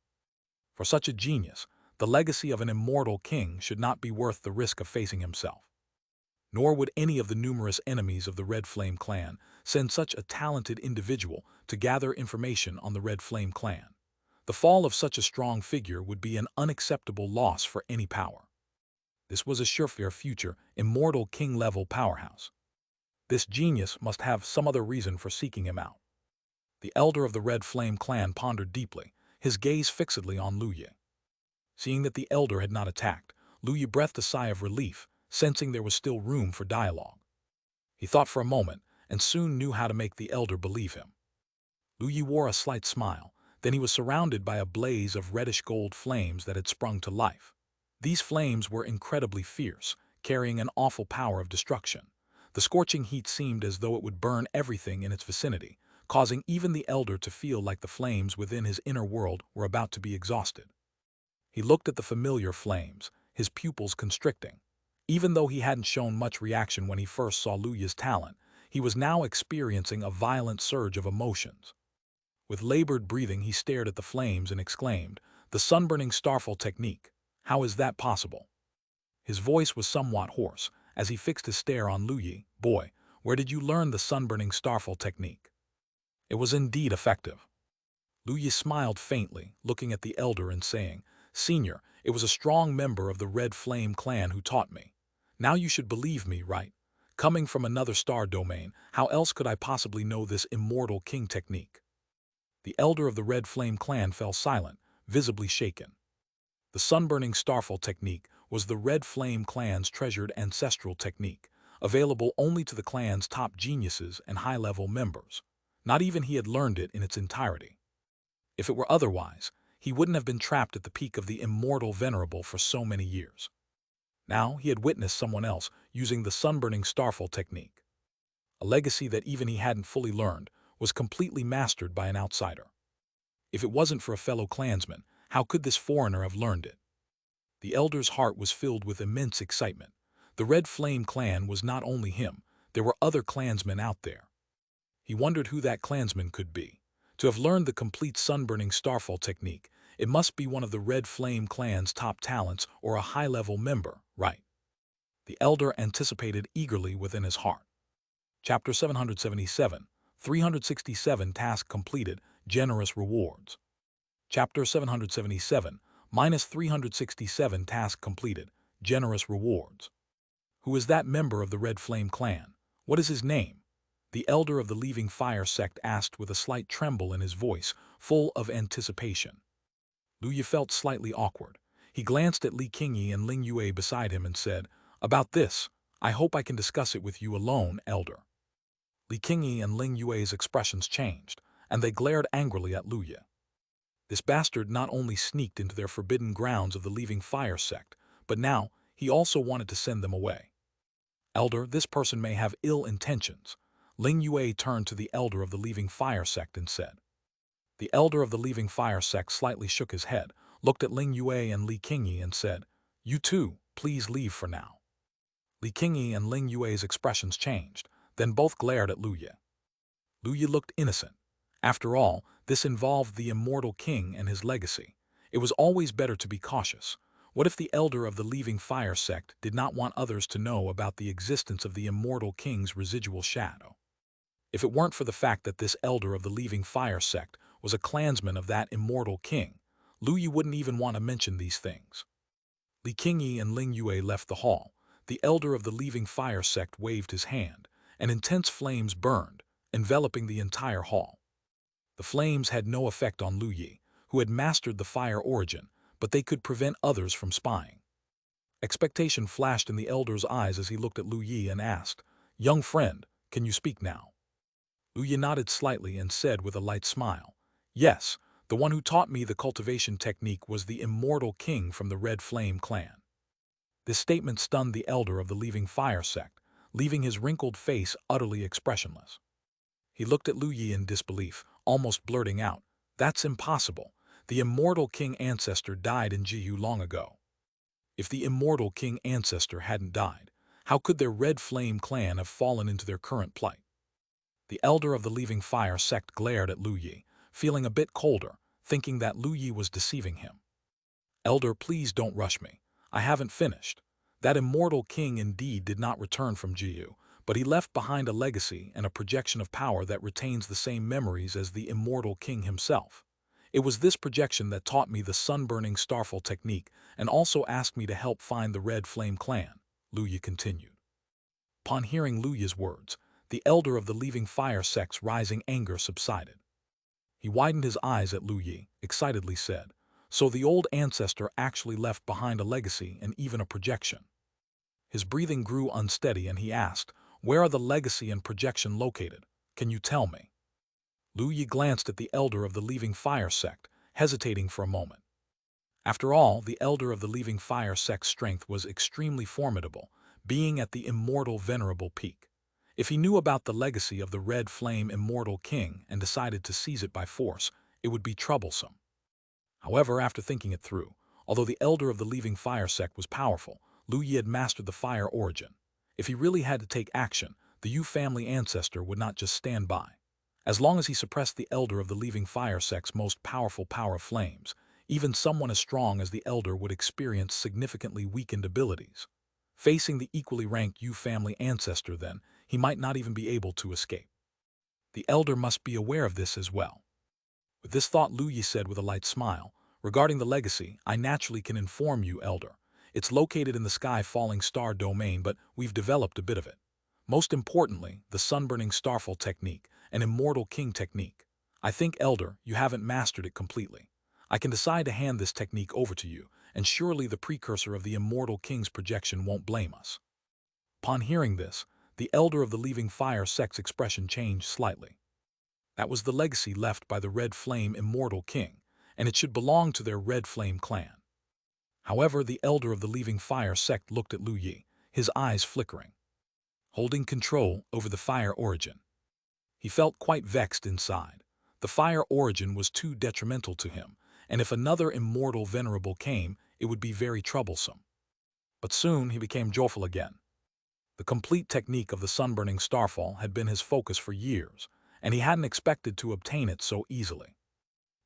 For such a genius, the legacy of an Immortal King should not be worth the risk of facing himself. Nor would any of the numerous enemies of the Red Flame clan send such a talented individual to gather information on the Red Flame clan. The fall of such a strong figure would be an unacceptable loss for any power. This was a surefire future, Immortal King-level powerhouse. This genius must have some other reason for seeking him out. The elder of the Red Flame clan pondered deeply, his gaze fixedly on Lu Yi. Seeing that the elder had not attacked, Lu Yi breathed a sigh of relief, sensing there was still room for dialogue. He thought for a moment, and soon knew how to make the elder believe him. Lu Yi wore a slight smile, then he was surrounded by a blaze of reddish-gold flames that had sprung to life. These flames were incredibly fierce, carrying an awful power of destruction. The scorching heat seemed as though it would burn everything in its vicinity, causing even the elder to feel like the flames within his inner world were about to be exhausted. He looked at the familiar flames, his pupils constricting. Even though he hadn't shown much reaction when he first saw Lu Yi's talent, he was now experiencing a violent surge of emotions. With labored breathing, he stared at the flames and exclaimed, "The sunburning starfall technique. How is that possible?" His voice was somewhat hoarse, as he fixed his stare on Lu Yi. "Boy, where did you learn the sunburning starfall technique?" It was indeed effective. Lu Yi smiled faintly, looking at the elder and saying, "Senior, it was a strong member of the Red Flame clan who taught me. Now you should believe me, right? Coming from another star domain, how else could I possibly know this Immortal King technique?" The elder of the Red Flame clan fell silent, visibly shaken. The sunburning starfall technique was the Red Flame clan's treasured ancestral technique, available only to the clan's top geniuses and high-level members. Not even he had learned it in its entirety. If it were otherwise, he wouldn't have been trapped at the peak of the Immortal Venerable for so many years. Now he had witnessed someone else using the sunburning starfall technique. a legacy that even he hadn't fully learned, was completely mastered by an outsider. If it wasn't for a fellow clansman, how could this foreigner have learned it? The elder's heart was filled with immense excitement. The Red Flame clan was not only him, there were other clansmen out there. He wondered who that clansman could be. To have learned the complete sunburning starfall technique, it must be one of the Red Flame clan's top talents or a high-level member, right? The elder anticipated eagerly within his heart. Chapter 777, 367 Task Completed, Generous Rewards. Chapter 777, minus 367 Task Completed, Generous Rewards. Who is that member of the Red Flame clan? What is his name? The elder of the Leaving Fire sect asked with a slight tremble in his voice, full of anticipation. Lu Yi felt slightly awkward. He glanced at Li Qingyi and Ling Yue beside him and said, "About this, I hope I can discuss it with you alone, elder." Li Qingyi and Ling Yue's expressions changed, and they glared angrily at Lu Yi. This bastard not only sneaked into their forbidden grounds of the Leaving Fire sect, but now he also wanted to send them away. "Elder, this person may have ill intentions." Ling Yue turned to the elder of the Leaving Fire sect and said. The elder of the Leaving Fire sect slightly shook his head, looked at Ling Yue and Li Qingyi and said, "You two, please leave for now." Li Qingyi and Ling Yue's expressions changed, then both glared at Lu Yi. Lu Yi looked innocent. After all, this involved the Immortal King and his legacy. It was always better to be cautious. What if the elder of the Leaving Fire sect did not want others to know about the existence of the Immortal King's residual shadow? If it weren't for the fact that this elder of the Leaving Fire sect was a clansman of that Immortal King, Lu Yi wouldn't even want to mention these things. Li Qingyi and Ling Yue left the hall. The elder of the Leaving Fire sect waved his hand, and intense flames burned, enveloping the entire hall. The flames had no effect on Lu Yi, who had mastered the fire origin, but they could prevent others from spying. Expectation flashed in the elder's eyes as he looked at Lu Yi and asked, "Young friend, can you speak now?" Lu Yi nodded slightly and said with a light smile, "Yes, the one who taught me the cultivation technique was the Immortal King from the Red Flame clan." This statement stunned the elder of the Leaving Fire sect, leaving his wrinkled face utterly expressionless. He looked at Lu Yi in disbelief, almost blurting out, "That's impossible. The Immortal King ancestor died in Jiyu long ago." If the Immortal King ancestor hadn't died, how could their Red Flame clan have fallen into their current plight? The elder of the Leaving Fire sect glared at Lu Yi, feeling a bit colder, thinking that Lu Yi was deceiving him. "Elder, please don't rush me. I haven't finished. That Immortal King indeed did not return from Jiyu, but he left behind a legacy and a projection of power that retains the same memories as the Immortal King himself. It was this projection that taught me the sunburning starfall technique and also asked me to help find the Red Flame clan," Lu Yi continued. Upon hearing Lu Yi's words, the elder of the Leaving Fire sect's rising anger subsided. He widened his eyes at Lu Yi, excitedly said, "So the old ancestor actually left behind a legacy and even a projection." His breathing grew unsteady and he asked, "Where are the legacy and projection located? Can you tell me?" Lu Yi glanced at the elder of the Leaving Fire sect, hesitating for a moment. After all, the elder of the Leaving Fire sect's strength was extremely formidable, being at the immortal venerable peak. If he knew about the legacy of the Red Flame Immortal King and decided to seize it by force, it would be troublesome. However, after thinking it through, although the elder of the Leaving Fire sect was powerful, Lu Yi had mastered the fire origin. If he really had to take action, the Yu family ancestor would not just stand by. As long as he suppressed the elder of the Leaving Fire sect's most powerful power of flames, even someone as strong as the elder would experience significantly weakened abilities. Facing the equally ranked Yu family ancestor then, he might not even be able to escape. The elder must be aware of this as well. With this thought, Lu Yi said with a light smile, "Regarding the legacy, I naturally can inform you, elder. It's located in the sky-falling star domain, but we've developed a bit of it. Most importantly, the sunburning starfall technique, an Immortal King technique. I think, elder, you haven't mastered it completely. I can decide to hand this technique over to you, and surely the precursor of the Immortal King's projection won't blame us." Upon hearing this, the elder of the Leaving Fire sect's expression changed slightly. That was the legacy left by the Red Flame Immortal King, and it should belong to their Red Flame clan. However, the elder of the Leaving Fire sect looked at Lu Yi, his eyes flickering. holding control over the fire origin. He felt quite vexed inside. The fire origin was too detrimental to him, and if another immortal venerable came, it would be very troublesome. But soon he became joyful again. The complete technique of the sunburning starfall had been his focus for years, and he hadn't expected to obtain it so easily.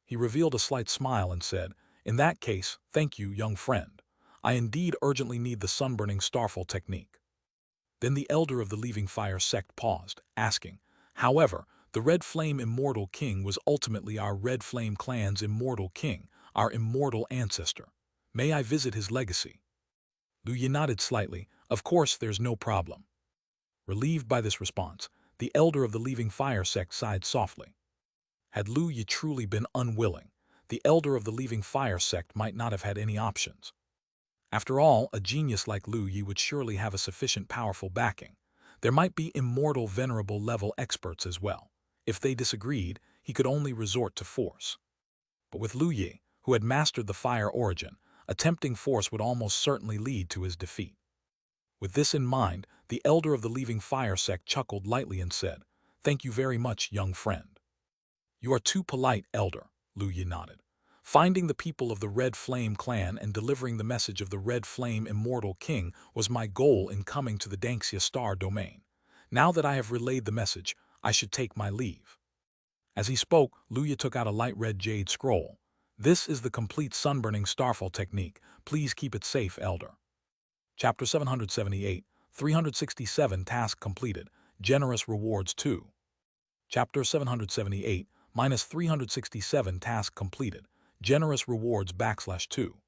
He revealed a slight smile and said, "In that case, thank you, young friend. I indeed urgently need the sunburning starfall technique." Then the elder of the Leaving Fire sect paused, asking, "However, the Red Flame Immortal King was ultimately our Red Flame clan's immortal king, our immortal ancestor. May I visit his legacy?" Lu Yi nodded slightly. "Of course, there's no problem." Relieved by this response, the elder of the Leaving Fire sect sighed softly. Had Lu Yi truly been unwilling, the elder of the Leaving Fire sect might not have had any options. After all, a genius like Lu Yi would surely have a sufficient powerful backing. There might be immortal venerable level experts as well. If they disagreed, he could only resort to force. But with Lu Yi, who had mastered the fire origin, attempting force would almost certainly lead to his defeat. With this in mind, the elder of the Leaving Fire sect chuckled lightly and said, "Thank you very much, young friend." "You are too polite, elder," Lu Yi nodded. "Finding the people of the Red Flame clan and delivering the message of the Red Flame Immortal King was my goal in coming to the Xianxia star domain. Now that I have relayed the message, I should take my leave." As he spoke, Lu Yi took out a light red jade scroll. "This is the complete sunburning starfall technique. Please keep it safe, elder." Chapter 778, 367 Task completed. Generous rewards 2. Chapter 778, -367 Task completed. Generous rewards /2.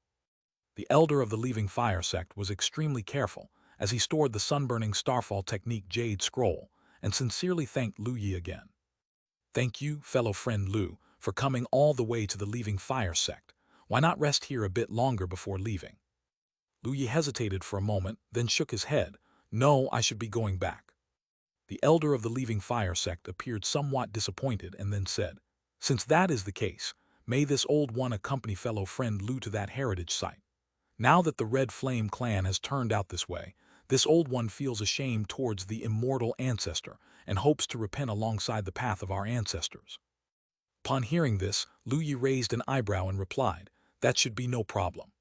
The elder of the Leaving Fire sect was extremely careful as he stored the sunburning starfall technique jade scroll and sincerely thanked Lu Yi again. "Thank you, fellow friend Lu, for coming all the way to the Leaving Fire sect. Why not rest here a bit longer before leaving?" Lu Yi hesitated for a moment, then shook his head. "No, I should be going back." The elder of the Leaving Fire sect appeared somewhat disappointed and then said, "Since that is the case, may this old one accompany fellow friend Lu to that heritage site. Now that the Red Flame clan has turned out this way, this old one feels ashamed towards the immortal ancestor and hopes to repent alongside the path of our ancestors." Upon hearing this, Lu Yi raised an eyebrow and replied, "That should be no problem."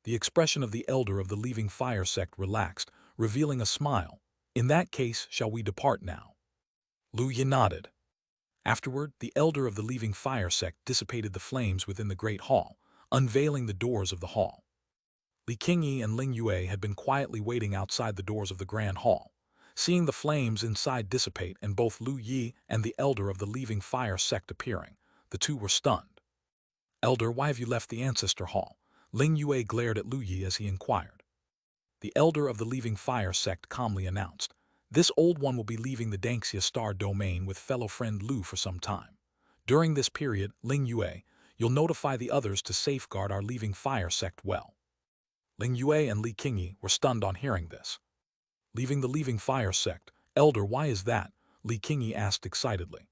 The expression of the elder of the Leaving Fire sect relaxed, revealing a smile. "In that case, shall we depart now?" Lu Yi nodded. Afterward, the elder of the Leaving Fire sect dissipated the flames within the great hall, unveiling the doors of the hall. Li Qingyi and Ling Yue had been quietly waiting outside the doors of the grand hall. Seeing the flames inside dissipate and both Lu Yi and the elder of the Leaving Fire sect appearing, the two were stunned. "Elder, why have you left the ancestor hall?" Ling Yue glared at Lu Yi as he inquired. The elder of the Leaving Fire sect calmly announced, "This old one will be leaving the Xianxia star domain with fellow friend Lu for some time. During this period, Ling Yue, you'll notify the others to safeguard our Leaving Fire sect well." Ling Yue and Li Qingyi were stunned on hearing this. "Leaving the Leaving Fire sect? Elder, why is that?" Li Qingyi asked excitedly.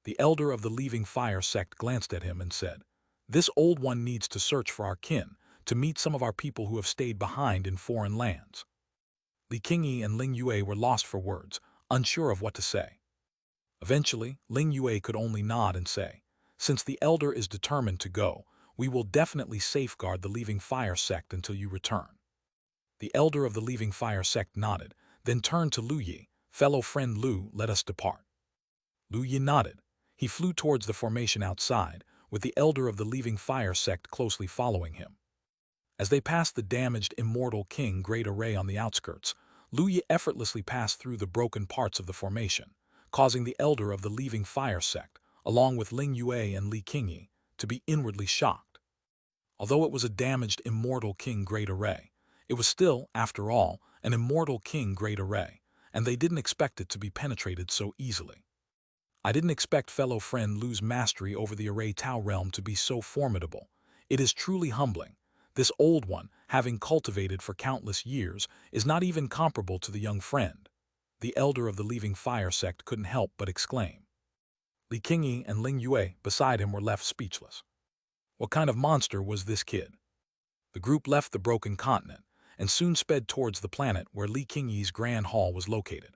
The elder of the Leaving Fire sect glanced at him and said, "This old one needs to search for our kin, to meet some of our people who have stayed behind in foreign lands." Li Qingyi and Ling Yue were lost for words, unsure of what to say. Eventually, Ling Yue could only nod and say, "Since the elder is determined to go, we will definitely safeguard the Leaving Fire sect until you return." The elder of the Leaving Fire sect nodded, then turned to Lu Yi. "Fellow friend Lu, let us depart." Lu Yi nodded. He flew towards the formation outside, with the elder of the Leaving Fire sect closely following him. As they passed the damaged Immortal King Great Array on the outskirts, Lu Yi effortlessly passed through the broken parts of the formation, causing the elder of the Leaving Fire sect, along with Ling Yue and Li Qingyi, to be inwardly shocked. Although it was a damaged Immortal King Great Array, it was still, after all, an Immortal King Great Array, and they didn't expect it to be penetrated so easily. "I didn't expect fellow friend Lu's mastery over the Array Tau realm to be so formidable. It is truly humbling. This old one, having cultivated for countless years, is not even comparable to the young friend." The elder of the Leaving Fire sect couldn't help but exclaim. Li Qingyi and Ling Yue beside him were left speechless. What kind of monster was this kid? The group left the broken continent, and soon sped towards the planet where Li Qingyi's grand hall was located.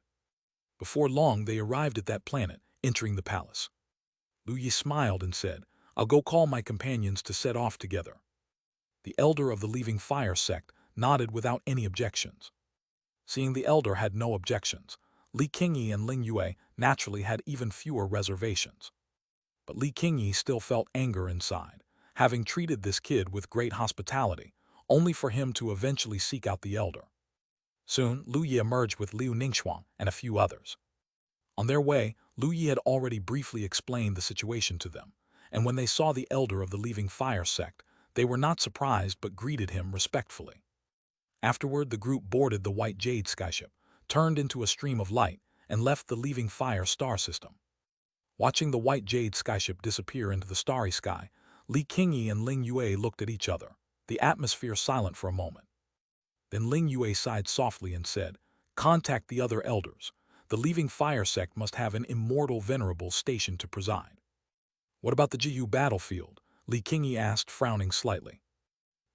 Before long, they arrived at that planet, entering the palace. Lu Yi smiled and said, "I'll go call my companions to set off together." The elder of the Leaving Fire sect nodded without any objections. Seeing the elder had no objections, Li Qingyi and Ling Yue naturally had even fewer reservations. But Li Qingyi still felt anger inside, having treated this kid with great hospitality, only for him to eventually seek out the elder. Soon, Lu Yi emerged with Liu Ningxuang and a few others. On their way, Lu Yi had already briefly explained the situation to them, and when they saw the elder of the Leaving Fire sect, they were not surprised but greeted him respectfully. Afterward, the group boarded the white Jade skyship, turned into a stream of light, and left the Leaving Fire star system. Watching the white Jade skyship disappear into the starry sky, Li Qingyi and Ling Yue looked at each other, the atmosphere silent for a moment. Then Ling Yue sighed softly and said, "Contact the other elders. The Leaving Fire sect must have an immortal venerable stationed to preside." "What about the Jiyu battlefield?" Li Qingyi asked, frowning slightly.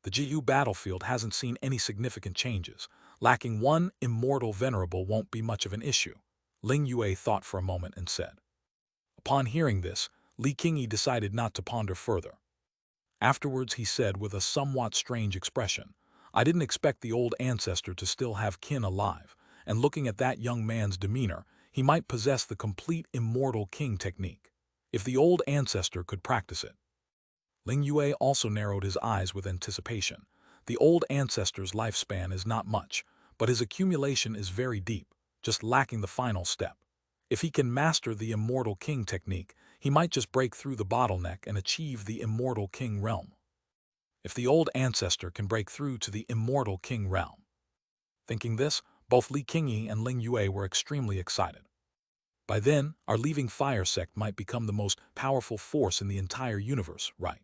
"The Jiyu battlefield hasn't seen any significant changes. Lacking one immortal venerable won't be much of an issue," Ling Yue thought for a moment and said. Upon hearing this, Li Qingyi decided not to ponder further. Afterwards he said with a somewhat strange expression, "I didn't expect the old ancestor to still have kin alive, and looking at that young man's demeanor, he might possess the complete immortal king technique. If the old ancestor could practice it." Ling Yue also narrowed his eyes with anticipation. The old ancestor's lifespan is not much, but his accumulation is very deep, just lacking the final step. If he can master the immortal king technique, he might just break through the bottleneck and achieve the immortal king realm. If the old ancestor can break through to the immortal king realm. Thinking this, both Li Qingyi and Ling Yue were extremely excited. By then, our Leaving Fire sect might become the most powerful force in the entire universe, right?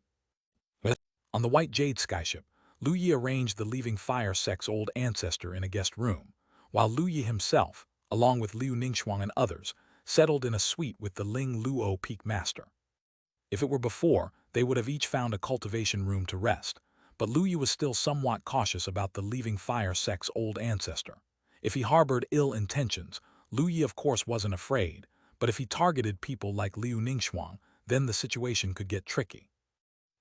On the white Jade skyship, Lu Yi arranged the Leaving Fire sect's old ancestor in a guest room, while Lu Yi himself, along with Liu Ningxuang and others, settled in a suite with the Ling Luo Peak Master. If it were before, they would have each found a cultivation room to rest, but Lu Yi was still somewhat cautious about the Leaving Fire sect's old ancestor. If he harbored ill intentions, Lu Yi of course wasn't afraid, but if he targeted people like Liu Ningxuang, then the situation could get tricky.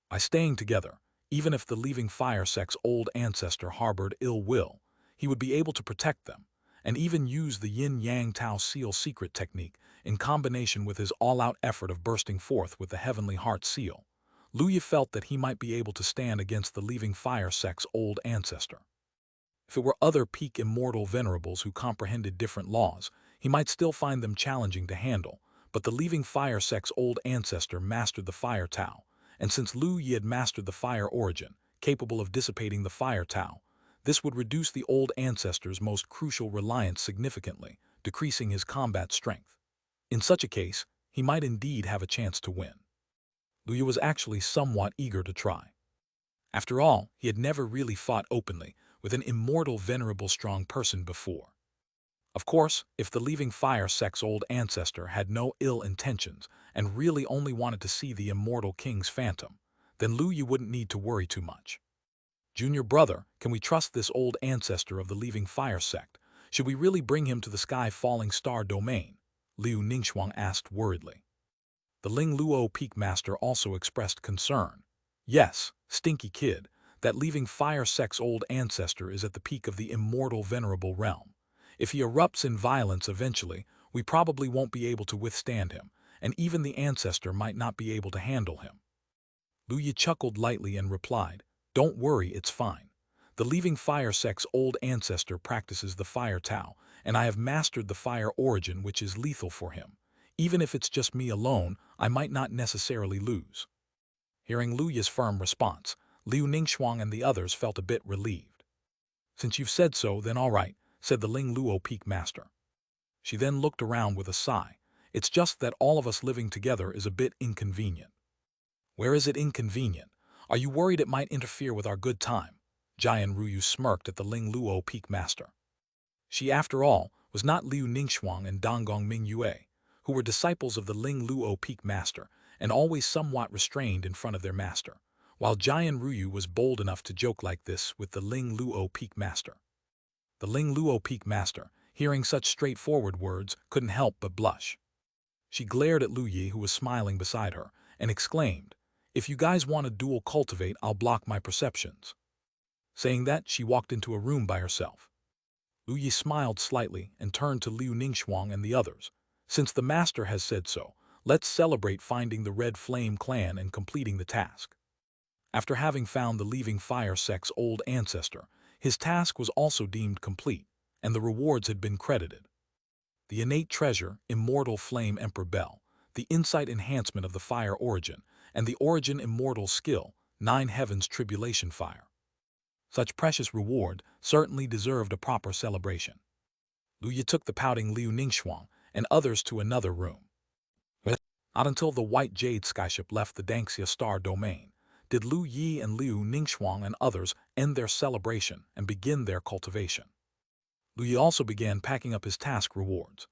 By staying together, even if the Leaving Fire sect's old ancestor harbored ill will, he would be able to protect them, and even use the Yin-Yang Tao Seal secret technique in combination with his all-out effort of bursting forth with the Heavenly Heart Seal. Lu Yi felt that he might be able to stand against the Leaving Fire sect's old ancestor. If it were other peak immortal venerables who comprehended different laws, he might still find them challenging to handle, but the Leaving Fire sect's old ancestor mastered the Fire Tao, and since Lu Yi had mastered the Fire Origin, capable of dissipating the Fire Tao, this would reduce the old ancestor's most crucial reliance significantly, decreasing his combat strength. In such a case, he might indeed have a chance to win. Lu Yi was actually somewhat eager to try. After all, he had never really fought openly with an immortal venerable strong person before. Of course, if the Leaving Fire sect's old ancestor had no ill intentions and really only wanted to see the immortal king's phantom, then Lu Yi wouldn't need to worry too much. "Junior brother, can we trust this old ancestor of the Leaving Fire sect? Should we really bring him to the sky-falling star domain?" Liu Ningxuang asked worriedly. The Ling Luo Peak Master also expressed concern. "Yes, stinky kid, that Leaving Fire sect's old ancestor is at the peak of the immortal venerable realm. If he erupts in violence eventually, we probably won't be able to withstand him, and even the ancestor might not be able to handle him." Lu Yi chuckled lightly and replied, "Don't worry, it's fine. The Leaving Fire sect's old ancestor practices the Fire Tao, and I have mastered the Fire Origin, which is lethal for him. Even if it's just me alone, I might not necessarily lose." Hearing Lu Yi's firm response, Liu Ningxuang and the others felt a bit relieved. "Since you've said so, then all right," said the Ling Luo Peak Master. She then looked around with a sigh. "It's just that all of us living together is a bit inconvenient." "Where is it inconvenient? Are you worried it might interfere with our good time?" Jian Ruyu smirked at the Ling Luo Peak Master. She, after all, was not Liu Ningxuang and Donggong Mingyue, who were disciples of the Ling Luo Peak Master and always somewhat restrained in front of their master, while Jian Ruyu was bold enough to joke like this with the Ling Luo Peak Master. The Ling Luo Peak Master, hearing such straightforward words, couldn't help but blush. She glared at Lu Yi, who was smiling beside her, and exclaimed, "If you guys want to dual cultivate, I'll block my perceptions." Saying that, she walked into a room by herself. Lu Yi smiled slightly and turned to Liu Ningxuang and the others. "Since the master has said so, let's celebrate finding the Red Flame clan and completing the task." After having found the Leaving Fire sect's old ancestor, his task was also deemed complete, and the rewards had been credited. The innate treasure, Immortal Flame Emperor Bell, the insight enhancement of the fire origin, and the origin Immortal skill, 9 Heavens Tribulation Fire. Such precious reward certainly deserved a proper celebration. Lu Yi took the pouting Liu Ningxuang and others to another room. Not until the white Jade skyship left the Xianxia star domain did Lu Yi and Liu Ningxuang and others end their celebration and begin their cultivation. Lu Yi also began packing up his task rewards.